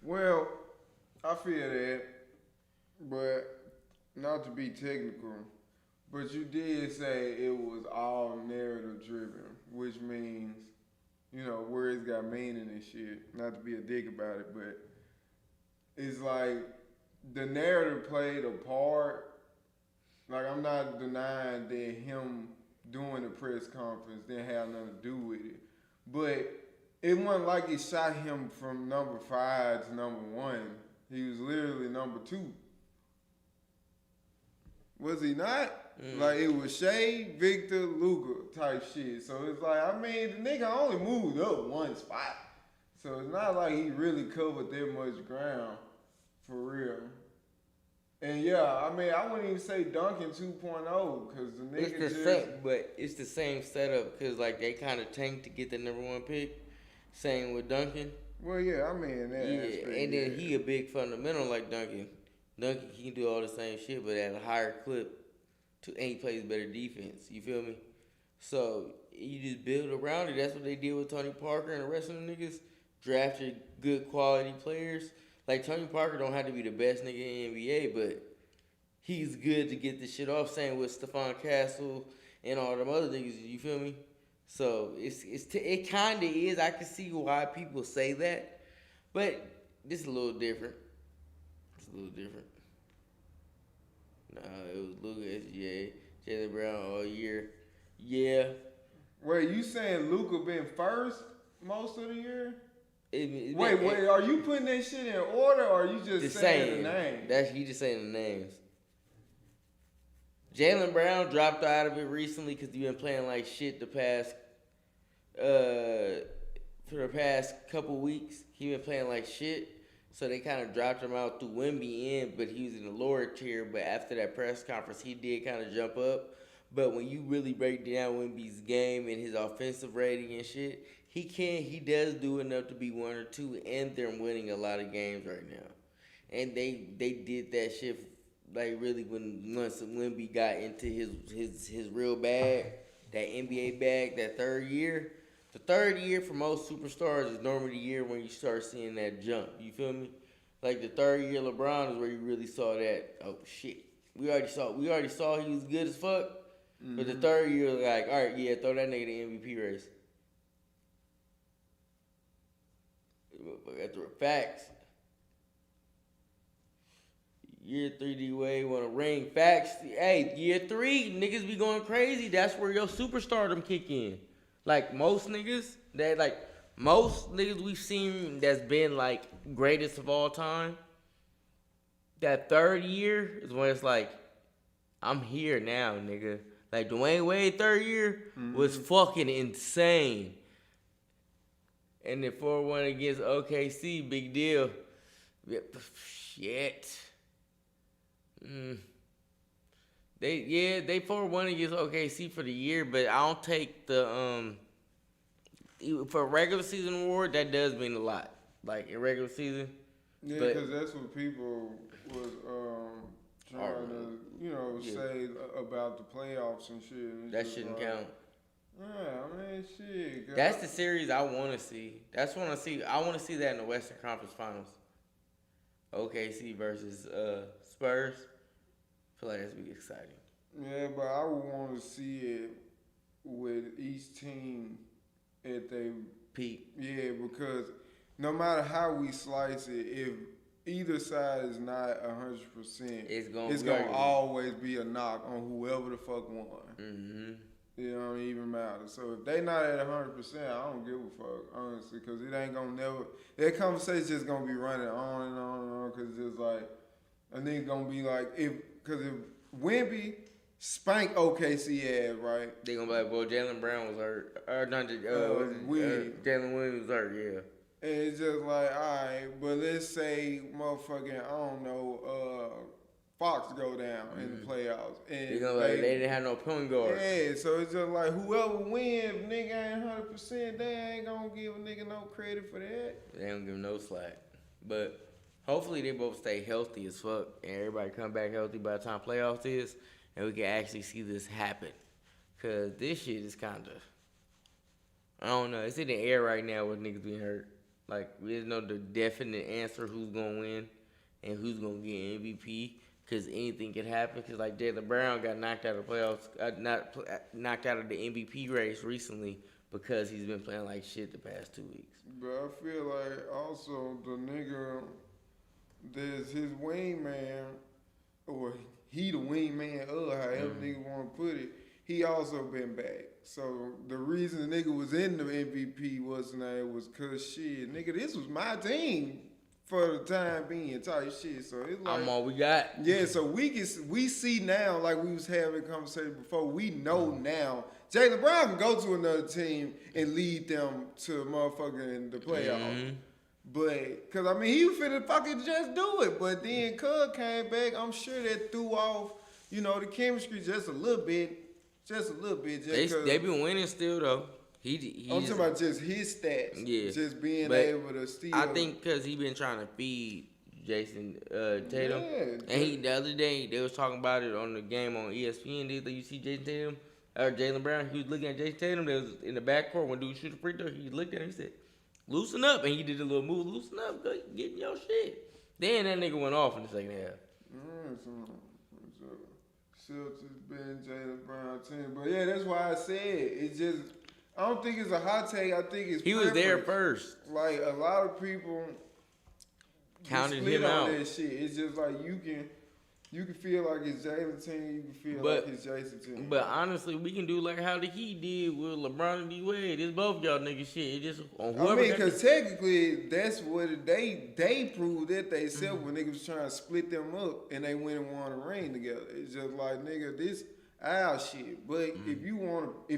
Speaker 9: Well, I feel that, but not to be technical, but you did say it was all narrative driven, which means, you know, words got meaning and shit. Not to be a dick about it, but it's like the narrative played a part. Like, I'm not denying that him doing the press conference didn't have nothing to do with it. But it wasn't like it shot him from number 5 to number 1. He was literally number 2. Was he not? Like, it was Shea, Victor, Luka type shit. So it's like, I mean, the nigga only moved up one spot. So it's not like he really covered that much ground for real. And yeah, I mean, I wouldn't even say Duncan 2.0 because the nigga
Speaker 3: it's the same setup because like they kind of tanked to get the number 1 pick. Same with Duncan.
Speaker 9: Well, yeah, I mean that.
Speaker 3: Yeah, and then he a big fundamental like Duncan. Duncan he can do all the same shit, but at a higher clip. And he plays better defense. You feel me? So you just build around it. That's what they did with Tony Parker and the rest of them niggas. Drafted good quality players. Like Tony Parker don't have to be the best nigga in the NBA, but he's good to get the shit off. Same with Stephon Castle and all them other niggas. You feel me? So it kind of is. I can see why people say that, but this is a little different. It's a little different. Nah, it was Luka, SGA, Jaylen Brown all year. Yeah.
Speaker 9: Wait, you saying Luka been first most of the year?
Speaker 3: Wait,
Speaker 9: are you putting that shit in order or are you just saying the names?
Speaker 3: You just saying the names. Jaylen Brown dropped out of it recently because he's been playing like shit for the past couple weeks. He been playing like shit. So they kind of dropped him out through Wemby in, but he was in the lower tier. But after that press conference, he did kind of jump up. But when you really break down Wemby's game and his offensive rating and shit, he does do enough to be 1 or 2, and they're winning a lot of games right now. And they did that shit like really once Wemby got into his real bag, that NBA bag, that third year. The third year for most superstars is normally the year when you start seeing that jump. You feel me? Like the third year LeBron is where you really saw that. Oh shit, we already saw he was good as fuck. Mm-hmm. But the third year was like, all right, yeah, throw that nigga the MVP race. That's the facts. Year 3 D-Wade won a ring. Facts. Hey, year 3 niggas be going crazy. That's where your superstardom kick in. Like most niggas we've seen that's been like greatest of all time. That third year is when it's like, I'm here now, nigga. Like Dwayne Wade third year was fucking insane. And the 4-1 against OKC, big deal. Shit. They 4-1 against OKC for the year, but I don't take the for a regular season award. That does mean a lot, like in regular season.
Speaker 9: Yeah, because that's what people was trying to say about the playoffs and shit.
Speaker 3: That shouldn't count.
Speaker 9: Yeah, I mean, shit. God.
Speaker 3: That's the series I want to see. That's what I see. I want to see that in the Western Conference Finals. OKC versus Spurs. I feel like that's gonna be exciting.
Speaker 9: Yeah, but I would want to see it with each team at their
Speaker 3: peak.
Speaker 9: Yeah, because no matter how we slice it, if either side is not 100%, it's gonna always be a knock on whoever the fuck won.
Speaker 3: Mm-hmm.
Speaker 9: It don't even matter. So if they not at 100%, I don't give a fuck, honestly, because it ain't gonna never. That conversation just gonna be running on and on and on, because it's just like a nigga gonna be like, if Wemby spank OKC ass, right?
Speaker 3: They gonna be like, well, Jaylen Brown was hurt, or not? Jaylen Williams was hurt, yeah.
Speaker 9: And it's just like, all right, but let's say motherfucking, I don't know, Fox go down in the playoffs. And
Speaker 3: they didn't have no point guard.
Speaker 9: Yeah, so it's just like whoever wins, if nigga ain't 100%, they ain't gonna give a nigga no credit for that.
Speaker 3: They don't give no slack. But hopefully they both stay healthy as fuck and everybody come back healthy by the time playoffs is, and we can actually see this happen. Cause this shit is kinda, I don't know, it's in the air right now with niggas being hurt. Like, we don't know the definite answer who's gonna win and who's gonna get MVP. Because anything can happen. Because like Jaylen Brown got knocked out of the playoffs, knocked out of the MVP race recently because he's been playing like shit the past 2 weeks.
Speaker 9: But I feel like also the nigga there's his wingman, or he the wingman, however nigga want to put it. He also been back. So the reason the nigga was in the MVP was cause shit, nigga, this was my team for the time being type shit. So it's like
Speaker 3: I'm all we got.
Speaker 9: Yeah, so we see now, like we was having a conversation before, we know now Jaylen Brown can go to another team and lead them to motherfucking in the playoffs. But, cause I mean, he was finna fucking just do it. But then Cub came back. I'm sure that threw off, the chemistry just a little bit. Just
Speaker 3: They been winning still though.
Speaker 9: I'm talking about just his stats.
Speaker 3: Yeah.
Speaker 9: Just being able to steal.
Speaker 3: I think because he been trying to feed Jason Tatum.
Speaker 9: Yeah.
Speaker 3: And the other day they was talking about it on the game on ESPN. Did you see Jason Tatum or Jaylen Brown? He was looking at Jason Tatum. They was in the backcourt when dude shoot a free throw. He looked at him and said, "Loosen up," and he did a little move. Loosen up, go get your shit. Then that nigga went off in the second half.
Speaker 9: Celtics been Jaylen Brown team, but yeah, that's why I said it's just. I don't think it's a hot take. I think it's
Speaker 3: he was there first.
Speaker 9: Like a lot of people
Speaker 3: counted
Speaker 9: split
Speaker 3: him
Speaker 9: on
Speaker 3: out.
Speaker 9: That shit. It's just like you can feel like it's Jaylen team. You can feel like it's Jason team.
Speaker 3: But honestly, we can do like how the Heat did with LeBron and D Wade. It's both y'all niggas shit. It just on whoever.
Speaker 9: I mean, because technically that's what they proved that they self when niggas was trying to split them up and they went and won a ring together. It's just like nigga, this our shit. But if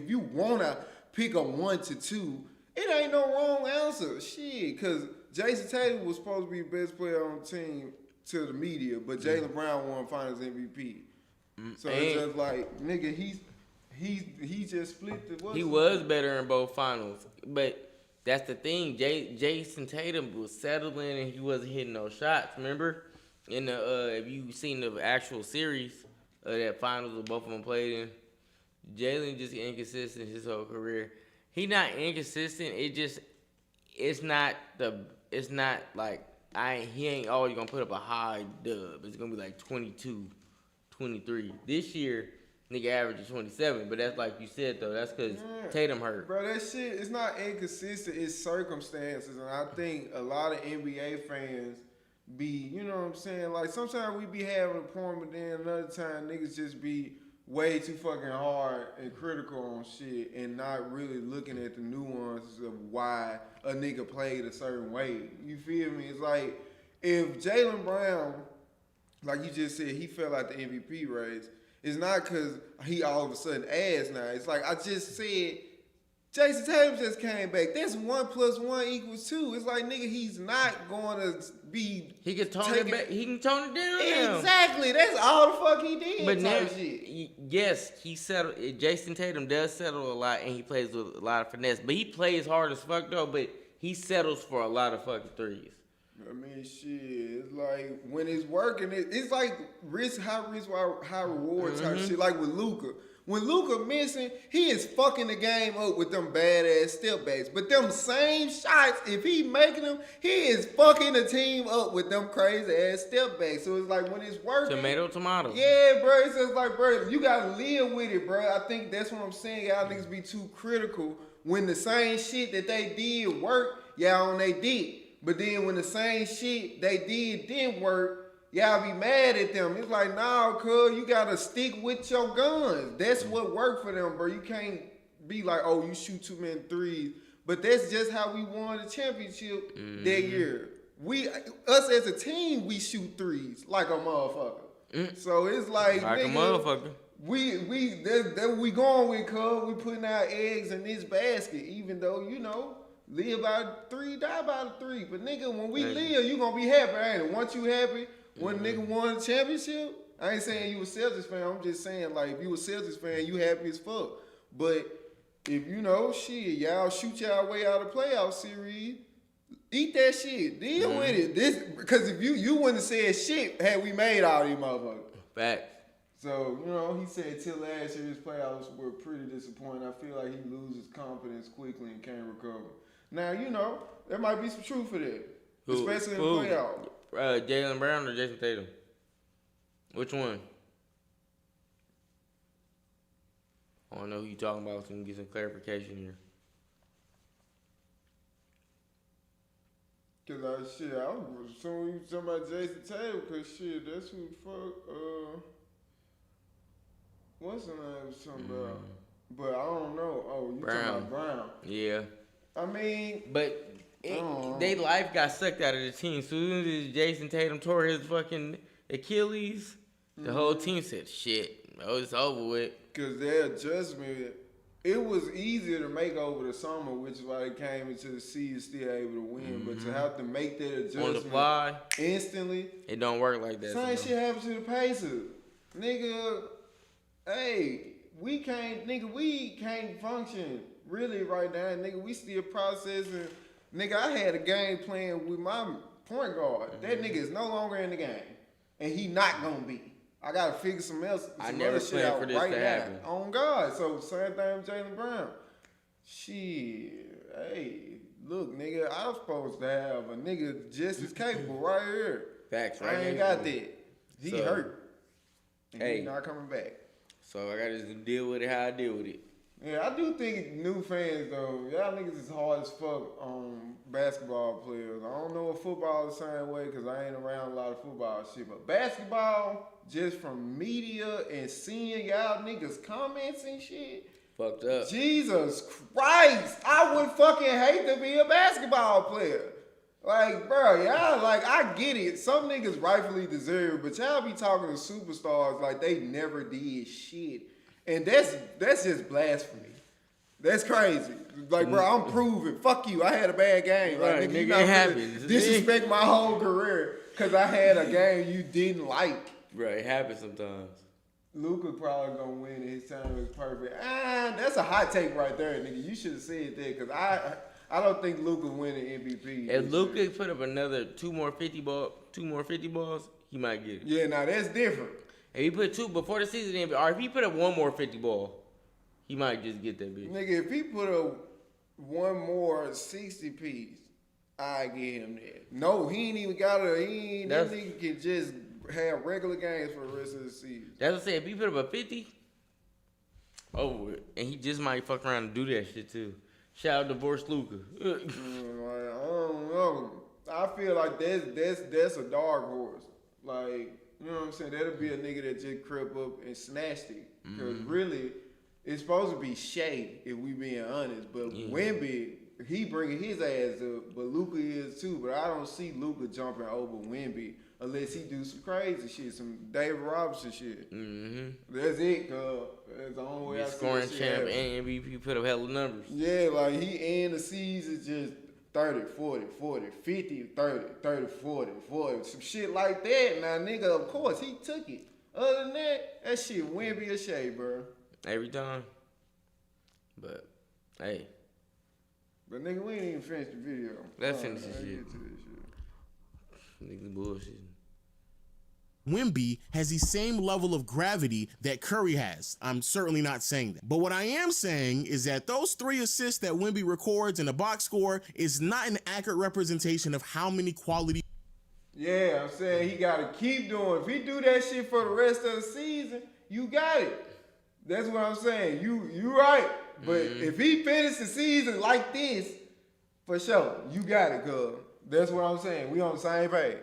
Speaker 9: you wanna pick a 1 to 2, it ain't no wrong answer. Shit, because Jason Tatum was supposed to be the best player on the team to the media, but Jaylen Brown won Finals MVP. So it's just like, nigga, he just split the.
Speaker 3: He was better in both finals, but that's the thing. Jason Tatum was settling and he wasn't hitting no shots. Remember, in the if you seen the actual series that finals that both of them played in. Jalen just inconsistent his whole career. He not inconsistent. It's not like he ain't always gonna put up a high dub. It's gonna be like 22, 23. This year, nigga averages 27, but that's like you said though. That's because Tatum hurt.
Speaker 9: Bro, that shit, it's not inconsistent. It's circumstances, and I think a lot of NBA fans be, you know what I'm saying? Like sometimes we be having a point, but then another time niggas just be way too fucking hard and critical on shit and not really looking at the nuances of why a nigga played a certain way. You feel me? It's like if Jaylen Brown, like you just said, he fell out the MVP race, it's not because he all of a sudden ass now. It's like I just said, Jason Tatum just came back. That's 1 + 1 = 2. It's like, nigga, he's not going to be.
Speaker 3: He can tone it back. He can tone it down.
Speaker 9: Exactly. That's all the fuck he did.
Speaker 3: But now,
Speaker 9: shit.
Speaker 3: yes, he settled. Jason Tatum does settle a lot, and he plays with a lot of finesse. But he plays hard as fuck though. But he settles for a lot of fucking threes.
Speaker 9: I mean, shit. It's like when it's working, it's like high reward type shit. Like with Luka. When Luka missing, he is fucking the game up with them badass step backs. But them same shots, if he making them, he is fucking the team up with them crazy ass step backs. So it's like when it's working.
Speaker 3: Tomato.
Speaker 9: Yeah, bro. It's just like, bro, you gotta live with it, bro. I think that's what I'm saying. Y'all niggas be too critical when the same shit that they did work, y'all on they dick. But then when the same shit they didn't work, y'all be mad at them. It's like, nah, cuz, you gotta stick with your guns. That's what worked for them, bro. You can't be like, oh, you shoot too many threes. But that's just how we won the championship that year. Us as a team, we shoot threes like a motherfucker. So it's like
Speaker 3: nigga, a motherfucker.
Speaker 9: We going with, cuz. We putting our eggs in this basket, even though, live by 3, die by 3. But nigga, when we live, you gonna be happy, ain't it? Once you happy, when nigga won the championship, I ain't saying you a Celtics fan. I'm just saying, like, if you a Celtics fan, you happy as fuck. But if shit, y'all shoot y'all way out of playoff series, eat that shit. Deal with it. Because if you wouldn't have said shit had we made all these motherfuckers.
Speaker 3: Facts.
Speaker 9: So, he said till last year his playoffs were pretty disappointing. I feel like he loses confidence quickly and can't recover. Now, there might be some truth for that. Especially in the playoffs.
Speaker 3: Jaylen Brown or Jason Tatum? Which one? I don't know who you talking about, so we can get some clarification here.
Speaker 9: Cause I was assuming you talking about Jason Tatum, cause shit, that's who the fuck, what's the name was talking about? But I don't know. Oh, you talking about Brown.
Speaker 3: Yeah.
Speaker 9: I mean.
Speaker 3: But they life got sucked out of the team. As soon as Jason Tatum tore his fucking Achilles, the whole team said, shit, it's over with.
Speaker 9: Cause their adjustment, it was easier to make over the summer, which is why they came into the season still able to win. But to have to make that adjustment
Speaker 3: on the fly
Speaker 9: instantly,
Speaker 3: it don't work like that.
Speaker 9: Same shit happened to the Pacers, nigga. Hey, we can't function really right now, nigga. We still processing. Nigga, I had a game playing with my point guard. That nigga is no longer in the game, and he not gonna be. I gotta figure some other shit out right now. On God. So same thing with Jaylen Brown. Shit, hey, look, nigga, I was supposed to have a nigga just as capable right here.
Speaker 3: Facts, right?
Speaker 9: I ain't got that. He hurt. And he's not coming back.
Speaker 3: So I gotta just deal with it how I deal with it.
Speaker 9: Yeah, I do think new fans though, y'all niggas is hard as fuck on basketball players. I don't know if football is the same way because I ain't around a lot of football shit. But basketball, just from media and seeing y'all niggas comments and shit.
Speaker 3: Fucked up.
Speaker 9: Jesus Christ. I would fucking hate to be a basketball player. Like, bro, y'all, like, I get it. Some niggas rightfully deserve, but y'all be talking to superstars like they never did shit. And that's just blasphemy. That's crazy. Like, bro, I'm proving. Fuck you. I had a bad game. Like,
Speaker 3: right,
Speaker 9: nigga, you not
Speaker 3: happens.
Speaker 9: Disrespect my whole career because I had a game you didn't like.
Speaker 3: Right, it happens sometimes.
Speaker 9: Luka probably gonna win and his time is perfect. That's a hot take right there, nigga. You should have said that because I don't think Luka winning MVP.
Speaker 3: If Luka put up another two more 50 balls, he might get it.
Speaker 9: Yeah, now that's different.
Speaker 3: If he put two before the season ended, or if he put up one more 50 ball, he might just get that bitch.
Speaker 9: Nigga, if he put up one more 60 piece, I get him that. No, he ain't even got that nigga can just have regular games for the rest of the season.
Speaker 3: That's what I'm saying. If he put up a 50, over it. And he just might fuck around and do that shit too. Shout out divorced Luka.
Speaker 9: I don't know. I feel like that's a dark horse. Like, you know what I'm saying? That'll be a nigga that just crept up and snatched it. Because really, it's supposed to be Shea, if we being honest. But Wemby, he bringing his ass up. But Luka is too. But I don't see Luka jumping over Wemby unless he do some crazy shit, some David Robinson shit. That's it, cuz. That's the only way I see
Speaker 3: scoring
Speaker 9: shit
Speaker 3: champ
Speaker 9: happen.
Speaker 3: and MVP put up hella numbers.
Speaker 9: Yeah, like he end the season just 30, 40, 40, 50, 30, 30, 40, 40, some shit like that. Now, nigga, of course, he took it. Other than that shit Wemby or Shea, bro.
Speaker 3: Every time. But, hey.
Speaker 9: But, nigga, we ain't even finished the video.
Speaker 3: Let's finish this shit.
Speaker 9: Get to this shit.
Speaker 3: Niggas bullshit.
Speaker 12: Wemby has the same level of gravity that Curry has. I'm certainly not saying that. But what I am saying is that those 3 assists that Wemby records in the box score is not an accurate representation of how many quality.
Speaker 9: Yeah, I'm saying he got to keep doing. If he do that shit for the rest of the season, you got it. That's what I'm saying. You right. But if he finishes the season like this, for sure, you got it, cuz. That's what I'm saying. We on the same page.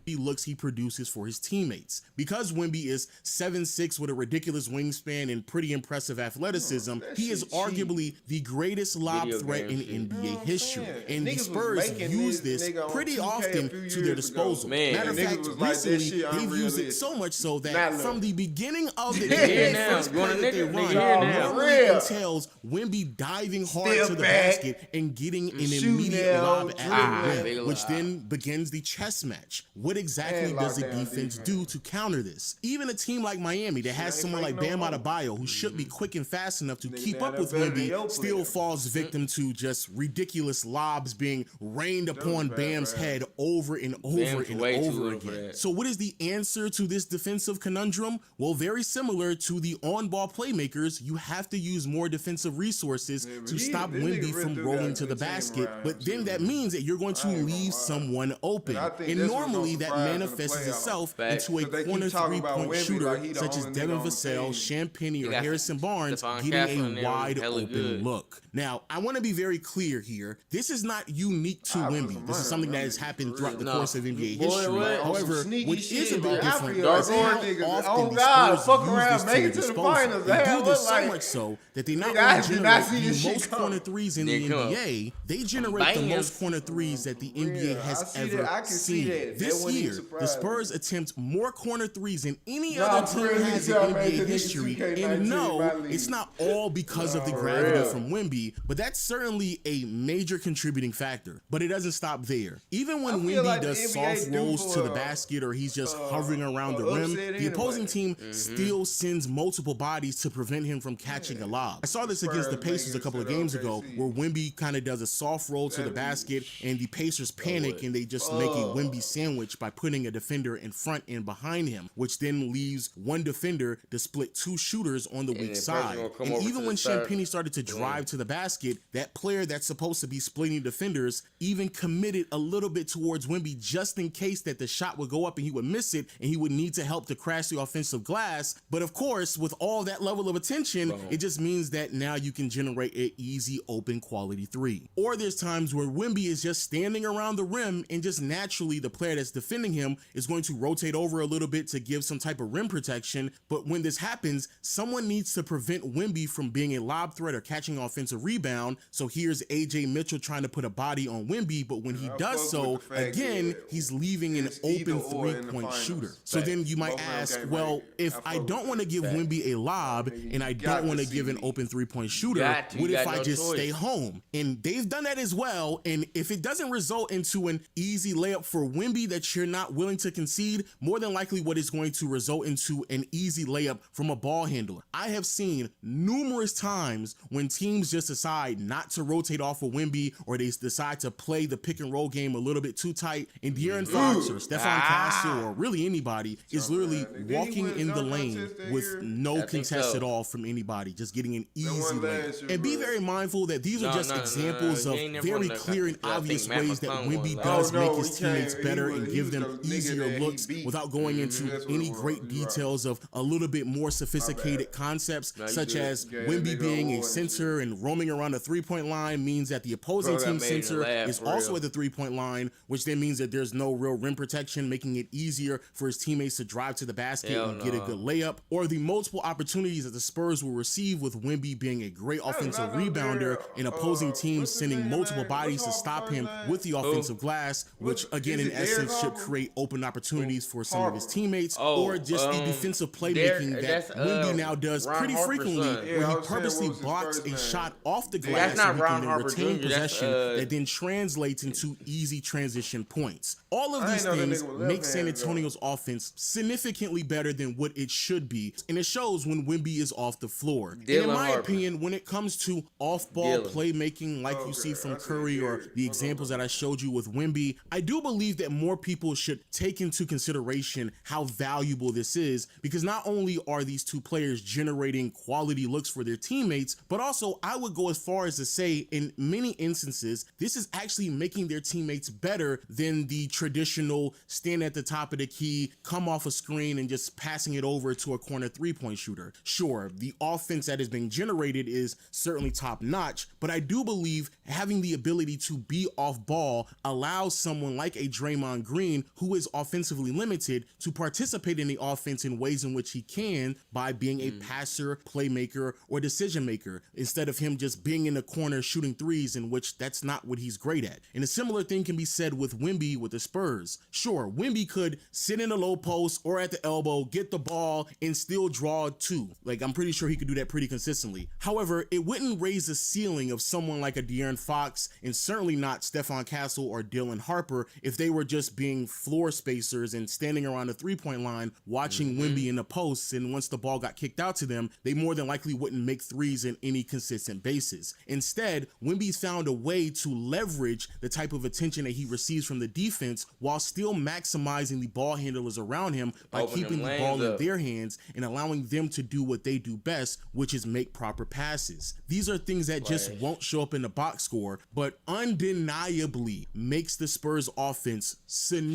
Speaker 12: He produces for his teammates. Because Wemby is 7'6" with a ridiculous wingspan and pretty impressive athleticism, he is arguably the greatest lob threat in NBA history. And the Spurs use this pretty often to their disposal. Matter of fact, recently they've used it so much so that from the beginning of the game, first play that they run, normally entails Wemby diving hard to the basket and getting an immediate lob at the rim, which then begins the chess match. What exactly does the defense do to counter this? Even a team like Miami that has someone like Bam Adebayo who should be quick and fast enough to keep up with Wemby still falls victim to just ridiculous lobs being rained upon Bam's head over and over and over again. So what is the answer to this defensive conundrum? Well, very similar to the on-ball playmakers, you have to use more defensive resources to stop Wemby from rolling to the basket, but then that means that you're going to leave someone open. And normally that
Speaker 9: surprised in the
Speaker 12: manifests
Speaker 9: playoffs.
Speaker 12: itself
Speaker 3: Facts.
Speaker 12: into a
Speaker 9: 'Cause they keep
Speaker 12: corner
Speaker 9: talking about
Speaker 12: three-point
Speaker 9: Wemby
Speaker 12: shooter
Speaker 9: like he the
Speaker 12: such as
Speaker 9: only nigga
Speaker 12: Devin
Speaker 9: on the
Speaker 12: Vassell,
Speaker 9: team.
Speaker 12: Champagny,
Speaker 3: They
Speaker 12: or
Speaker 3: got
Speaker 12: Harrison Barnes
Speaker 3: Stephon
Speaker 12: getting
Speaker 3: Castle in
Speaker 12: a
Speaker 3: there
Speaker 12: wide
Speaker 3: hella
Speaker 12: open
Speaker 3: good.
Speaker 12: look. Now, I want to be very clear here. This is not unique to
Speaker 9: I put
Speaker 12: Wemby.
Speaker 9: some
Speaker 12: This is
Speaker 9: money
Speaker 12: something
Speaker 9: on
Speaker 12: that
Speaker 9: that
Speaker 12: has
Speaker 9: nigga,
Speaker 12: happened
Speaker 9: for
Speaker 12: throughout
Speaker 9: real.
Speaker 12: the
Speaker 3: No.
Speaker 12: course of NBA
Speaker 3: Boy,
Speaker 12: history.
Speaker 3: what?
Speaker 12: However,
Speaker 9: Sneaky
Speaker 12: what
Speaker 9: shit,
Speaker 12: is a bit
Speaker 9: man. I
Speaker 12: different
Speaker 9: feel
Speaker 12: is
Speaker 9: like
Speaker 12: how
Speaker 9: these niggas,
Speaker 12: often
Speaker 9: oh
Speaker 12: the
Speaker 9: God,
Speaker 12: Spurs
Speaker 9: fuck
Speaker 12: use
Speaker 9: around,
Speaker 12: this
Speaker 9: make
Speaker 12: to
Speaker 9: it
Speaker 12: their
Speaker 9: to the
Speaker 12: disposal.
Speaker 9: finals.
Speaker 12: They
Speaker 9: They
Speaker 12: do
Speaker 9: have
Speaker 12: this
Speaker 9: look
Speaker 12: so
Speaker 9: like-
Speaker 12: much so that they not
Speaker 9: Nigga, I
Speaker 12: only
Speaker 9: did not
Speaker 12: generate
Speaker 9: see
Speaker 12: the
Speaker 9: this shit
Speaker 12: most
Speaker 9: coming.
Speaker 12: corner threes in
Speaker 3: They
Speaker 12: the
Speaker 3: come.
Speaker 12: NBA, they generate the
Speaker 3: Bangers.
Speaker 12: most corner threes that the NBA
Speaker 9: Yeah,
Speaker 12: has
Speaker 9: I see
Speaker 12: ever
Speaker 9: that. I can see
Speaker 12: seen.
Speaker 9: that. That
Speaker 12: This
Speaker 9: wouldn't even
Speaker 12: year, the
Speaker 9: surprise
Speaker 12: Spurs
Speaker 9: me.
Speaker 12: attempt more corner threes than any
Speaker 9: Nah,
Speaker 12: other
Speaker 9: for
Speaker 12: team
Speaker 9: real,
Speaker 12: has in
Speaker 9: niggas, man,
Speaker 12: NBA
Speaker 9: the niggas
Speaker 12: history.
Speaker 9: 2K19
Speaker 12: And
Speaker 9: in
Speaker 12: no,
Speaker 9: my league.
Speaker 12: it's not all because of the
Speaker 9: Nah, for
Speaker 12: gravity
Speaker 9: real.
Speaker 12: from Wemby, but that's certainly a major contributing factor. But it doesn't stop there. Even when
Speaker 9: I feel
Speaker 12: Wemby
Speaker 9: like the
Speaker 12: does
Speaker 9: NBA
Speaker 12: soft
Speaker 9: due
Speaker 12: rolls
Speaker 9: for
Speaker 12: to the
Speaker 9: a-
Speaker 12: basket or he's just hovering around the
Speaker 9: a
Speaker 12: rim,
Speaker 9: upset
Speaker 12: the opposing
Speaker 9: anyway.
Speaker 12: team still sends multiple bodies to prevent him from catching a lob. I saw this against the
Speaker 9: Spurs
Speaker 12: Pacers a
Speaker 9: making
Speaker 12: couple of
Speaker 9: it to
Speaker 12: games
Speaker 9: the
Speaker 12: ago
Speaker 9: OKC.
Speaker 12: where Wemby kind of does a soft roll to the basket and the Pacers panic and they just make a Wemby sandwich by putting a defender in front and behind him, which then leaves one defender to split two shooters on the weak
Speaker 3: then
Speaker 12: side.
Speaker 3: pressure will come
Speaker 12: And
Speaker 3: over
Speaker 12: even
Speaker 3: to
Speaker 12: when
Speaker 3: the side.
Speaker 12: Champagny started to drive to the basket, that player that's supposed to be splitting defenders even committed a little bit towards Wemby just in case that the shot would go up and he would miss it and he would need to help to crash the offensive glass. But of course, with all that level of attention, it just means that now you can generate an easy open quality three. Or there's times where Wemby is just standing around the rim and just naturally the player that's defending him is going to rotate over a little bit to give some type of rim protection. But when this happens, someone needs to prevent Wemby from being a lob threat or catching an offensive rebound. So here's AJ Mitchell trying to put a body on Wemby, but when he
Speaker 9: I
Speaker 12: does
Speaker 9: fuck
Speaker 12: so,
Speaker 9: with the fact
Speaker 12: again,
Speaker 9: that
Speaker 12: he's leaving an
Speaker 9: it's either
Speaker 12: open
Speaker 9: or in the
Speaker 12: three-point
Speaker 9: finals.
Speaker 12: shooter. So
Speaker 3: Facts.
Speaker 12: then you might
Speaker 9: Both of them
Speaker 12: ask,
Speaker 9: game
Speaker 12: well,
Speaker 9: breaking.
Speaker 12: if
Speaker 9: I
Speaker 12: I
Speaker 9: fuck
Speaker 12: don't
Speaker 9: with
Speaker 12: want to
Speaker 9: it.
Speaker 12: give
Speaker 3: Facts.
Speaker 12: Wemby a lob and I
Speaker 9: got
Speaker 12: don't want to
Speaker 9: to
Speaker 12: give
Speaker 9: see
Speaker 12: an
Speaker 9: it.
Speaker 12: open three-point shooter,
Speaker 3: Got to.
Speaker 12: what
Speaker 3: You
Speaker 12: if
Speaker 3: got
Speaker 12: I
Speaker 3: no
Speaker 12: just
Speaker 3: choice.
Speaker 12: stay home? And they've done that as well. And if it doesn't result into an easy layup for Wemby that you're not willing to concede, more than likely what is going to result into an easy layup from a ball handler. I have seen numerous times when teams just decide not to rotate off of Wemby or they decide to play the pick and roll game a little bit too tight, and De'Aaron Fox or Stephon Castle or really anybody is literally
Speaker 9: Did he
Speaker 12: walking
Speaker 9: win
Speaker 12: in the
Speaker 9: dunk
Speaker 12: lane
Speaker 9: contest that
Speaker 12: with
Speaker 9: year?
Speaker 12: no
Speaker 3: I think
Speaker 12: contest
Speaker 3: so.
Speaker 12: at all from anybody, just getting an easy
Speaker 9: one
Speaker 12: layup.
Speaker 9: last year,
Speaker 12: And be
Speaker 9: bro.
Speaker 12: very mindful that these are just examples
Speaker 3: He
Speaker 12: of
Speaker 3: ain't never
Speaker 12: very
Speaker 3: won the
Speaker 12: clear and
Speaker 3: contest. I think
Speaker 12: obvious
Speaker 3: Matt
Speaker 12: ways that
Speaker 3: McClung
Speaker 12: Wemby
Speaker 3: won
Speaker 12: does
Speaker 9: last. Oh,
Speaker 12: make
Speaker 9: no,
Speaker 12: his
Speaker 9: he can't.
Speaker 12: teammates better
Speaker 9: He
Speaker 12: and
Speaker 9: was-
Speaker 12: give
Speaker 9: he
Speaker 12: them
Speaker 9: was the nigga
Speaker 12: easier
Speaker 9: that he
Speaker 12: looks
Speaker 9: beat.
Speaker 12: without going into
Speaker 9: That's what
Speaker 12: any
Speaker 9: it was.
Speaker 12: great
Speaker 9: You're right.
Speaker 12: details of a little bit more sophisticated concepts,
Speaker 3: you
Speaker 12: such
Speaker 3: good.
Speaker 12: as
Speaker 9: Yeah,
Speaker 12: Wemby
Speaker 9: nigga
Speaker 12: being a
Speaker 9: award.
Speaker 12: center and roaming around the three-point line means that the opposing
Speaker 3: Bro, that
Speaker 12: team
Speaker 3: made me
Speaker 12: center
Speaker 3: laugh,
Speaker 12: is
Speaker 3: for
Speaker 12: also
Speaker 3: real.
Speaker 12: at the three-point line, which then means that there's no real rim protection, making it easier for his teammates to drive to the basket
Speaker 3: Hell
Speaker 12: and get a
Speaker 3: no.
Speaker 12: good layup, or the multiple opportunities that the Spurs will receive with Wemby being a great offensive
Speaker 9: not no
Speaker 12: rebounder
Speaker 9: damn,
Speaker 12: and opposing teams
Speaker 9: what's his
Speaker 12: sending
Speaker 9: nigga
Speaker 12: multiple
Speaker 9: name?
Speaker 12: bodies to
Speaker 9: What's
Speaker 12: stop
Speaker 9: Harper's
Speaker 12: him
Speaker 9: name?
Speaker 12: with the offensive glass, which
Speaker 9: What-
Speaker 12: again
Speaker 9: is
Speaker 12: in
Speaker 9: it Derek
Speaker 12: essence should
Speaker 9: Harper?
Speaker 12: create open opportunities for some of his teammates,
Speaker 3: Oh,
Speaker 12: or just the defensive playmaking
Speaker 3: Derek-
Speaker 12: that
Speaker 3: that's,
Speaker 12: Wemby now does
Speaker 3: Ron
Speaker 12: pretty
Speaker 3: Harper's
Speaker 12: frequently,
Speaker 3: son.
Speaker 9: Yeah,
Speaker 12: where
Speaker 9: I
Speaker 12: he
Speaker 9: was saying,
Speaker 12: purposely
Speaker 9: what was his
Speaker 12: blocks
Speaker 9: first
Speaker 12: a
Speaker 9: name?
Speaker 12: shot off the
Speaker 9: That's
Speaker 12: glass
Speaker 3: not
Speaker 12: so he
Speaker 3: Ron
Speaker 12: can then
Speaker 3: Harper
Speaker 12: retain
Speaker 3: Jr., that's,
Speaker 12: possession that then translates into easy transition points. All of
Speaker 9: I
Speaker 12: these
Speaker 9: ain't know that
Speaker 12: things
Speaker 9: nigga was
Speaker 12: make San
Speaker 9: left-handed, though.
Speaker 12: Antonio's offense significantly better than what it should be, and it shows when Wemby is off the floor. And in
Speaker 3: Dylan
Speaker 12: my
Speaker 3: Harper.
Speaker 12: opinion, when it comes to off-ball
Speaker 3: Dylan.
Speaker 12: playmaking like you see from Curry or the examples that I showed you with Wemby, I do believe that more people should take into consideration how valuable this is, because not only are these two players generating quality looks for their teammates, but also I would go as far as to say in many instances, this is actually making their teammates better than the traditional stand at the top of the key, come off a screen and just passing it over to a corner three-point shooter. Sure, the offense that is being generated is certainly top notch, but I do believe having the ability to be off ball allows someone like a Draymond Green, who is offensively limited, to participate in the offense in ways in which he can by being a passer, playmaker, or decision maker, instead of him just being in the corner shooting threes, in which that's not what he's great at. And a similar thing can be said with Wemby with the Spurs. Sure, Wemby could sit in the low post or at the elbow, get the ball, and still draw two. Like, I'm pretty sure he could do that pretty consistently. However, it wouldn't raise the ceiling of someone like a De'Aaron Fox, and certainly not Stephon Castle or Dylan Harper, if they were just being floor spacers and standing around the three-point line watching Wemby in the posts, and once the ball got kicked out to them, they more than likely wouldn't make threes in any consistent basis. Instead, Wemby's found a way to leverage the type of attention that he receives from the defense while still maximizing the ball handlers around him by
Speaker 3: Open
Speaker 12: keeping
Speaker 3: them
Speaker 12: the ball
Speaker 3: lanes
Speaker 12: in
Speaker 3: up.
Speaker 12: their hands and allowing them to do what they do best, which is make proper passes. These are things that just won't show up in the box score, but undeniably makes the Spurs offense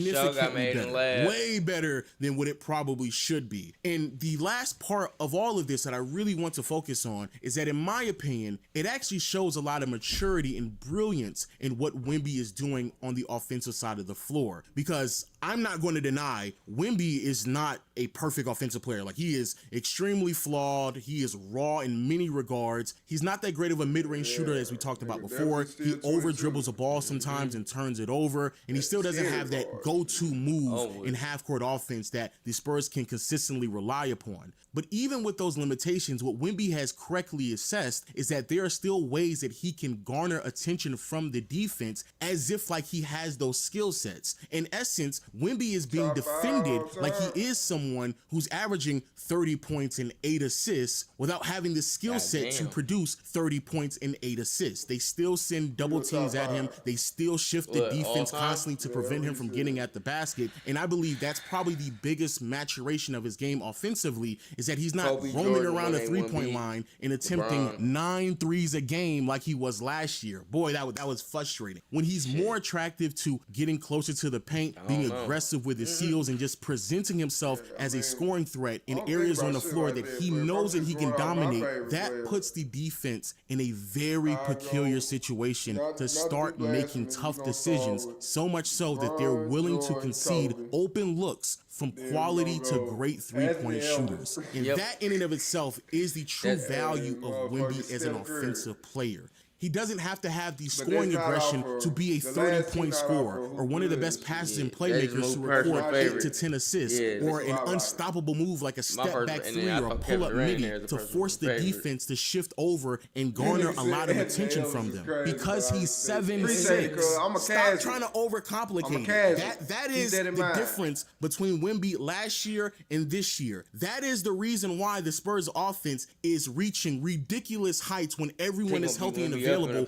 Speaker 12: significantly better. Way better than what it probably should be. And the last part of all of this that I really want to focus on is that, in my opinion, it actually shows a lot of maturity and brilliance in what Wemby is doing on the offensive side of the floor. Because I'm not going to deny Wemby is not a perfect offensive player. Like, he is extremely flawed. He is raw in many regards. He's not that great of a mid-range shooter as we talked about before. He over dribbles a ball sometimes and turns it over, and he still doesn't have that go-to move in half-court offense that the Spurs can consistently rely upon. But even with those limitations, what Wemby has correctly assessed is that there are still ways that he can garner attention from the defense as if like he has those skill sets. In essence, Wemby is being defended like he is someone who's averaging 30 points and 8 assists without having the skill set to produce 30 points and 8 assists. They still send double teams at him. They still shift the defense constantly to prevent him from getting at the basket. And I believe that's probably the biggest maturation of his game offensively, is that he's not roaming around the three-point line and attempting 9 threes a game like he was last year. Boy, that was frustrating. When he's more attractive to getting closer to the paint, being aggressive with his seals, and just presenting himself as a scoring threat in areas on the floor that he knows that he can dominate, that puts the defense in a very peculiar situation to start making tough decisions, so much so that they're willing to concede open looks from quality to great three-point shooters. And that in and of itself is the true value of Wemby as an offensive player. He doesn't have to have the scoring aggression to be a 30-point scorer or one of the best passers and playmakers to record 8 to 10 assists, or an unstoppable move like a step-back three or a pull-up midi to force the defense to shift over and garner a lot of attention from them. Because he's 7'6". Stop trying to overcomplicate it. That is the difference between Wemby last year and this year. That is the reason why the Spurs offense is reaching ridiculous heights when everyone is healthy and available, and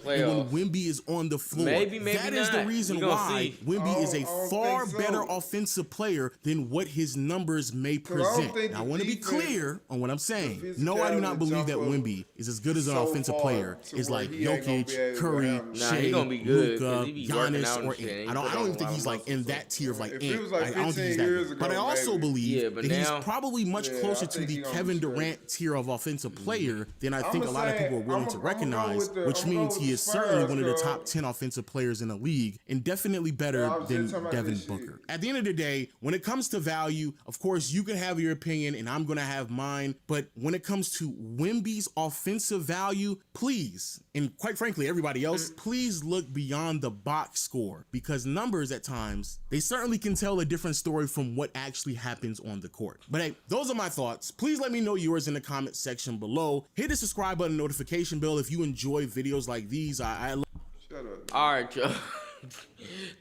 Speaker 12: when Wemby is on the floor. Maybe that is the reason why Wemby is a far better offensive player than what his numbers may present. Now, I want to be clear on what I'm saying. No, I do not believe that Wemby is as good as an offensive player as like Jokic, Curry, Shea, Luka, Giannis, or I don't even think he's like in that tier of like Ant. I don't think he's that good. But I also believe that he's probably much closer to the Kevin Durant tier of offensive player than I think a lot of people are willing to recognize, which means he is certainly one of the top 10 offensive players in the league, and definitely better than Devin Booker. At the end of the day, when it comes to value, of course, you can have your opinion and I'm going to have mine. But when it comes to Wemby's offensive value, please, and quite frankly, everybody else, please look beyond the box score, because numbers at times, they certainly can tell a different story from what actually happens on the court. But hey, those are my thoughts. Please let me know yours in the comment section below. Hit the subscribe button, notification bell if you enjoy videos like these. I love.
Speaker 9: Shut up.
Speaker 3: All right, Joe.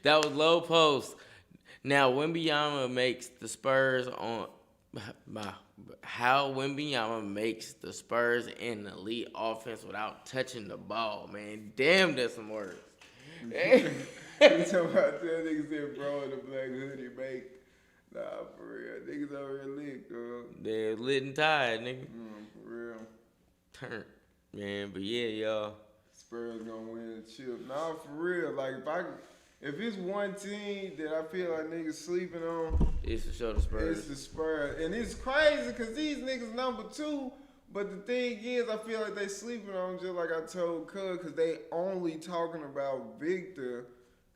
Speaker 3: That was low post. Now, Wembanyama makes the Spurs on how Wembanyama makes the Spurs in the elite offense without touching the ball, man. Damn, that's some words.
Speaker 9: You talking about that nigga said, bro, in the black hoodie make. Nah, for real. Niggas over here lit, girl.
Speaker 3: They're lit and tired, nigga.
Speaker 9: For real.
Speaker 3: Turn. Man, but yeah, y'all.
Speaker 9: Spurs gonna win the chip. Nah, for real. Like, if it's one team that I feel like niggas sleeping on,
Speaker 3: it's to show the Spurs.
Speaker 9: It's the Spurs. And it's crazy because these niggas number 2, but the thing is, I feel like they sleeping on, just like I told Cuz, because they only talking about Victor,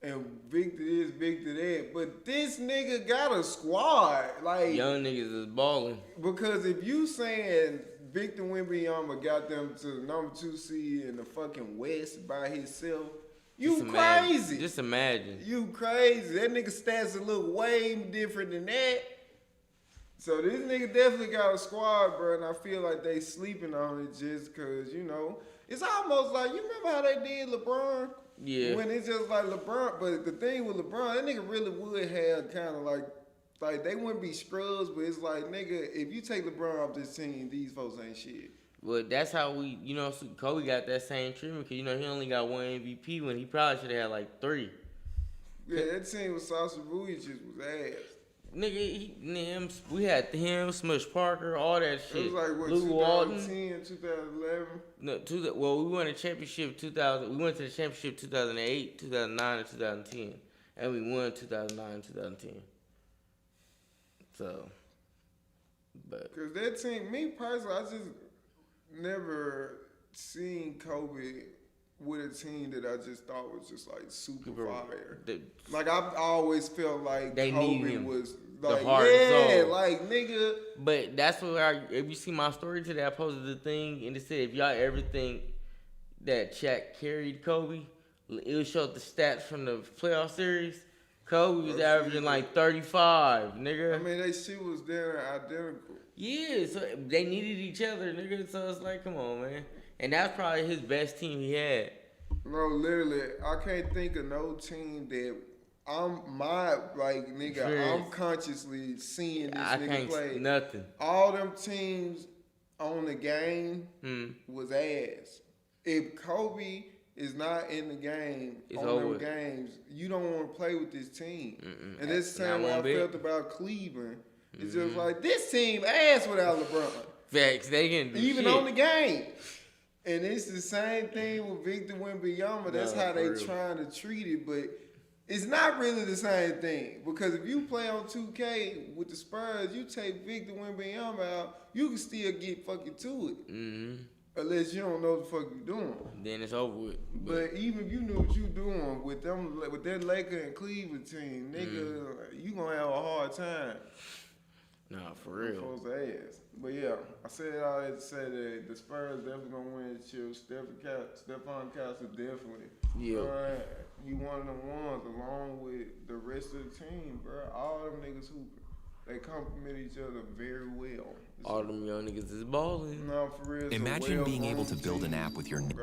Speaker 9: and Victor is Victor that. But this nigga got a squad. Like,
Speaker 3: young niggas is balling.
Speaker 9: Because if you saying Victor Wembanyama got them to the number 2 seed in the fucking West by himself, you crazy.
Speaker 3: Just imagine.
Speaker 9: You crazy. That nigga stats look way different than that. So this nigga definitely got a squad, bro, and I feel like they sleeping on it just because, you know, it's almost like, you remember how they did LeBron?
Speaker 3: Yeah.
Speaker 9: When it's just like LeBron, but the thing with LeBron, that nigga really would have kind of like they wouldn't be scrubs, but it's like, nigga, if you take LeBron off this team, these folks ain't shit.
Speaker 3: Well, that's how we, you know, Kobe got that same treatment because, you know, he only got 1 MVP when he probably should have had like 3.
Speaker 9: Yeah, that team with Sasha Vujacic was ass.
Speaker 3: Nigga, we had him, Smush Parker, all that shit.
Speaker 9: It was like, what,
Speaker 3: Lou
Speaker 9: 2010, 2011?
Speaker 3: No, well, we won a championship 2000. We went to the championship 2008, 2009, and 2010. and we won 2009, 2010. So, but
Speaker 9: because that team, me personally, I just never seen Kobe with a team that I just thought was just like super fire. Like I've always felt like
Speaker 3: they
Speaker 9: Kobe was like,
Speaker 3: soul.
Speaker 9: like nigga.
Speaker 3: But that's where if you see my story today, I posted the thing and it said if y'all ever think that Shaq carried Kobe, it would show the stats from the playoff series. Kobe was averaging like 35, nigga.
Speaker 9: I mean, they shit was there identical.
Speaker 3: Yeah, so they needed each other, nigga. So it's like, come on, man. And that's probably his best team he had.
Speaker 9: No, literally, I can't think of no team that I'm consciously seeing this nigga play.
Speaker 3: Nothing.
Speaker 9: All them teams on the game was ass. If Kobe is not in the game them games, you don't want to play with this team. And that's the same way I felt about Cleveland. It's just like, this team ass without LeBron.
Speaker 3: Facts, they can do
Speaker 9: even
Speaker 3: shit.
Speaker 9: On the game. And it's the same thing with Victor Wembanyama. That's how they trying to treat it, but it's not really the same thing. Because if you play on 2K with the Spurs, you take Victor Wembanyama out, you can still get fucking to it. Unless you don't know what the fuck you doing.
Speaker 3: Then it's over with.
Speaker 9: But even if you knew what you doing with them, with that Laker and Cleveland team, nigga, you gonna have a hard time.
Speaker 3: Nah, for real.
Speaker 9: Folks ass. But yeah, I said all that to say that the Spurs definitely gonna win the chip. Stephon Castle definitely.
Speaker 3: Yeah.
Speaker 9: He one of them ones along with the rest of the team, bro. All them niggas hooping. They complement each other very well.
Speaker 3: All them young niggas is balling.
Speaker 9: No, for real.
Speaker 13: Imagine being able to build an app with your name.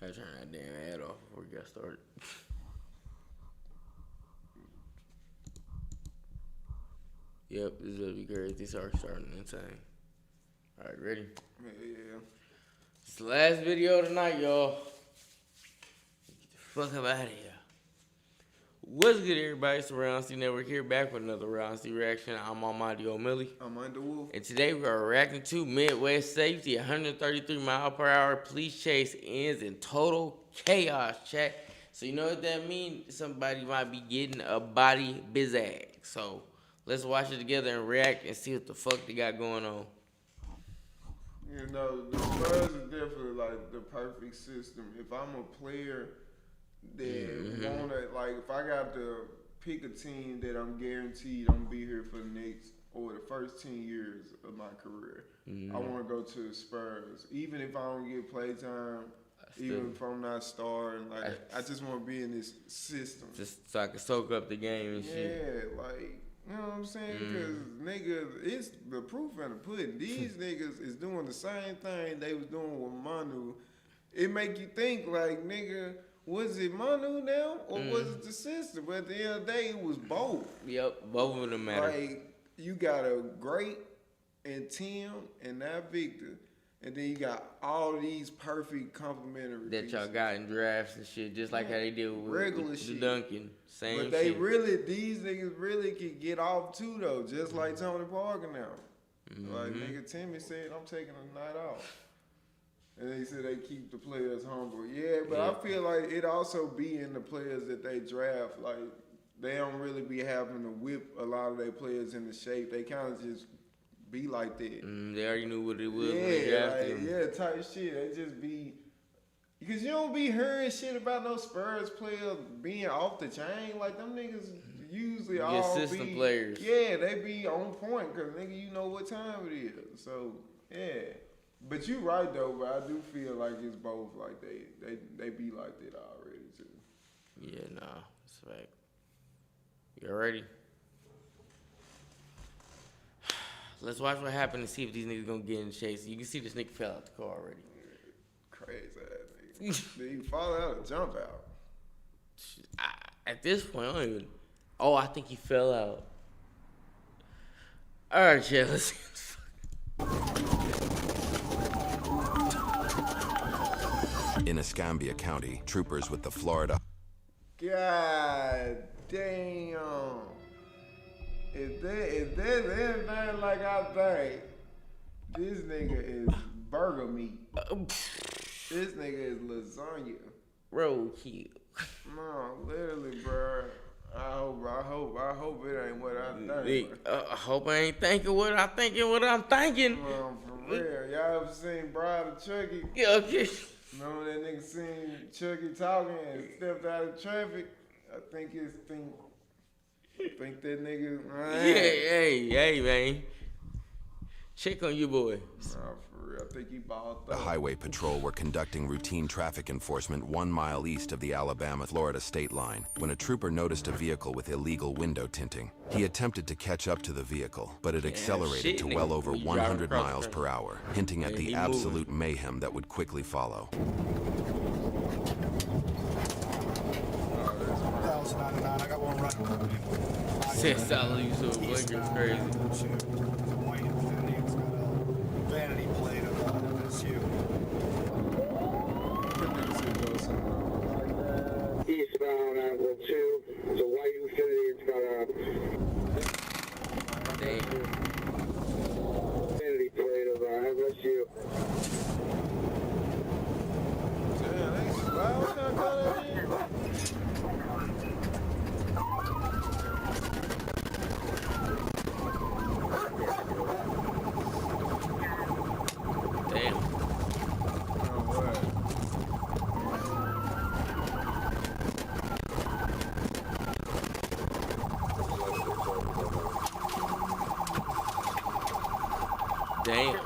Speaker 3: I turned that damn ad off before we got started. Yep, this is gonna be crazy. These are starting insane. Alright, ready?
Speaker 9: Yeah.
Speaker 3: It's the last video tonight, y'all. Get the fuck up out of here. What's good, everybody? It's the Round C Network here, back with another Round C reaction. I'm Omilly Undawolf.
Speaker 9: I'm Undawolf.
Speaker 3: And today we are reacting to Midwest Safety. 133 mile per hour police chase ends in total chaos, chat. So you know what that means? Somebody might be getting a body bizag. So let's watch it together and react and see what the fuck they got going on.
Speaker 9: You know, the Spurs is definitely like the perfect system. If I'm a player that wanna, like, if I got to pick a team that I'm guaranteed I'm gonna be here for the next or the first 10 years of my career, I want to go to the Spurs. Even if I don't get playtime, even if I'm not starting, like, I just want to be in this system.
Speaker 3: Just so I can soak up the game and shit.
Speaker 9: Yeah, like, you know what I'm saying? Because niggas, it's the proof in the pudding. These niggas is doing the same thing they was doing with Manu. It make you think like, nigga, was it Manu now or was it the system? But at the end of the day, it was both.
Speaker 3: Yep, both of them matter.
Speaker 9: Like, you got a great and Tim and now Victor. And then you got all these perfect complementary
Speaker 3: that
Speaker 9: pieces.
Speaker 3: y'all got in drafts and shit, just like how they did with
Speaker 9: regular
Speaker 3: the
Speaker 9: shit.
Speaker 3: Duncan. Same
Speaker 9: but they
Speaker 3: shit.
Speaker 9: these niggas really can get off too though, just like Tony Parker now. Like nigga Timmy said, I'm taking a night off. And they said they keep the players humble. Yeah, but I feel like it also be in the players that they draft. Like they don't really be having to whip a lot of their players into shape. They kind of just be like that.
Speaker 3: They already knew what it was when they drafted him.
Speaker 9: Yeah, type shit. They just be, because you don't be hearing shit about no Spurs players being off the chain. Like them niggas usually all
Speaker 3: system players.
Speaker 9: Yeah, they be on point because nigga, you know what time it is. So yeah, but you right though. But I do feel like it's both. Like they be like that already too.
Speaker 3: Yeah, nah, it's a fact. You ready? Let's watch what happened and see if these niggas gonna get in the chase. You can see this nigga fell out the car already.
Speaker 9: Crazy ass nigga. Did he fall out or jump out?
Speaker 3: At this point, I don't even. Oh, I think he fell out. All right, yeah, let's see.
Speaker 13: In Escambia County, troopers with the Florida.
Speaker 9: God damn. If there's anything like I think, this nigga is burger meat. This nigga is lasagna.
Speaker 3: Roadkill.
Speaker 9: No, literally, bro. I hope it ain't what I think.
Speaker 3: I hope I ain't thinking what I'm thinking. What I'm thinking.
Speaker 9: For real, y'all ever seen Bride of Chucky?
Speaker 3: Yeah, okay.
Speaker 9: Remember that nigga seen Chucky talking and stepped out of traffic? I think that nigga.
Speaker 3: Hey, man. Check on you, boy.
Speaker 9: Nah, for real. I think he balled
Speaker 13: The Highway Patrol were conducting routine traffic enforcement 1 mile east of the Alabama-Florida state line when a trooper noticed a vehicle with illegal window tinting. He attempted to catch up to the vehicle, but it accelerated to well over 100 miles per hour, hinting at the absolute mayhem that would quickly follow.
Speaker 14: I got one right.
Speaker 3: Said solid use of a blinker is crazy.
Speaker 14: Vanity plate of MSU.
Speaker 15: Eastbound at 2. It's a white Infinity. It's got a vanity plate of MSU.
Speaker 3: Damn.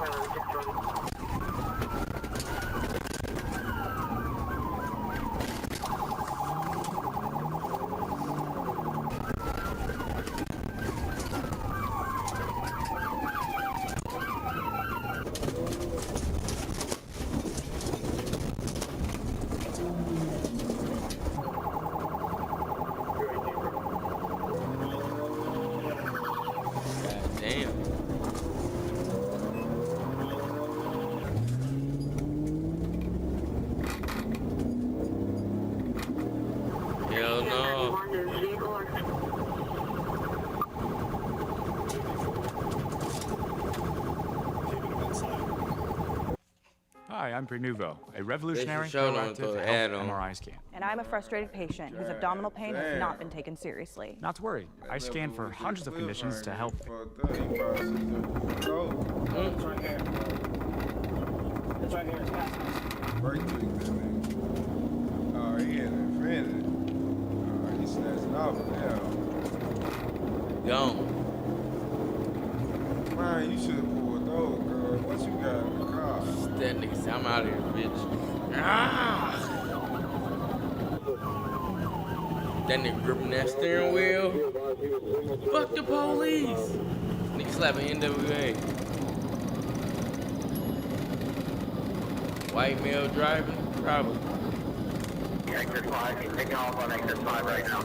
Speaker 16: Hi, I'm Prenuvo, a revolutionary proactive health MRI scan.
Speaker 17: And I'm a frustrated patient whose abdominal pain has not been taken seriously.
Speaker 16: Not to worry, I scan for hundreds of conditions to help.
Speaker 9: It's right here. It's right here. Oh, he had Infinity. Oh, he snatched off now.
Speaker 3: Gone.
Speaker 9: Man, you should have pulled those, girl. What you got in the car?
Speaker 3: That nigga said, I'm out of here, bitch. Ah! That nigga gripping that steering wheel. Fuck the police. Nigga slapping NWA. White male driving? Probably.
Speaker 15: Exit 5, he's taking off on exit 5 right now.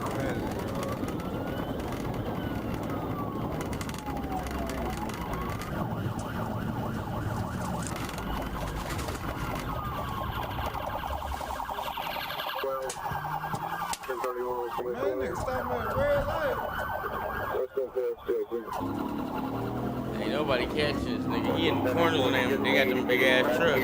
Speaker 9: Man, nigga, stop me at red light.
Speaker 3: Ain't nobody catching this nigga. He in the corners of them. They got them big ass trucks.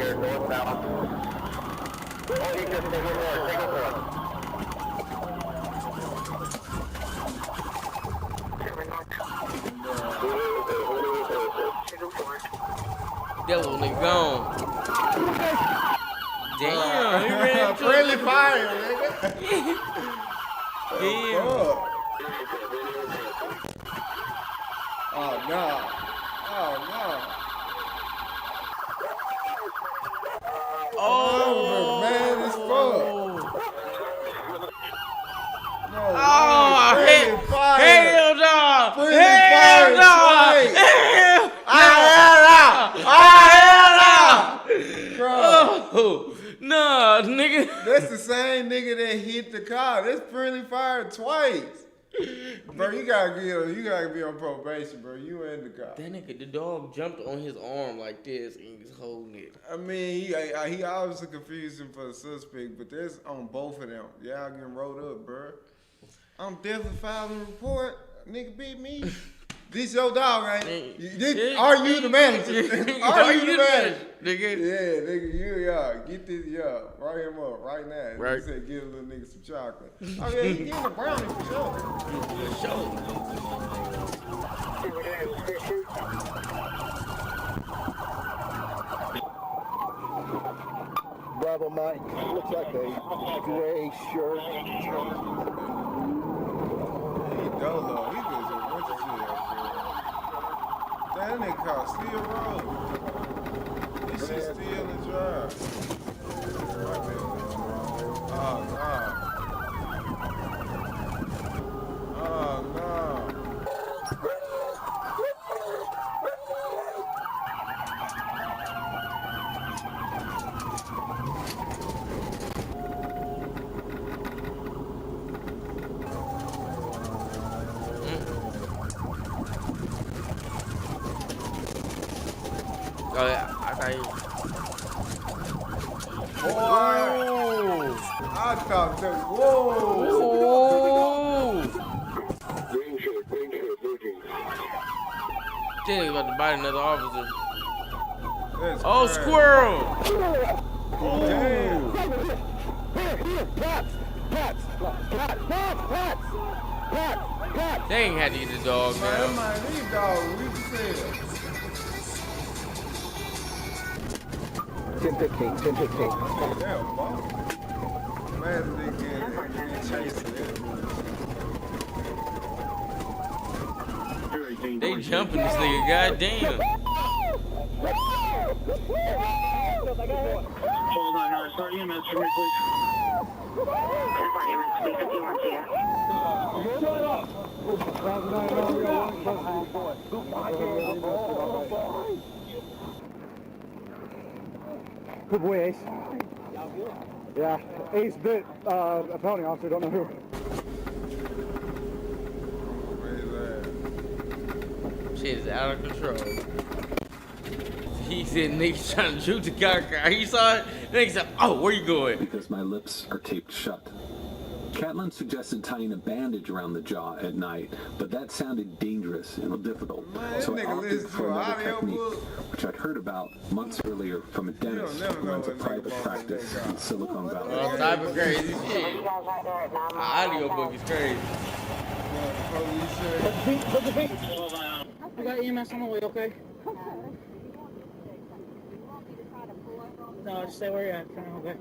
Speaker 3: That little nigga gone. Damn, he ran
Speaker 9: friendly fire, nigga.
Speaker 3: Damn.
Speaker 9: Oh no. Oh no.
Speaker 3: Oh,
Speaker 9: man, as fuck. No,
Speaker 3: oh, hell no! Hell no! Oh, no, nigga.
Speaker 9: That's the same nigga that hit the car. That's friendly fire twice. Bro, you gotta be on probation, bro. You in the car.
Speaker 3: That nigga, the dog jumped on his arm like this and he's holding it.
Speaker 9: I mean, he obviously confused him for the suspect, but that's on both of them. Y'all getting rolled up, bro. I'm definitely filing a report. Nigga beat me. This your dog, ain't it? Are you the manager? Are you the manager?
Speaker 3: Nigga.
Speaker 9: Yeah, nigga, get this, write him up right now.
Speaker 3: Right.
Speaker 9: He said, give a little nigga some chocolate. Oh, yeah, he getting a brownie for sure.
Speaker 14: Bravo, Mike. Looks like a gray shirt.
Speaker 9: He dolo. He goes to what you see up there. That nigga called Steel Road. This shit still in drive. Oh, no. Oh, no.
Speaker 3: Oh yeah, I thought you.
Speaker 9: I thought that. Whoa!
Speaker 3: Then he about to bite another officer.
Speaker 9: That's
Speaker 3: oh,
Speaker 9: crazy.
Speaker 3: squirrel!
Speaker 9: Damn.
Speaker 3: They ain't had to eat the dog,
Speaker 9: Man, that
Speaker 3: man.
Speaker 9: might leave dog. We said.
Speaker 14: 10-15, 10-15.
Speaker 9: Damn, fuck. Man, they get chasing it.
Speaker 3: They jumping this nigga, goddamn.
Speaker 15: Hold on, start EMS for me, please. Start EMS, please, if you want to.
Speaker 18: Good boy, Ace. Yeah, Ace bit a felony officer, don't know who.
Speaker 3: Shit is out of control. He said niggas trying to shoot the car. He saw it. Nigga said, oh, where you going?
Speaker 19: Because my lips are taped shut. Catlin suggested tying a bandage around the jaw at night, but that sounded dangerous and difficult. So I opted for another technique, which I'd heard about months earlier from a dentist who runs a private practice in Silicon Valley.
Speaker 3: Oh, type of crazy shit. Audio book is crazy.
Speaker 18: Put the feet. I got EMS on the way, okay? No, just stay where you're at, okay?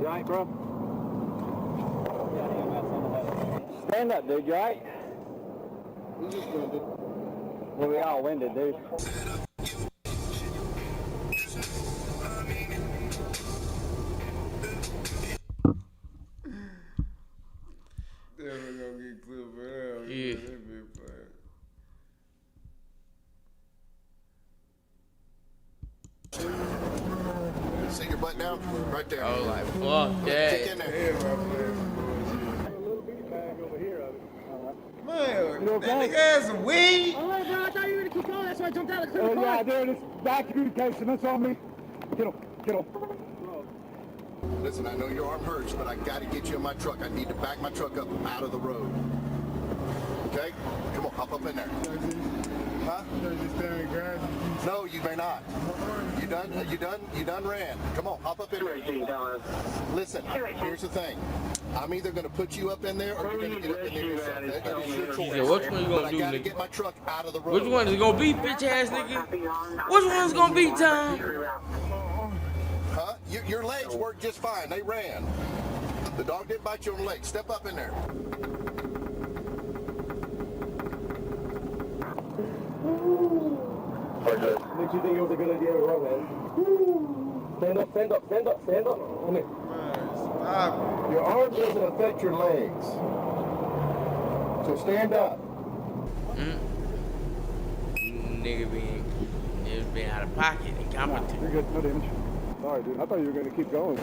Speaker 18: You alright, bro? Stand up, dude. You alright? We just winded. Well, we all winded, dude.
Speaker 9: Definitely gonna get clipped for hell.
Speaker 3: Yeah.
Speaker 9: That big player.
Speaker 14: Sit your butt down, right there.
Speaker 3: I was like, fuck that.
Speaker 14: Kick in there.
Speaker 9: Man, that nigga has some weed.
Speaker 18: Oh, bro, I thought you were gonna keep going. That's why I jumped out of the car. Oh, yeah, dude, it's bad communication. That's on me. Get him. Get him.
Speaker 14: Listen, I know your arm hurts, but I gotta get you in my truck. I need to back my truck up out of the road. Okay? Come on, hop up in there. Huh? No, you may not. You done? You done ran. Come on, hop up in there. Listen, here's the thing. I'm either gonna put you up in there or you're gonna get up in there yourself. That is your choice.
Speaker 3: Yeah, which one you gonna
Speaker 14: but
Speaker 3: do,
Speaker 14: I gotta
Speaker 3: nigga?
Speaker 14: get my truck out of the road.
Speaker 3: Which one is it gonna be, bitch ass nigga? Which one's gonna be, Tom?
Speaker 14: Huh? Your legs worked just fine. They ran. The dog didn't bite you on the leg. Step up in there.
Speaker 18: Makes you think it was a good idea to run, man. Stand up, stand up, stand up, stand up. Come here.
Speaker 9: Stop.
Speaker 14: Your arm doesn't affect your legs. So stand up.
Speaker 3: Nigga being out of pocket, incompetent.
Speaker 18: You're good, no damage. Sorry, dude. I thought you were gonna keep going.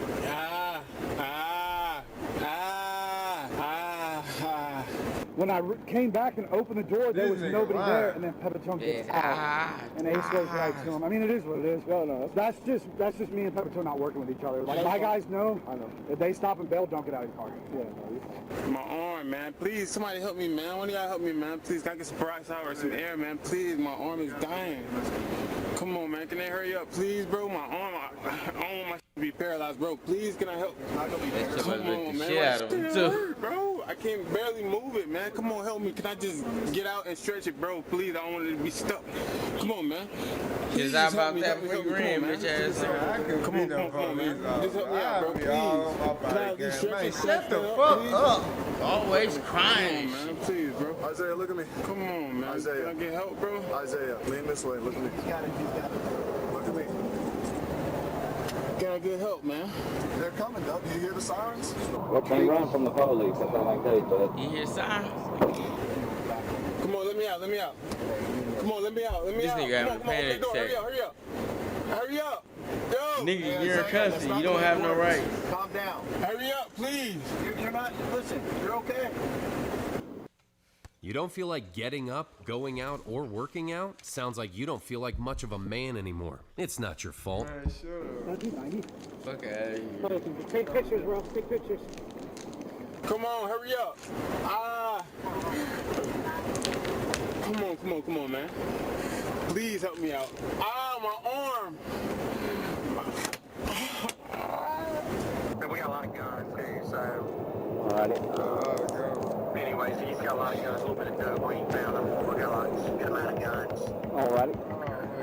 Speaker 18: When I came back and opened the door, there was nobody there, and then Pepitone gets out, and Ace goes right to him. I mean, it is what it is. No, that's just me and Pepitone not working with each other. Like my guys know, I know. If they stop and bail, don't get out of your car. Yeah.
Speaker 20: My arm, man. Please, somebody help me, man. One of y'all help me, man. Please, can I get some peroxide or some air, man? Please, my arm is dying. Come on, man. Can they hurry up, please, bro? My arm, I don't want my shit to be paralyzed, bro. Please, can I help? Come on, man. Hurt, bro. I can't barely move it, man. Come on, help me. Can I just get out and stretch it, bro? Please, I don't want it to be stuck. Come on, man.
Speaker 3: Cause I about that before you ran, bitch ass.
Speaker 20: Come on, man. Just help me out, bro. Please. Can I just stretch it?
Speaker 9: Shut the fuck up.
Speaker 3: Always crying.
Speaker 20: Man, please, bro.
Speaker 14: Isaiah, look at me.
Speaker 20: Come on, man.
Speaker 14: Isaiah.
Speaker 20: Can I get help, bro?
Speaker 14: Isaiah, lean this way. Look at me. Look at me.
Speaker 20: Can I get help, man?
Speaker 14: They're coming, Doug. Do you hear the sirens?
Speaker 21: They run from the police, that's all I can tell you, bud.
Speaker 3: You hear sirens?
Speaker 20: Come on, let me out. Come on, let me out.
Speaker 3: This nigga having a panic attack.
Speaker 20: Hurry up. Yo.
Speaker 3: Nigga, you're in custody. You don't have no rights.
Speaker 14: Calm down.
Speaker 20: Hurry up, please.
Speaker 14: You're not, listen, you're okay.
Speaker 22: You don't feel like getting up, going out, or working out? Sounds like you don't feel like much of a man anymore. It's not your fault.
Speaker 9: Man, shut up.
Speaker 3: Fuck out of here.
Speaker 18: Take pictures, bro. Take pictures.
Speaker 20: Come on, hurry up. Come on, man. Please help me out. My arm.
Speaker 15: We got a lot of guns too, so.
Speaker 21: Alrighty.
Speaker 15: Anyways, he's got a lot of guns, a little bit of dope. We ain't found them. We got a good amount of guns.
Speaker 21: Alrighty.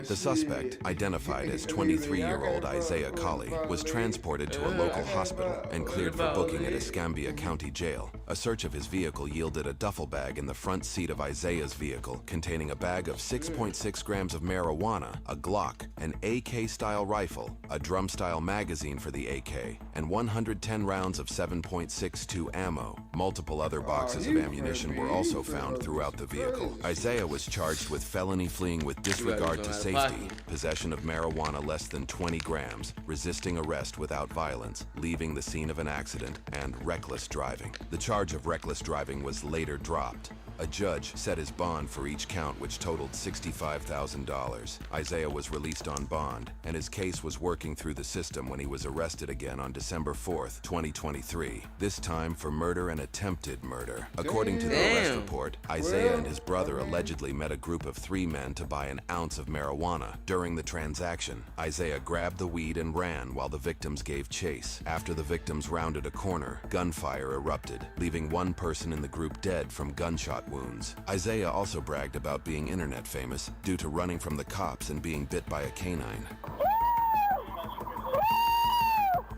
Speaker 13: The suspect, identified as 23-year-old Isaiah Colley, was transported to a local hospital and cleared for booking at Escambia County Jail. A search of his vehicle yielded a duffel bag in the front seat of Isaiah's vehicle containing a bag of 6.6 grams of marijuana, a Glock, an AK-style rifle, a drum-style magazine for the AK, and 110 rounds of 7.62 ammo. Multiple other boxes of ammunition were also found throughout the vehicle. Isaiah was charged with felony fleeing with disregard to safety, possession of marijuana less than 20 grams, resisting arrest without violence, leaving the scene of an accident, and reckless driving. The charge of reckless driving was later dropped. A judge set his bond for each count, which totaled $65,000. Isaiah was released on bond, and his case was working through the system when he was arrested again on December 4th, 2023, this time for murder and attempted murder. According to the arrest report, Isaiah and his brother allegedly met a group of 3 men to buy an ounce of marijuana. During the transaction, Isaiah grabbed the weed and ran while the victims gave chase. After the victims rounded a corner, gunfire erupted, leaving one person in the group dead from gunshot wounds. Isaiah also bragged about being internet famous due to running from the cops and being bit by a canine.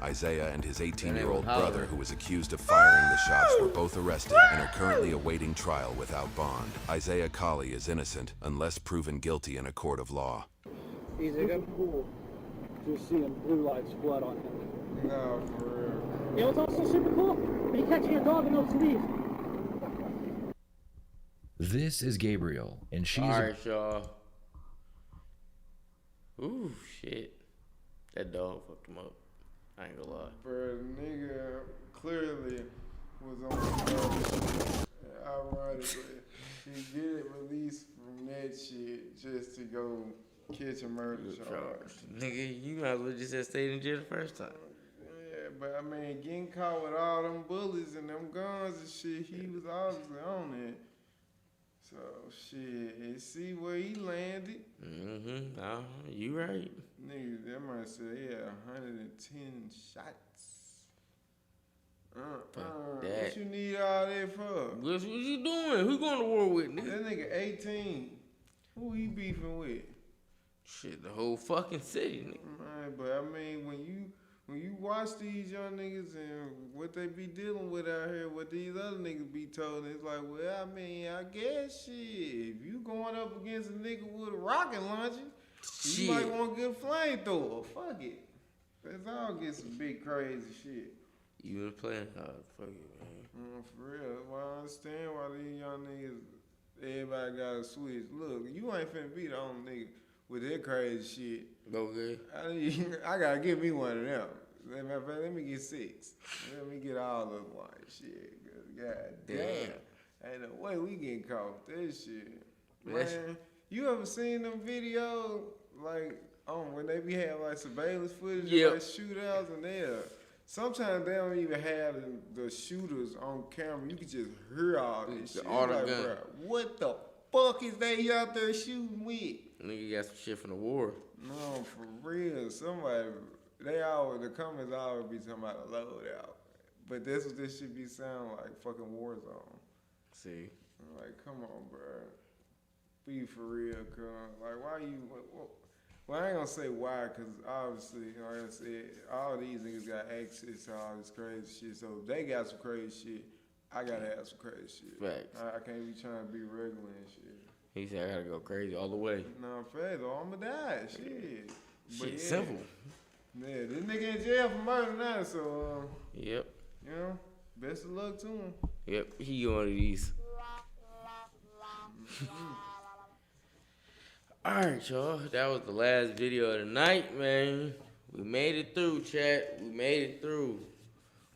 Speaker 13: Isaiah and his 18-year-old brother, who was accused of firing the shots, were both arrested and are currently awaiting trial without bond. Isaiah Colley is innocent unless proven guilty in a court of law.
Speaker 18: Easy, good. Cool. Just seeing blue lights blood on him.
Speaker 9: No, for real.
Speaker 18: You know what's also super cool? When you catch your dog and knows to leave.
Speaker 23: This is Gabriel, and she's
Speaker 3: Alright, y'all. Ooh, shit. That dog fucked him up. I ain't gonna lie.
Speaker 9: Bro, the nigga clearly was on the ironically, he get released from that shit just to go catch a murder charge.
Speaker 3: Nigga, you might as well just have stayed in jail the first time.
Speaker 9: Yeah, but I mean, getting caught with all them bullets and them guns and shit, he was obviously on it. So, shit, and see where he landed.
Speaker 3: No, you right.
Speaker 9: Nigga, that man said he had 110 shots.
Speaker 3: that.
Speaker 9: What you need all that for?
Speaker 3: What you doing? Who going to war with, nigga?
Speaker 9: That nigga 18. Who he beefing with?
Speaker 3: Shit, the whole fucking city, nigga.
Speaker 9: Man, but I mean, when you watch these young niggas and what they be dealing with out here, what these other niggas be told, it's like, well, I mean, I guess shit. If you going up against a nigga with a rocket launcher, you might want to get a flamethrower. Fuck it. Let's all get some big crazy shit.
Speaker 3: You been playing hard, fuck it, man.
Speaker 9: For real. That's why I understand why these young niggas, everybody got to switch. Look, you ain't finna be the only nigga with that crazy shit.
Speaker 3: Okay.
Speaker 9: I gotta give me one of them. Let me get 6. Let me get all of them white shit. God damn. Ain't no way we getting caught with this shit. Man, you ever seen them videos, like, when they be having, like, surveillance footage of, like, shootouts, and sometimes they don't even have the shooters on camera. You can just hear all this shit.
Speaker 3: All the
Speaker 9: like,
Speaker 3: gun.
Speaker 9: bro, what the fuck is they out there shooting with?
Speaker 3: Nigga got some shit from the war.
Speaker 9: No, for real. The comments always be talking about the loadout. But that's what this shit be sounding like, fucking war zone.
Speaker 3: See?
Speaker 9: Like, come on, bro. Be for real, cuz. Like, why you... Well, I ain't gonna say why, because obviously, like I said, all these niggas got access to all this crazy shit. So if they got some crazy shit, I gotta have some crazy shit.
Speaker 3: Facts.
Speaker 9: I can't be trying to be regular and shit.
Speaker 3: He said I gotta go crazy all the way.
Speaker 9: No, fast, I'ma die. Shit.
Speaker 3: Shit, simple.
Speaker 9: Yeah, this nigga in jail for murder now, so,
Speaker 3: Yep.
Speaker 9: You know, best of luck to him.
Speaker 3: Yep, he one of these. Alright, y'all. That was the last video of the night, man. We made it through, chat. We made it through.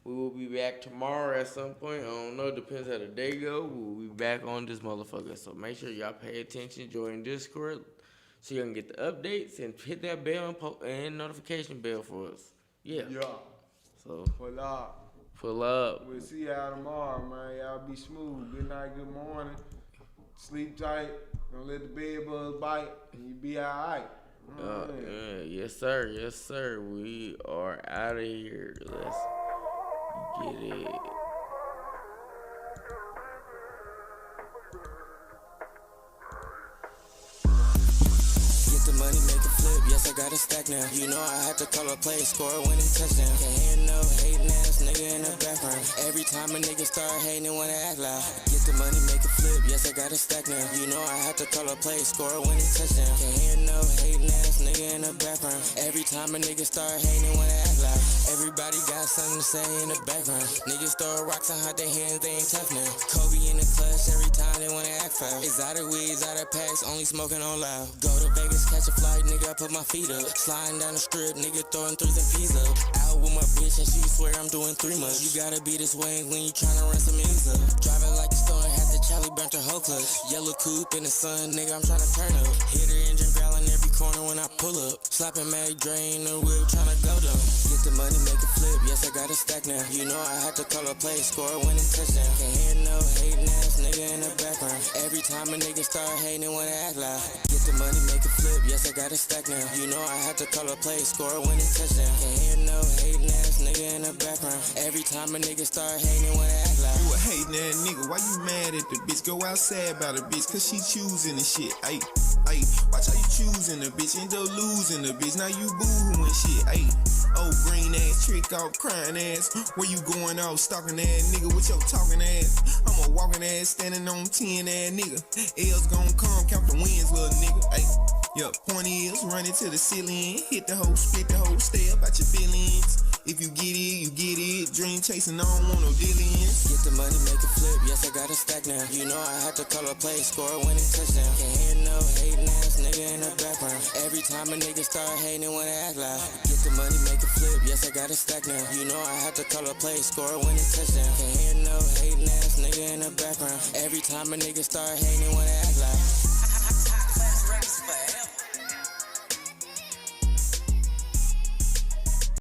Speaker 3: We will be back tomorrow at some point. I don't know. Depends how the day go. We'll be back on this motherfucker. So make sure y'all pay attention. Join Discord so you can get the updates and hit that bell and notification bell for us. Yeah. So. Pull up.
Speaker 9: We'll see y'all tomorrow, man. Y'all be smooth. Good night, good morning. Sleep tight. Don't let the bed bugs bite, and you be all right.
Speaker 3: Yeah, yes, sir. Yes, sir. We are out of here. Let's get it.
Speaker 1: Get the money, make it flip. Yes, I got a stack now. You know I had to call a play, score a winning touchdown. Can't hear no hating ass nigga in the background. Every time a nigga start hating, they wanna act loud. Get the money, make it flip. Yes, I got a stack now. You know I had to call a play, score a winning touchdown. Can't hear no hating ass nigga in the background. Every time a nigga start hating, they wanna act loud. Everybody got something to say in the background. Niggas throw rocks and hide their hands, they ain't tough now. Kobe in the clutch, every time they wanna act foul. Exotic weeds, out of packs, only smoking on loud. Go to Vegas, catch a flight, nigga, I put my feet up. Sliding down the strip, nigga, throwing threes and peas up. Out with my bitch and she swear I'm doing 3 months. You gotta be this way when you tryna run some ends up. Driving like a storm, had the Charlie banter whole clutch. Yellow coupe in the sun, nigga, I'm tryna turn up. Hit her engine growling every corner when I pull up. Slapping Mag Dre in the whip, tryna go down. Get the money, make it flip, yes, I got a stack now. You know I had to call a play, score a winning touchdown. Can't hear no hating ass nigga in the background. Every time a nigga start hating, they wanna act loud. Get the money, make it flip, yes, I got a stack now. You know I had to call a play, score a winning touchdown. Can't hear no hating ass nigga in the background. Every time a nigga start hating, they wanna act loud.
Speaker 2: You a hating ass nigga, why you mad at the bitch? Go outside about the bitch, cause she choosing the shit. Ayy, watch how you choosing the bitch, end up losing the bitch. Now you boo-hooing shit, ayy. Oh, green ass, trick off, crying ass. Where you going off, stalking ass nigga with your talking ass? I'm a walking ass, standing on 10 ass nigga. L's gon' come, count the wins, little nigga. Ayy, yup, point is, running to the ceiling. Hit the hoe, spit the hoe, stay up at your feelings. If you get it, you get it. Dream chasing, I don't want no dealings.
Speaker 1: Get the money, make it flip, yes, I got a stack now. You know I had to call a play, score a winning touchdown. Can't hear no hating ass nigga in the background. Every time a nigga start hating, they wanna act loud. Get the money, make it flip, yes, I got a stack now. You know I had to call a play, score a winning touchdown. Can't hear no hating ass nigga in the background. Every time a nigga start hating, they wanna act loud.